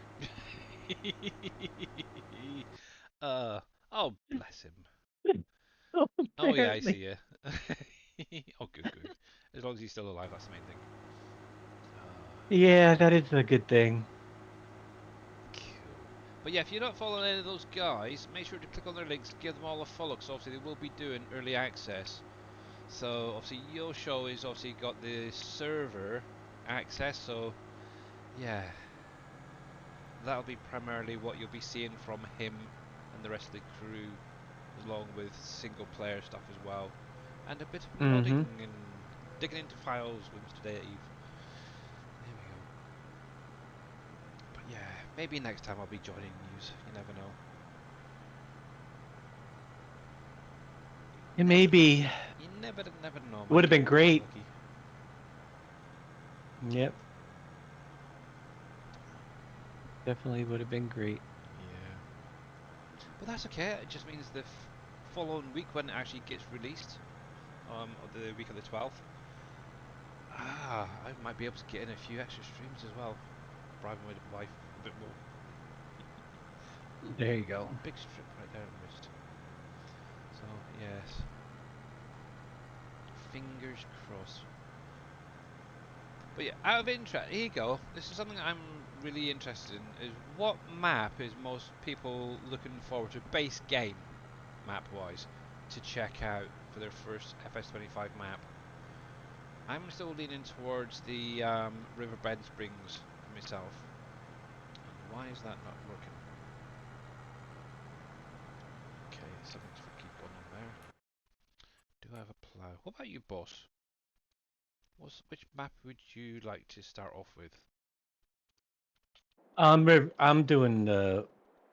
uh. Oh, bless him. Oh yeah, I Apparently. see you. Oh, good, good. As long as he's still alive, that's the main thing. Yeah, that is a good thing. Cool. But yeah, if you're not following any of those guys, make sure to click on their links, give them all a follow, because obviously they will be doing early access. So obviously your show is obviously got the server access, so yeah, that'll be primarily what you'll be seeing from him and the rest of the crew, along with single player stuff as well. And a bit of Mm-hmm. modding and digging into files with Mr. Dave. There we go. But yeah, maybe next time I'll be joining news. You never know. It may Never, be. you never know. Would Might have get been quite great. lucky. Yep, definitely would have been great. Yeah, but that's okay. It just means the following week when it actually gets released, the week of the 12th. I might be able to get in a few extra streams as well, bribing my wife a bit more. There you go. Big strip right there I missed. So yes, fingers crossed. But yeah, out of interest, here you go. This is something I'm really interested in. Is what map is most people looking forward to, base game map wise, to check out for their first FS25 map? I'm still leaning towards the Riverbend Springs myself. And why is that not working? Okay, something's funky going on there. Do I have a plough? What about you, boss? Which map would you like to start off with? I'm doing the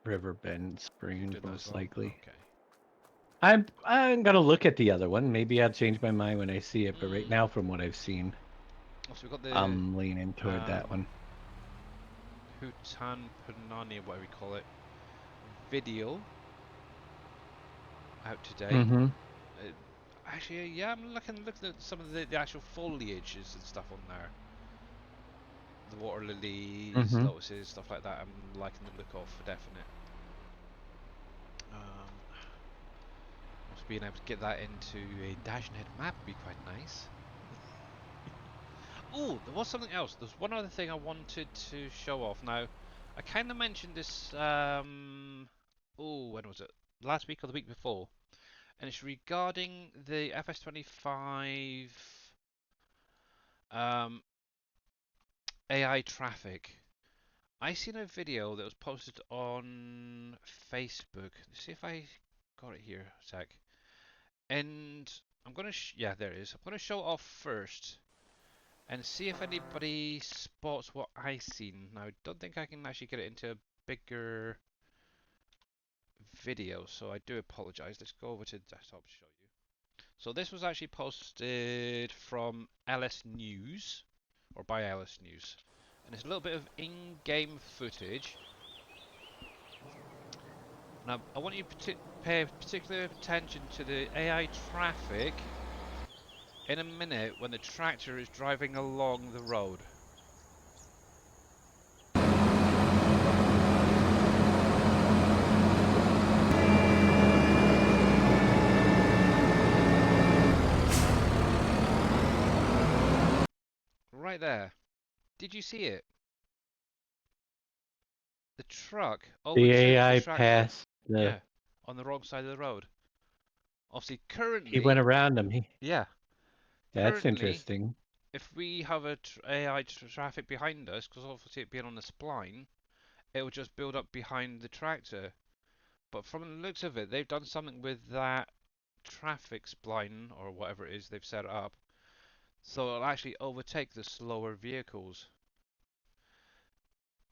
Riverbend Spring Doing that as most well. likely. Okay. I'm gonna look at the other one. Maybe I'll change my mind when I see it, but right Mm. now, from what I've seen, So we've got the I'm leaning toward that one. Hutan Panani, whatever you call it, video out today. Mm-hmm. Uh, Actually, yeah, I'm looking at some of the actual foliages and stuff on there. The water lilies, Mm-hmm. lotuses, stuff like that. I'm liking the look of for definite. Also being able to get that into a Dagenhead map would be quite nice. Oh, there was something else. There's one other thing I wanted to show off. Now, I kind of mentioned this. When was it? Last week or the week before? And it's regarding the FS25 AI traffic. I seen a video that was posted on Facebook. Let's see if I got it here. A sec. And I'm gonna yeah, there it is. I'm gonna show it off first and see if anybody spots what I seen. Now, I don't think I can actually get it into a bigger video, so I do apologize. Let's go over to desktop to show you. So this was actually posted from LS News, or by LS News, and it's a little bit of in-game footage. Now, I want you to pay particular attention to the AI traffic in a minute when the tractor is driving along the road. Right there. Did you see it? The truck The overtook the AI tractor. passed the. Yeah, on the wrong side of the road. Obviously, He went currently, around him. yeah, That's currently, interesting. if we have a AI traffic behind us, because obviously it being on the spline, it will just build up behind the tractor. But from the looks of it, they've done something with that traffic spline, or whatever it is they've set it up, so it'll actually overtake the slower vehicles.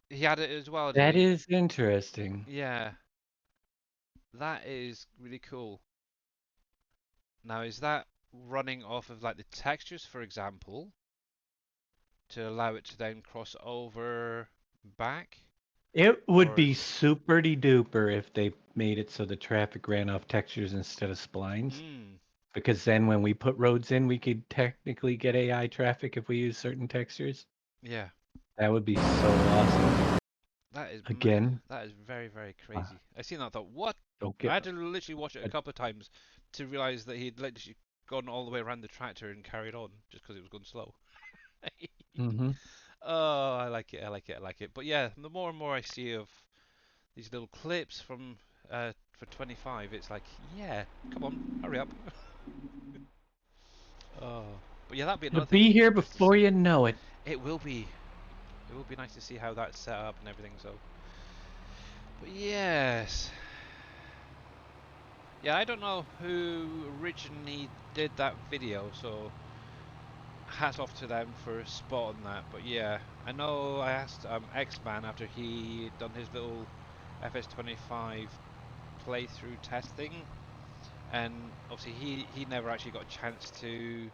He had it as well, did That he? is interesting. Yeah, that is really cool. Now, is that running off of like the textures, for example, to allow it to then cross over back? It would Or be is it... super duper if they made it so the traffic ran off textures instead of splines. Mm, Because then when we put roads in, we could technically get AI traffic if we use certain textures. yeah, That would be so awesome. that is Again, that is very, very uh, crazy. I seen that, I thought, what? don't I get. had to literally watch it a uh, couple of times to realize that he'd literally gone all the way around the tractor and carried on just because it was going slow. Mm-hmm. Oh, I like it, I like it, I like it. But yeah, the more and more I see of these little clips from for 25, it's like, yeah, come on, hurry up. Oh, but yeah, that'd be It'll another thing be here nice to before see. you know it. It will be. It will be nice to see how that's set up and everything. So, but yes, yeah, I don't know who originally did that video, so hats off to them for spotting that. But yeah, I know I asked X-Man after he done his little FS25 playthrough testing, and obviously he never actually got a chance to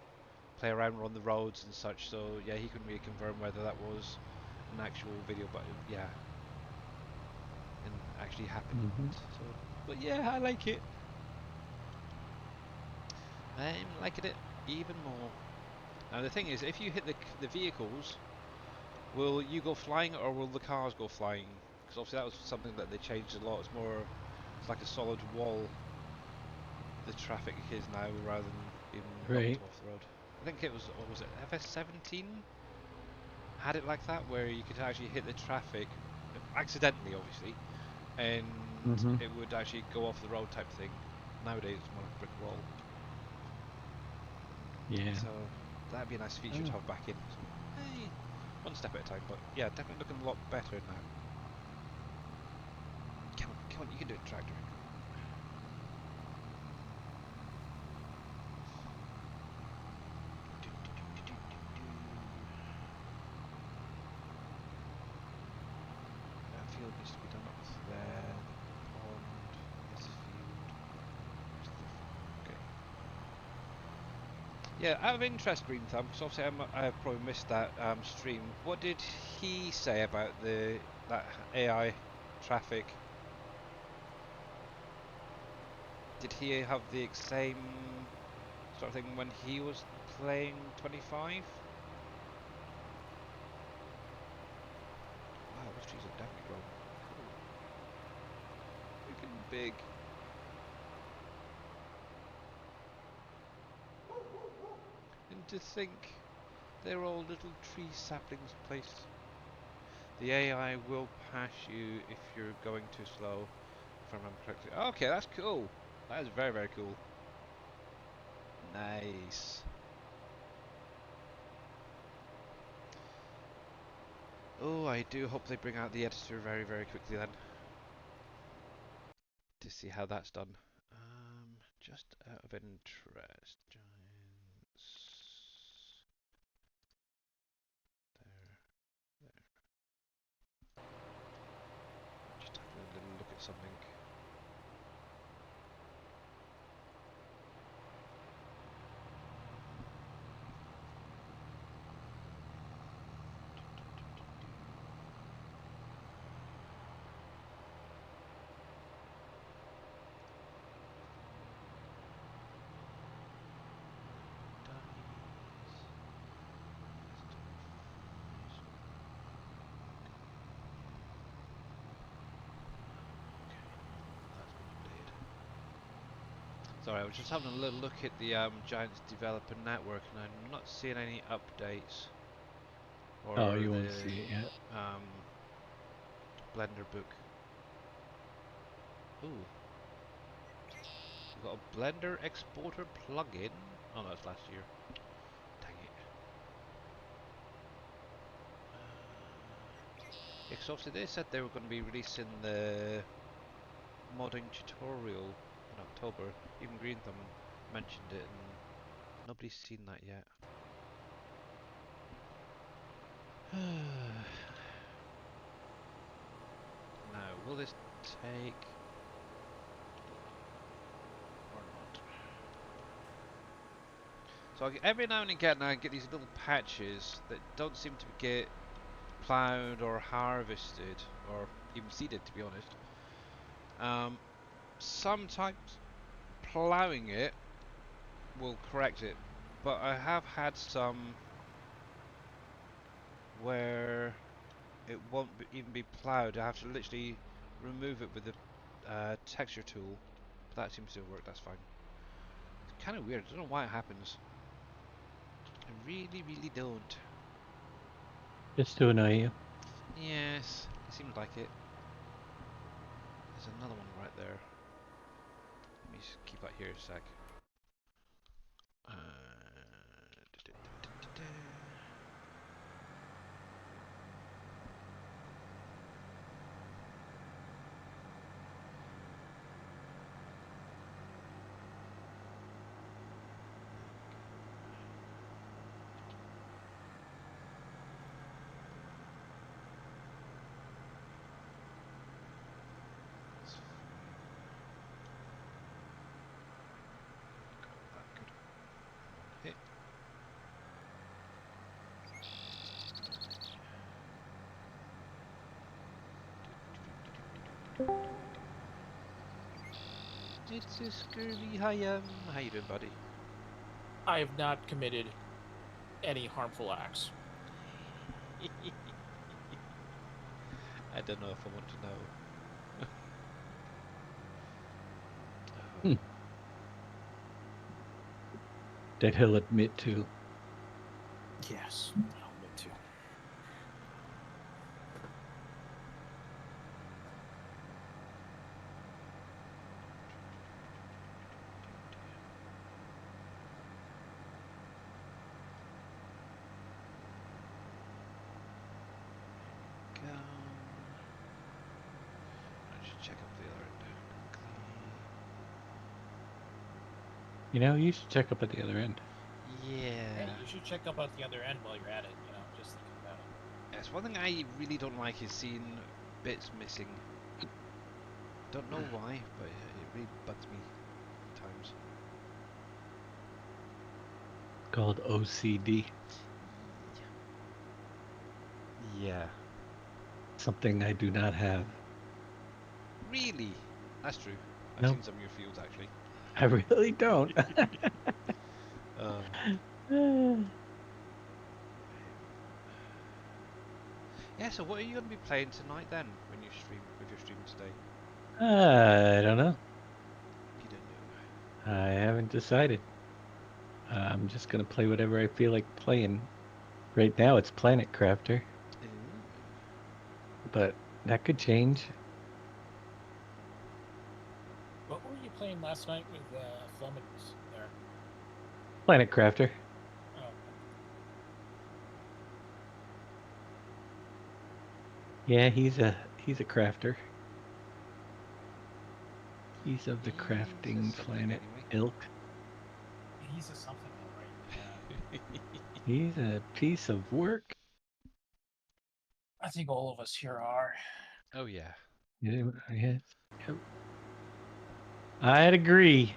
play around on the roads and such. So yeah, he couldn't really confirm whether that was an actual video, but yeah, and actually happened. Mm-hmm. So, but yeah, I like it. I'm liking it even more. Now the thing is, if you hit the vehicles, will you go flying or will the cars go flying? Because obviously that was something that they changed a lot. It's more, it's like a solid wall. The traffic is now rather than being knocked Right. off the road. I think it was, or was it FS17? Had it like that where you could actually hit the traffic accidentally, obviously, and Mm-hmm. it would actually go off the road type thing. Nowadays, it's more like a brick wall. Yeah. So that'd be a nice feature to Oh. have back in. So, hey, one step at a time. But yeah, definitely looking a lot better now. Come on, you can do it, tractor. needs to be done up there. The pond, this field. Okay. Yeah, out of interest, Green Thumb, because obviously I've probably missed that stream. What did he say about that AI traffic? Did he have the same sort of thing when he was playing 25? Wow, those trees are definitely grown. Cool. Freaking big. And to think they're all little tree saplings placed. The AI will pass you if you're going too slow, if I remember correctly. Okay, that's cool. That is very, very cool. Nice. Oh, I do hope they bring out the editor very, very quickly then. To see how that's done. Just out of interest. Giants. There. Just having a little look at something. Sorry, I was just having a little look at the Giants developer network, and I'm not seeing any updates or Oh, you the won't see it yet. Blender book. Ooh, we got a Blender exporter plugin. Oh, that's last year. Dang it. Yeah, 'cause obviously they said they were going to be releasing the modding tutorial in October. Even Green Thumb mentioned it, and nobody's seen that yet. Now, will this take or not? So every now and again I get these little patches that don't seem to get ploughed or harvested or even seeded, to be honest. Sometimes ploughing it will correct it, but I have had some where it won't even be ploughed. I have to literally remove it with the texture tool, but that seems to work. That's fine. It's kind of weird. I don't know why it happens. I really, really don't. Just to annoy you. Yes, it seems like it. There's another one right there. Let me just keep that here a sec. Hit. It's a scurvy Hayam. How you doing, buddy? I have not committed any harmful acts. I don't know if I want to know. That he'll admit to. Yes, I'll admit to. I should check up the other end. You know, you should check up at the other end. Yeah. Hey, you should check up the other end while you're at it. Just thinking about it. Yes, one thing I really don't like is seeing bits missing. Don't know why, but it really bugs me at times. Called OCD. Yeah. Something I do not have. Really? That's true. I've No. seen some of your fields actually. I really don't. Yeah, so what are you going to be playing tonight then, when you stream, with your stream today? I don't know. You don't know. I haven't decided. I'm just gonna play whatever I feel like playing. Right now it's Planet Crafter, Ooh. but that could change. What were you playing last night with Flemings there? Planet Crafter. Oh, Yeah, he's a crafter. He's of the He's a crafting something planet anyway. ilk. he's a something, all right. He's a piece of work. I think all of us here are. Oh yeah. Yeah, yes. Yep. I'd agree.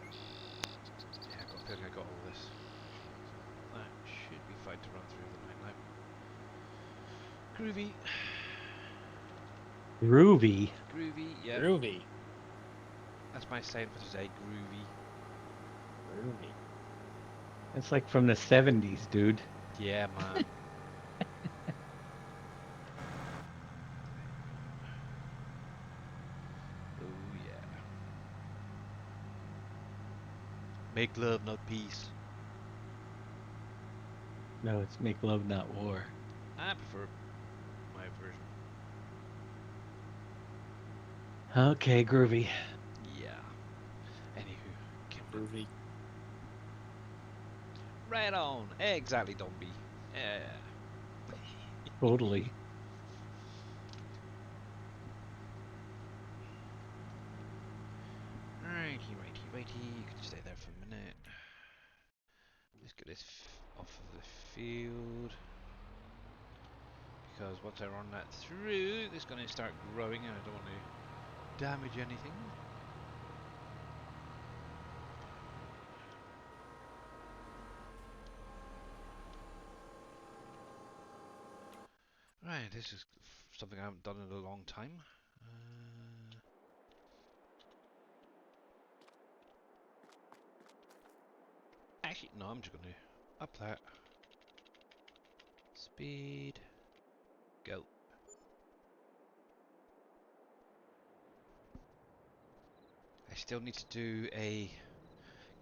Yeah, I've got a feeling I got all this. Actually, so that should be fine to run through the night now. Groovy. Groovy. Groovy, yeah. Groovy. That's my saying for today, groovy. Groovy. It's like from the 70s, dude. Yeah, man. Oh yeah. Make love, not peace. No, it's make love, not war. I prefer my version. Okay, groovy. Yeah. Anywho, Groovy. right on. Exactly, Dombey. Yeah. Totally. Righty. You can stay there for a minute. Let's get this off of the field. Because once I run that through, it's going to start growing and I don't want to damage anything. Right, this is something I haven't done in a long time. Actually, no, I'm just going to up that. Speed. Go. I still need to do a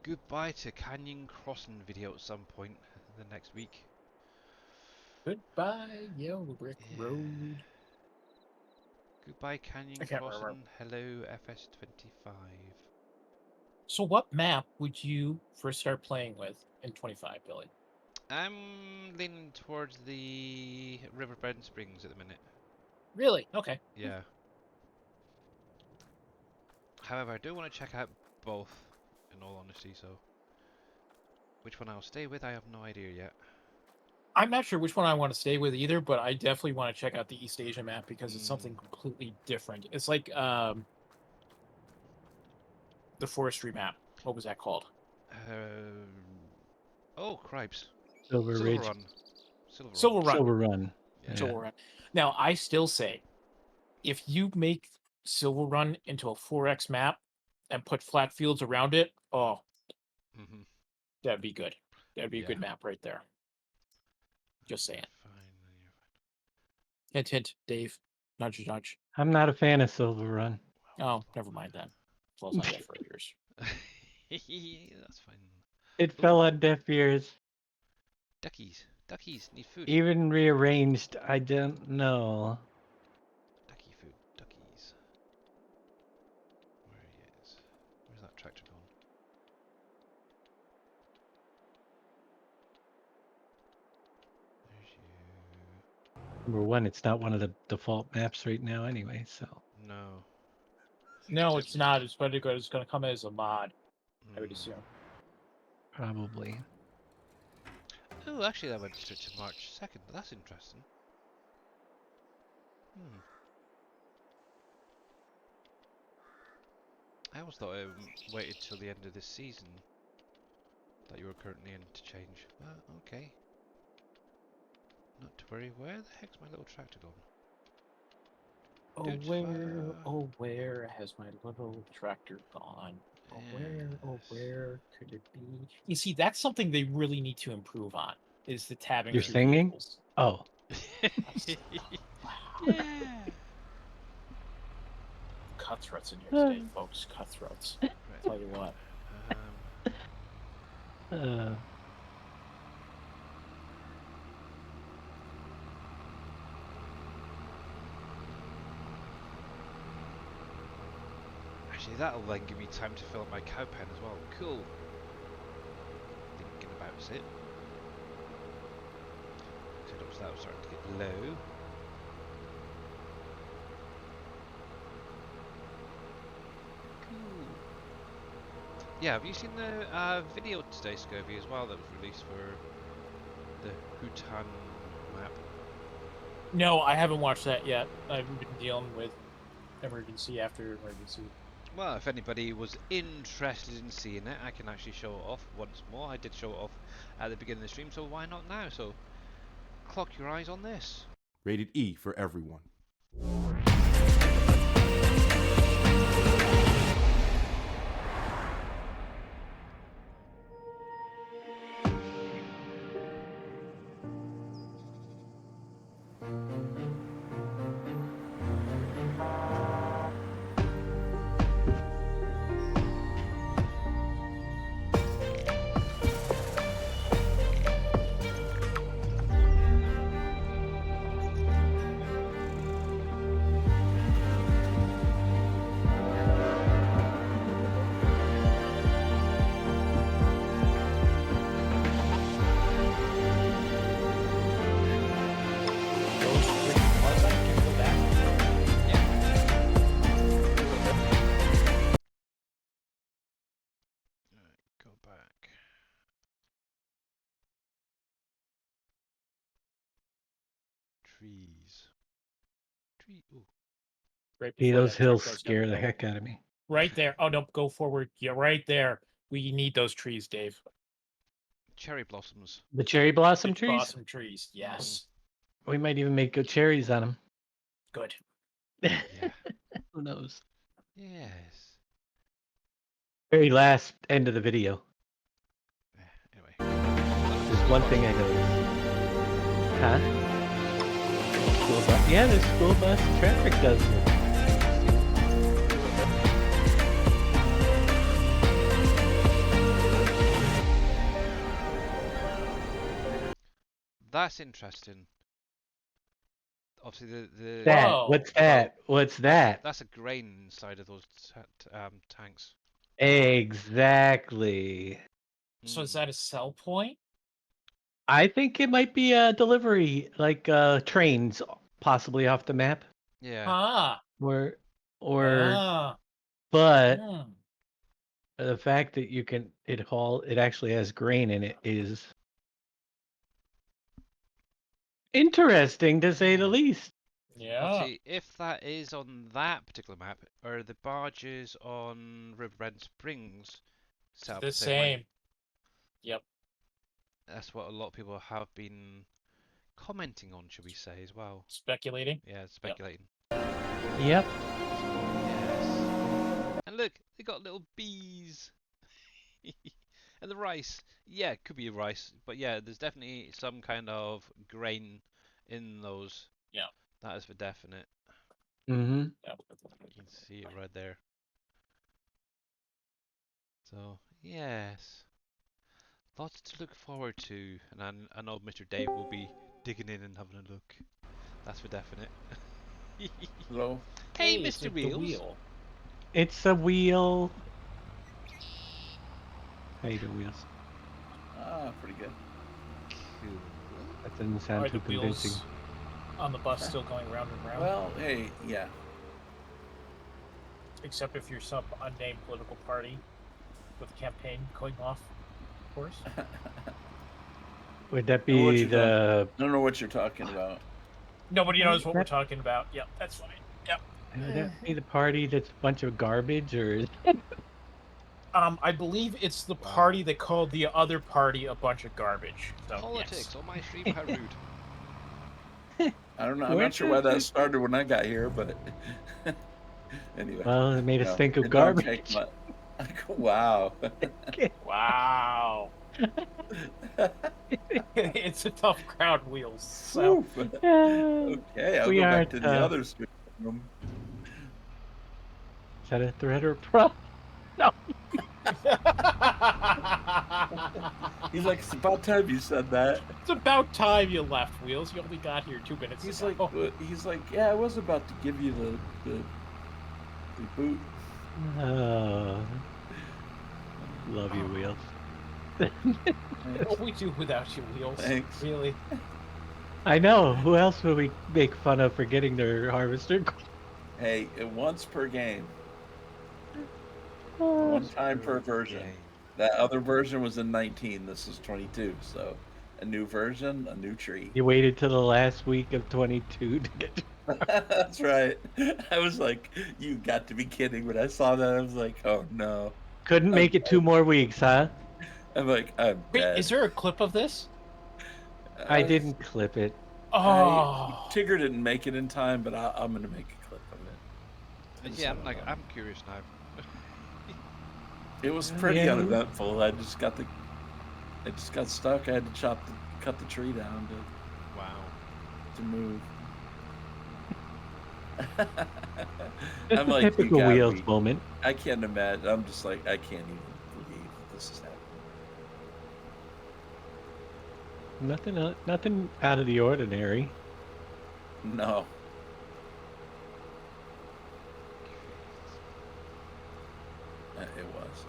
goodbye to Canyon Crossing video at some point the next week. Goodbye, Yellow Brick Yeah. Road. Goodbye Canyon I can't remember. Crossing. Hello FS25. So, what map would you first start playing with in 25, Billy? I'm leaning towards the Riverbend Springs at the minute. Really? Okay. Yeah. However, I do want to check out both, in all honesty, so... Which one I'll stay with, I have no idea yet. I'm not sure which one I want to stay with either, but I definitely want to check out the East Asia map because it's something completely different. It's like the forestry map. What was that called? Oh, cripes. Silver Silver Ridge. Run. Silver Run. Silver Run. Silver Run. Yeah. Silver Run. Now, I still say, if you make Silver Run into a 4X map and put flat fields around it, oh, Mm-hmm. that'd be good. That'd be a Yeah. good map right there. Just saying. Fine. Hint, hint, Dave. Nudge, nudge. I'm not a fan of Silver Run. Oh, never mind then. As well as I get for years. That's fine. It fell on deaf ears. Duckies. Duckies need food. Even rearranged, I don't know. Ducky food. Duckies. Where he is. Where's that tractor gone? There's you. Number one, it's not one of the default maps right now anyway, so. No. No, it's not. It's going to come as a mod, I would assume. Probably. Oh, actually that went to March 2nd. That's interesting. Hmm. I always thought I waited till the end of this season that you were currently in to change. Well, okay. Not to worry. Where the heck's my little tractor gone? Oh, where has my little tractor gone? Oh, Yes. where could it be? You see, that's something they really need to improve on, is the tabbing You're through singing? vehicles. Oh, Yeah. Cutthroats in here today, folks. Cutthroats. Right. Tell you what. uh, Actually, that'll then give me time to fill up my cow pen as well. Cool. Thinking about it. So that was starting to get low. Cool. Yeah, have you seen the video today, Scurvy, as well, that was released for the Bhutan map? No, I haven't watched that yet. I've been dealing with emergency after emergency. Well, if anybody was interested in seeing it, I can actually show it off once more. I did show it off at the beginning of the stream, so why not now? So, clock your eyes on this. Rated E for everyone. Go back. Trees. Ooh. Right see, before those that truck hills goes scare down the hill. heck out of me. Right there. Oh, no, go forward. Yeah, right there. We need those trees, Dave. Cherry blossoms. The cherry blossom The trees? Blossom trees. Yes. We might even make good cherries on them. Good. Yeah. Who knows? Yes. Very last end of the video. Anyway. There's one thing I noticed. Huh? School bus. Yeah, there's school bus traffic does look That's interesting. Obviously, the that. Whoa. What's that? What's that? That's a grain inside of those tanks. Exactly. So is Mm. that a sell point? I think it might be a delivery, like trains, possibly off the map, Yeah. Ah. or, Ah. but Hmm. the fact that you can it actually has grain in it is interesting to say the least. Yeah. Obviously, if that is on that particular map, are the barges on Riverend Springs set up The the same way? same. Yep. That's what a lot of people have been commenting on, should we say, as well. Speculating. Yeah, speculating. Yep. Yes. And look, they got little bees. And the rice. Yeah, it could be rice, but yeah, there's definitely some kind of grain in those. Yeah. That is for definite. Mm-hmm. Yep. You can see it right there. So, yes. Lots to look forward to, and I know Mr. Dave will be digging in and having a look. That's for definite. Hello. Hey, it's Mr. like the Wheels. wheel. It's a wheel. How you doing, Wheels? Pretty good. Cool. That doesn't sound Are the too convincing. wheels on the bus still going round and round? Well, hey, yeah. Except if you're some unnamed political party with a campaign going off, of course. Would that know what be you're the? I don't know what you're talking about. Nobody knows what we're talking about. Yep, that's fine. Yep. Would that be the party that's a bunch of garbage, or I believe it's the party that called the other party a bunch of garbage. So, Politics yes. on my stream, how rude. I don't know. I'm Where not sure why does that it- started when I got here, but anyway. well, it made us No, think of it don't take garbage. much. Wow. Wow. It's a tough crowd, Wheels. So, Whew. Yeah, Okay, I'll we go are back to the tough. other stream room. Is that a threat or a problem? No. He's like, it's about time you said that. it's about time you left, Wheels. You only got here 2 minutes He's ago. like, yeah, I was about to give you the boot. Oh, love you, Wheels. What we do without you, Wheels? Thanks. Really? I know. Who else would we make fun of for getting their harvester? Hey, once per game. One time per version. Game. That other version was in 19. This is 22. So, a new version, a new tree. You waited till the last week of 22 to get. That's right. I was like, you got to be kidding. When I saw that, I was like, oh no. Couldn't make it 2 more weeks, huh? I'm like, I'm Wait, dead. is there a clip of this? I didn't clip it. Oh. Tigger didn't make it in time, but I'm gonna make a clip of it. Yeah, I'm curious now. It was pretty Yeah. uneventful. I just got stuck. I had to cut the tree down Wow. to move. Just I'm a like, you typical got Wheels me. moment. I can't imagine. I'm just like, I can't even believe this is happening. Nothing out of the ordinary. No. It was.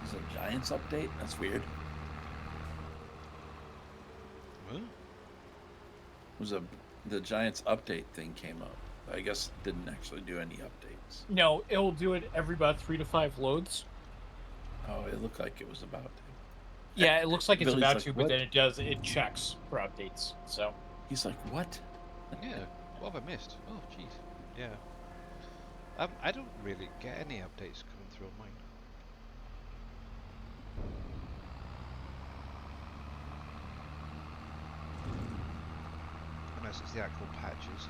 Is it a Giants update? That's weird. Huh? The Giants update thing came up. I guess it didn't actually do any updates. No, it'll do it every about 3 to 5 loads. Oh, it looked like it was about to. Yeah, it looks like it's Billy's about like, to, "What?" but then it checks for updates. So, He's like, what? Yeah. What have I missed? Oh, jeez. Yeah. I don't really get any updates coming through on mine. Unless it's the actual patches.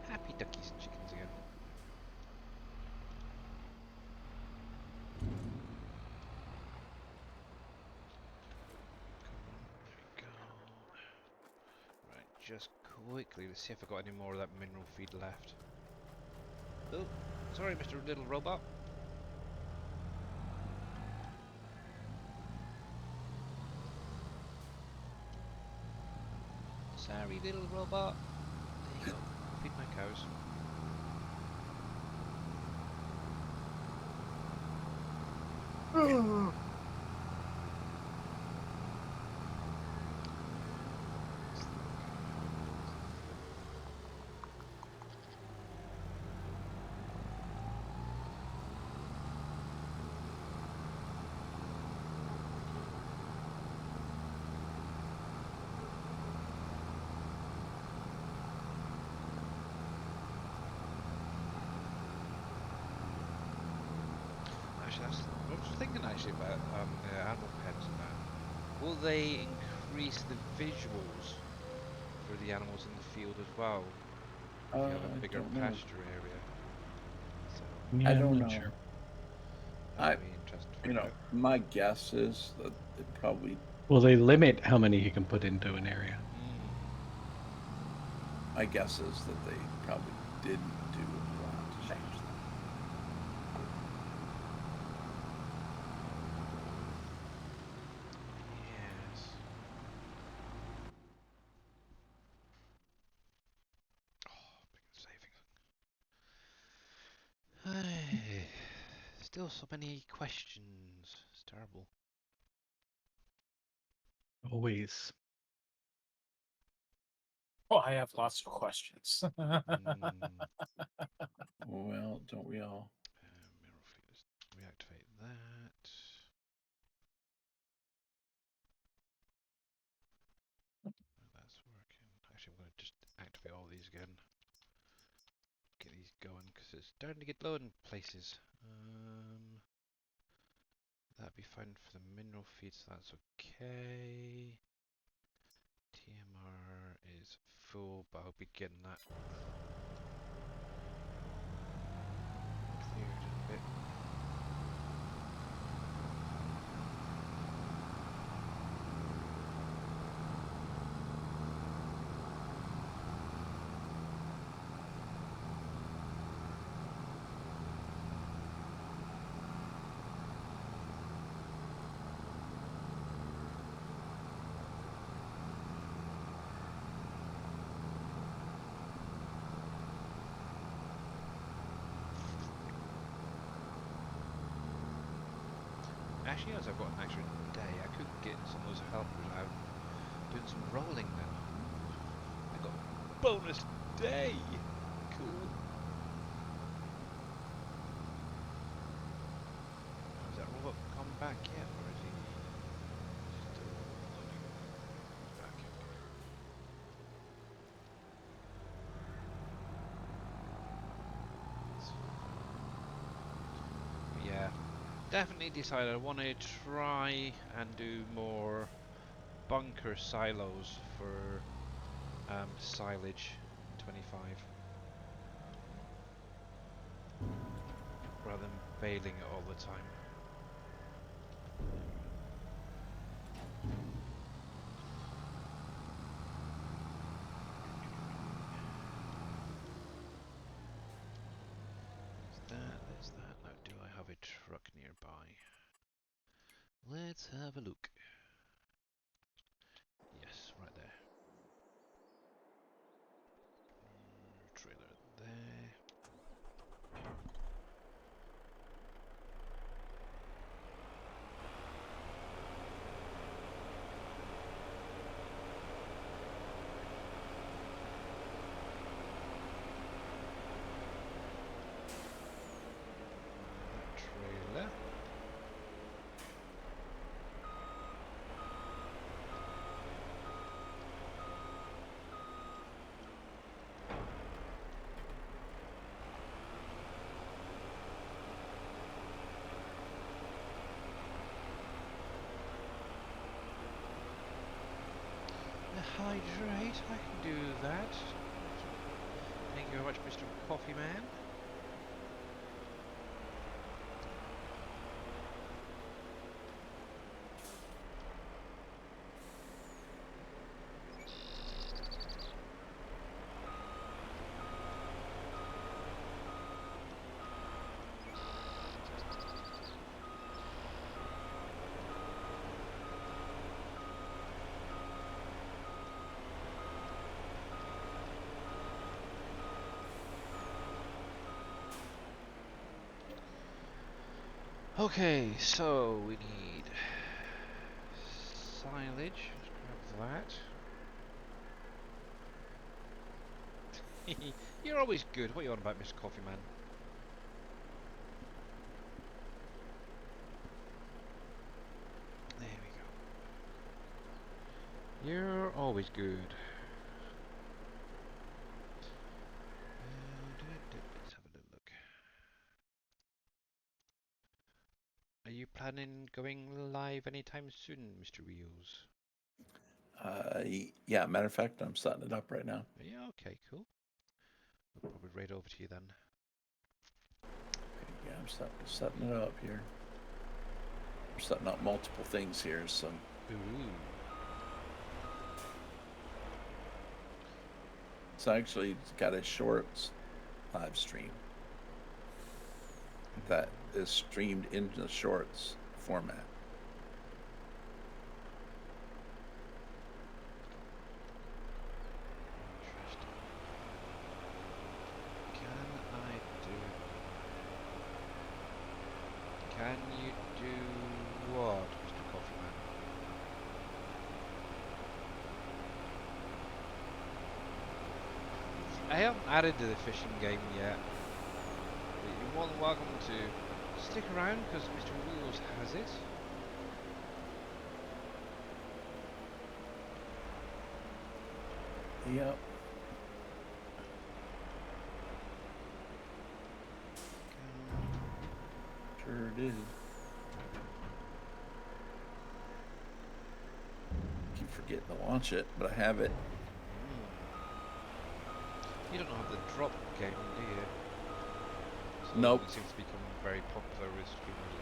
Happy duckies and chickens again. There we go. Right, just quickly, let's see if I got any more of that mineral feed left. Oh, sorry, Mr. Little Robot. Sorry, little robot. There you go. Feed my cows. I was thinking actually about the animal pens and that. Will they increase the visuals for the animals in the field as well? If you have a I bigger don't know. pasture area. So Yeah, I I'm don't not know. sure. that'd be interesting to find out. My guess is that it probably. Well, they limit how many you can put into an area. My guess is that they probably didn't do a lot to change that. Yes. Oh, big savings. Still so many questions. It's terrible. Always. Oh, I have lots of questions. Well, don't we all? Mineral feeders. Reactivate that. That's working. Actually, I'm going to just activate all these again. Get these going because it's starting to get low in places. That'd be fine for the mineral feed, so that's okay. TMR is full, but I'll be getting that cleared in a bit. Actually, as I've got an extra day, I could get some of those helpers out doing some rolling now. I got a bonus day! Cool. Has that robot come back yet, or is he still loading? Back, okay. Yeah, definitely decided I want to try and do more bunker silos for silage 25 rather than baling it all the time. There's that. Now, do I have a truck nearby? Let's have a look. Yes, right there. Trailer there. Trailer. Hydrate, I can do that. Thank you very much, Mr. Coffee Man. Okay, so we need silage. Let's grab that. You're always good. What are you on about, Mr. Coffee Man? There we go. You're always good. Let's have a little look. planning going live anytime soon, Mr. Wheels? Yeah, matter of fact, I'm setting it up right now. Yeah, okay, cool. We'll probably right over to you then. Yeah, I'm setting it up here. I'm setting up multiple things here, so Ooh. it's actually got a shorts live stream that is streamed into the shorts format. Interesting. Can you do what, Mr. Coffeeman? I haven't added to the fishing game yet. But you're more than welcome to stick around because Mr. Wheels has it. Yep. Sure did. Keep forgetting to launch it, but I have it. You don't have the drop game, do you? So Nope. It seems to become very popular with streamers.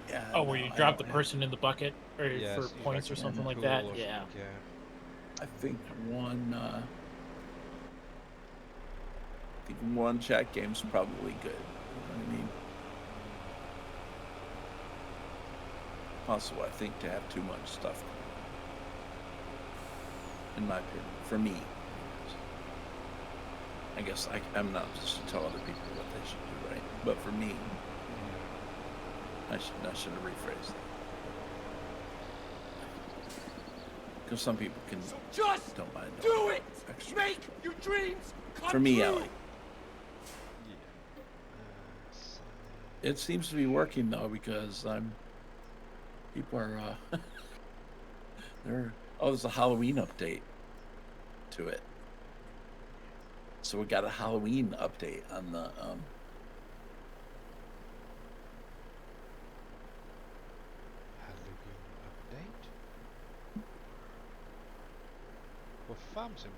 Yeah. Oh, where no, you I drop the don't have person in the bucket or Yes, for use points like or a something like pool that. or Yeah. something, yeah. I think one chat game's probably good. You know what I mean? Also, I think to have too much stuff, in my opinion, for me. I guess I'm not just to tell other people what they should do, right? But for me, I should have rephrased that. Because some people can Just don't mind. do it! Extra. Make your dreams come For me, true! Allie. It seems to be working though because people are there's a Halloween update to it. So we got a Halloween update on the Halloween update? With Farm Sim.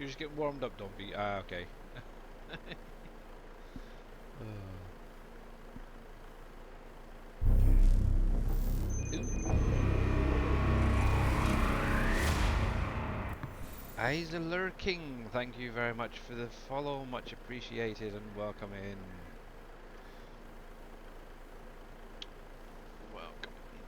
You just get warmed up, Dombey. Ah, okay. Eyes are lurking. Thank you very much for the follow. Much appreciated and welcome in. Welcome in.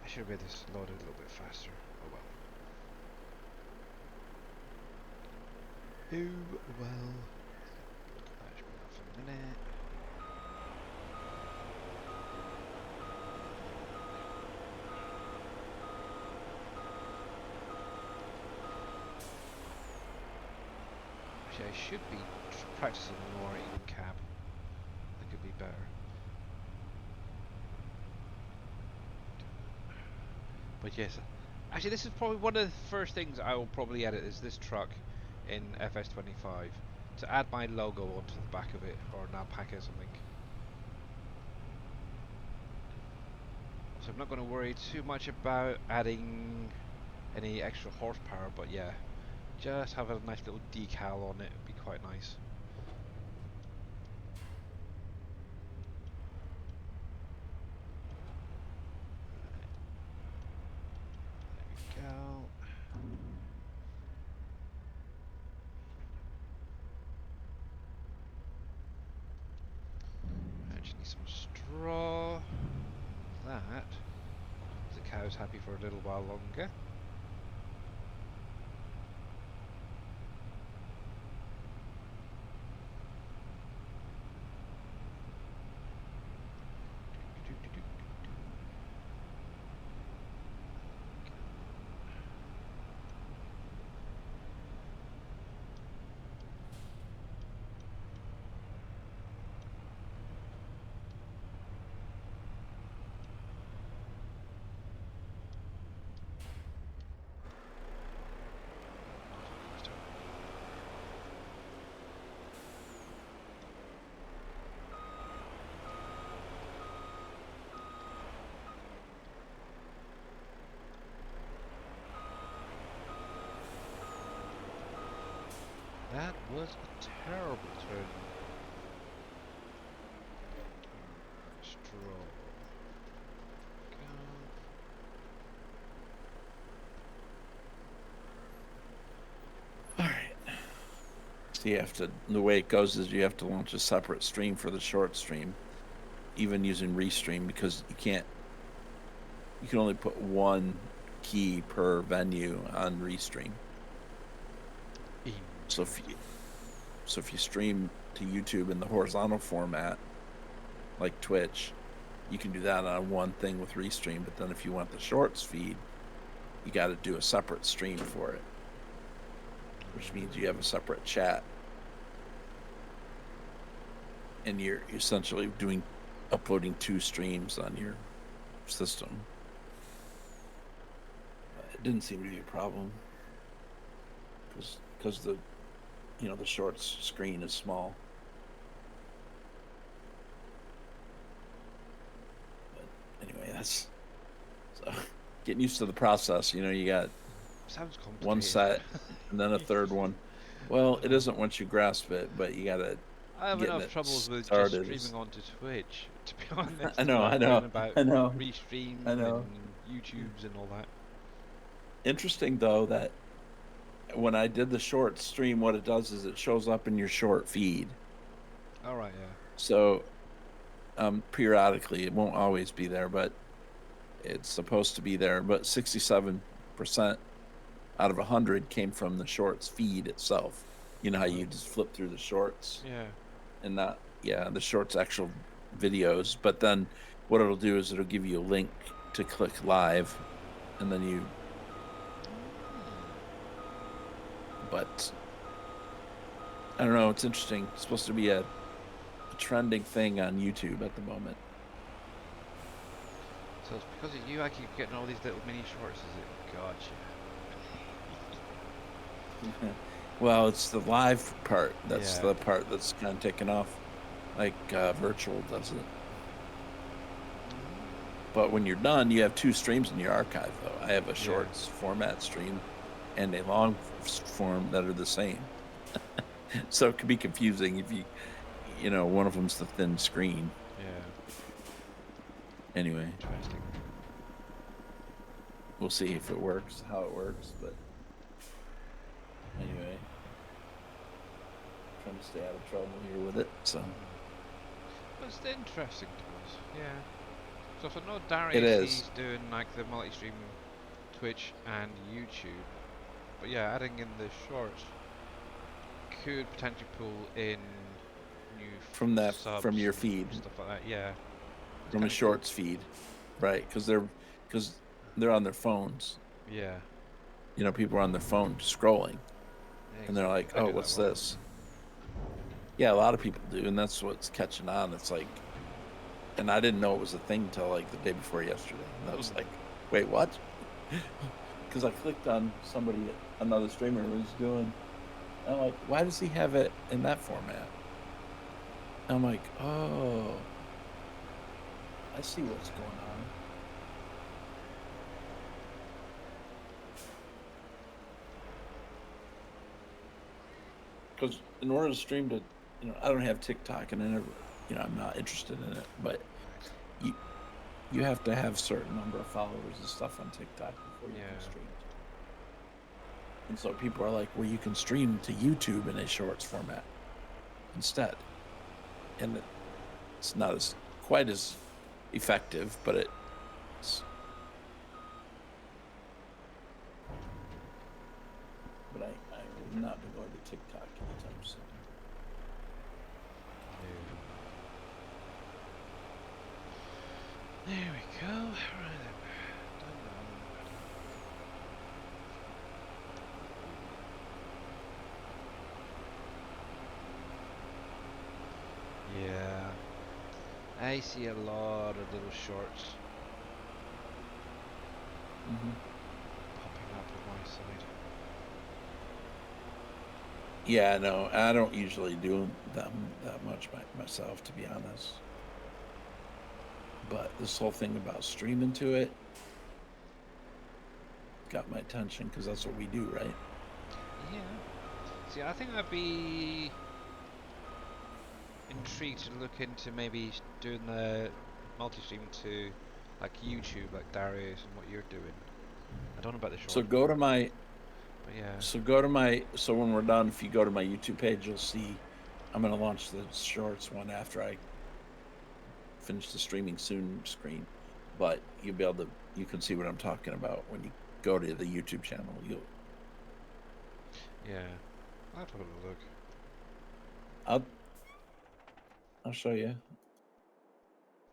I should have made this loaded a little bit faster. Oh well. Oh well. That should be enough in a minute. Actually, I should be practicing more in cab. That could be better. But yes, actually this is probably one of the first things I will probably edit is this truck in FS25 to add my logo onto the back of it or an alpaca or something. So I'm not going to worry too much about adding any extra horsepower, but yeah, just have a nice little decal on it would be quite nice. There we go. I just need some straw. That. The cow's happy for a little while longer. that's a terrible turn. Straw. All right. So you have to. The way it goes is you have to launch a separate stream for the short stream, even using Restream, because you can't. You can only put one key per venue on Restream. So if you stream to YouTube in the horizontal format, like Twitch, you can do that on one thing with Restream. But then if you want the shorts feed, you got to do a separate stream for it, which means you have a separate chat, and you're essentially uploading 2 streams on your system. It didn't seem to be a problem because the the shorts screen is small. But anyway, that's so getting used to the process. You got Sounds complicated. one set and then a third one. Well, it isn't once you grasp it, but you gotta. I have enough troubles with just streaming onto Twitch, to be honest. I know. About I know. Restream I know. and YouTubes and all that. Interesting though that when I did the short stream, what it does is it shows up in your short feed. All right, yeah. So, periodically, it won't always be there, but it's supposed to be there. But 67% out of 100 came from the shorts feed itself. You know how you just flip through the shorts? Yeah. And not, the shorts actual videos. But then what it'll do is it'll give you a link to click live, and then you. But I don't know. It's interesting. It's supposed to be a trending thing on YouTube at the moment. So it's because of you I keep getting all these little mini shorts, is it? Gotcha. Well, it's the live part. That's Yeah. the part that's kind of taken off. Like virtual does it. But when you're done, you have 2 streams in your archive, though. I have a shorts format stream and a long form that are the same. So it can be confusing if one of them's the thin screen. Yeah. Anyway, Interesting. we'll see if it works, how it works, but anyway, trying to stay out of trouble here with it, so. But it's interesting to us, yeah. So for no Darius, It is. he's doing like the multi-stream Twitch and YouTube. But yeah, adding in the shorts could potentially pull in new subs from your and feed, stuff like that. Yeah, from a shorts feed, right? Because they're on their phones. yeah. People are on their phone scrolling, and they're like, I "Oh, do that what's a lot. this?" Yeah, a lot of people do, and that's what's catching on. It's like, and I didn't know it was a thing until like the day before yesterday. And I was like, "Wait, what?" Because I clicked on another streamer was doing. And I'm like, "Why does he have it in that format?" And I'm like, "Oh, I see what's going on." Because in order to stream to, I don't have TikTok, and I never, I'm not interested in it. But you have to have a certain number of followers and stuff on TikTok before you can stream. And so people are like, well, you can stream to YouTube in a shorts format instead, and it's not quite as effective, but it's. But I will not be going to TikTok anytime soon. There we go. Right then. Yeah, I see a lot of little shorts popping up on my side. Yeah, no, I don't usually do them that much myself, to be honest. But this whole thing about streaming to it got my attention because that's what we do, right? Yeah. See, I think I'd be intrigued to look into maybe doing the multi-stream to like YouTube, like Darius and what you're doing. I don't know about the short. So go to my. But yeah. So when we're done, if you go to my YouTube page, you'll see I'm going to launch the shorts one after I finish the streaming soon screen. But you can see what I'm talking about when you go to the YouTube channel. Yeah. I'll have a look. I'll show you.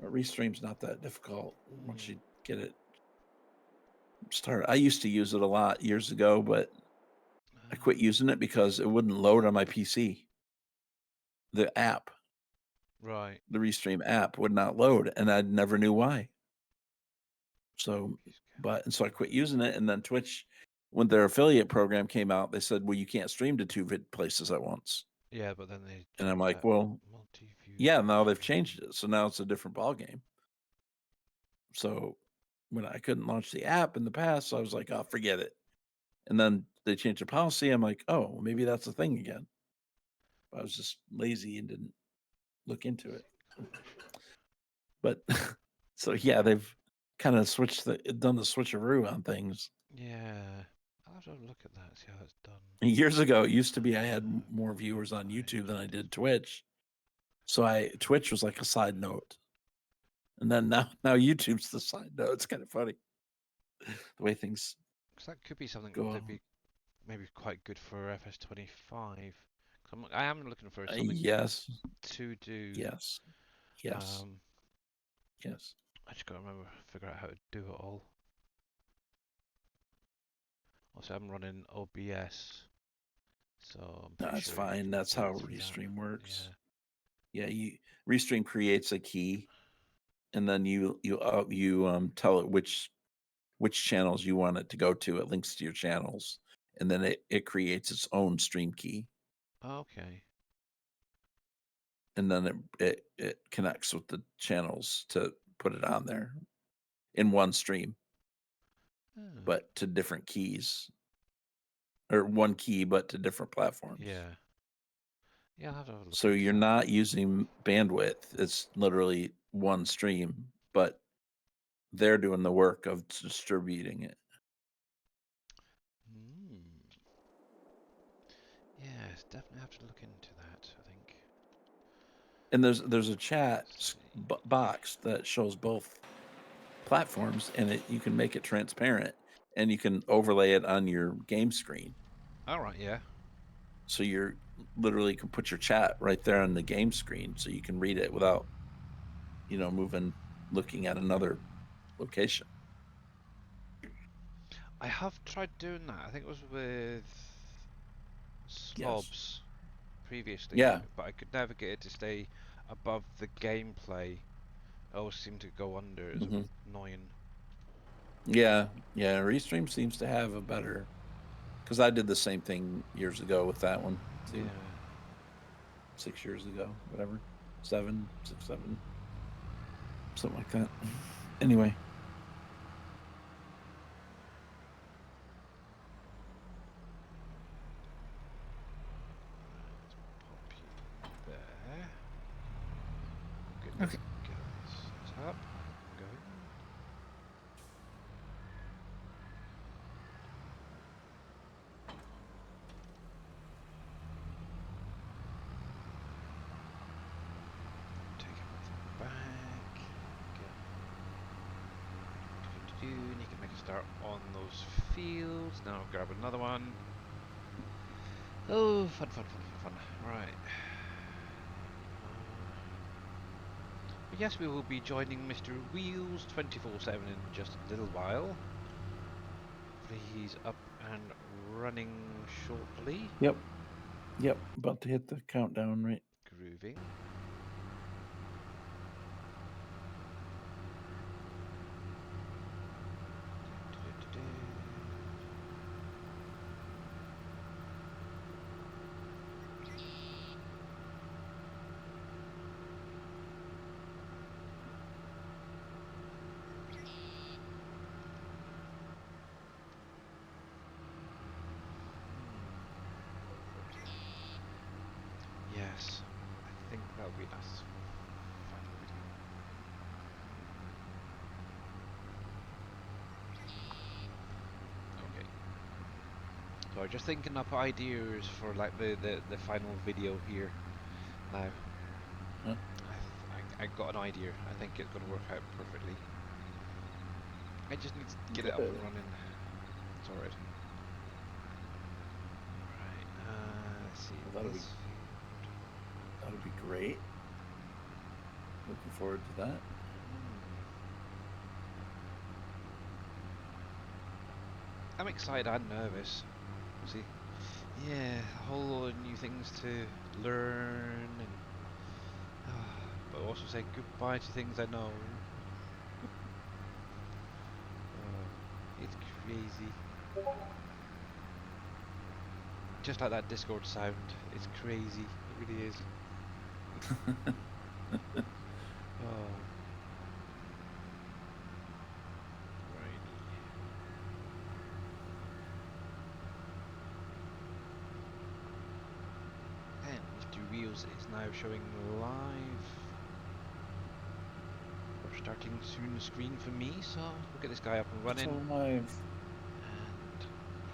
Restream's not that difficult once you get it started. I used to use it a lot years ago, but I quit using it because it wouldn't load on my PC. The app, Right. the Restream app, would not load, and I never knew why. So I quit using it, and then Twitch, when their affiliate program came out, they said, "Well, you can't stream to two places at once." Yeah, but then they. And I'm like, "Well, yeah." Now they've changed it, so now it's a different ballgame. So when I couldn't launch the app in the past, so I was like, "Oh, forget it." And then they changed their policy. I'm like, "Oh, well, maybe that's a thing again." I was just lazy and didn't look into it. But so yeah, they've kind of done the switcheroo on things. Yeah. I'll have to look at that, see how that's done. Years ago, it used to be I had more viewers on YouTube than I did Twitch. So Twitch was like a side note. And then now YouTube's the side note. It's kind of funny the way things Because that could be something go that'd on. be maybe quite good for FS25. I am looking for something Yes. to do. Yes. Yes. Yes. I just gotta figure out how to do it all. Also, I'm running OBS, so I'm pretty That's sure fine. That's do it how through that. Restream works. Yeah, Restream creates a key, and then you tell it which channels you want it to go to. It links to your channels, and then it creates its own stream key, Okay. and then it connects with the channels to put it on there in one stream, but to different keys, or one key but to different platforms. Yeah. Yeah, I'll have to have a look. So you're not using bandwidth. It's literally one stream, but they're doing the work of distributing it. Yes, definitely have to look into that, I think. And there's a chat box that shows both platforms, and you can make it transparent, and you can overlay it on your game screen. All right, yeah. So you're literally can put your chat right there on the game screen, so you can read it without, looking at another location. I have tried doing that. I think it was with Slobs previously. Yeah. But I could never get it to stay above the gameplay. I always seemed to go under. It was annoying. Yeah. Restream seems to have a better, because I did the same thing years ago with that one too. Yeah. 6 years ago, whatever, 7, 6, 7, something like that. Anyway. There. Okay. Set up. Go. Take everything back. And you can make a start on those fields. Now I'll grab another one. Oh, fun. Right. But yes, we will be joining Mr. Wheels 24/7 in just a little while. He's up and running shortly. Yep. About to hit the countdown, right? Grooving. yes. I think that would be nice. Final video. Okay. So I'm just thinking up ideas for like the final video here. Now, Huh? I got an idea. I think it's going to work out perfectly. I just need to get it up Good. and running. It's alright. Right. Let's see. Well, that'll be- this That'll be great. Looking forward to that. I'm excited and nervous. See, yeah, a whole lot of new things to learn, and but also say goodbye to things I know. It's crazy. Just like that Discord sound, it's crazy. It really is. Oh. And Mr. Wheels is now showing live. We're starting soon screen for me, so we'll get this guy up and running. So live. And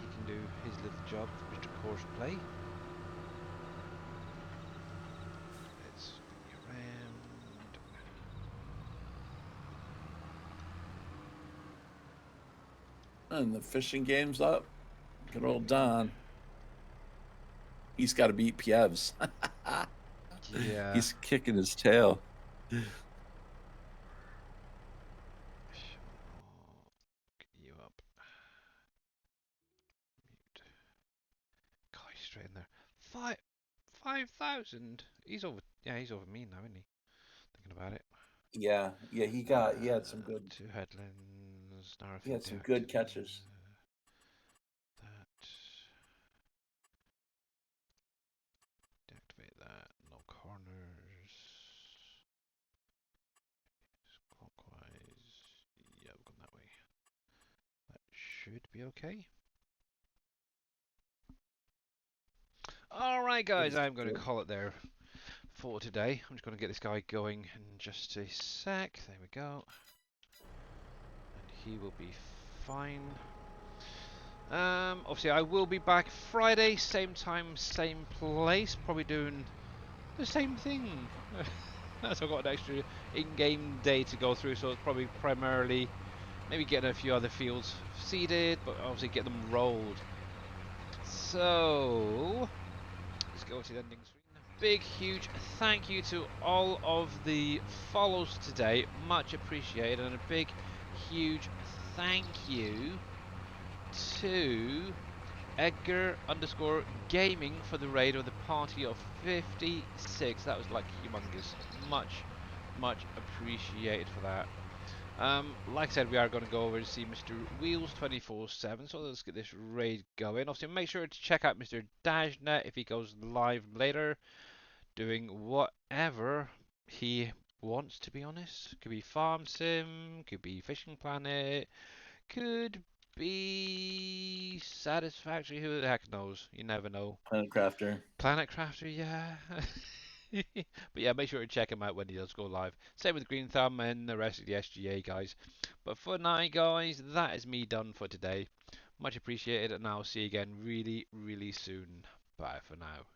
he can do his little job, Mr. Course Play. Let's be around. And the fishing game's up. Good old Don. He's got to beat Pievs. Yeah. He's kicking his tail. Get you up. Mute. God, he's straight in there. 5,000. He's over. Yeah, he's over me now, isn't he? Thinking about it. Yeah, he had some good. Two headlands. He had some good catches. That. Deactivate that. No corners. Clockwise. Yeah, we're going that way. That should be okay. Alright guys, I'm going to call it there for today. I'm just going to get this guy going in just a sec. There we go. And he will be fine. Obviously I will be back Friday, same time, same place, probably doing the same thing. So I've got an extra in-game day to go through, so it's probably primarily maybe getting a few other fields seeded, but obviously get them rolled. So let's go to the ending screen. Big, huge thank you to all of the follows today, much appreciated, and a big, huge thank you to Edgar_Gaming for the raid of the party of 56. That was like humongous. Much appreciated for that. Like I said, we are going to go over and see Mr. Wheels 24/7. So let's get this raid going. Also, make sure to check out Mr. Dashnet if he goes live later, doing whatever he wants. To be honest, could be Farm Sim, could be Fishing Planet, could be Satisfactory. Who the heck knows? You never know. Planet Crafter. Planet Crafter, yeah. But yeah, make sure to check him out when he does go live. Same with Green Thumb and the rest of the SGA guys. But for now, guys, that is me done for today. Much appreciated, and I'll see you again really, really soon. Bye for now.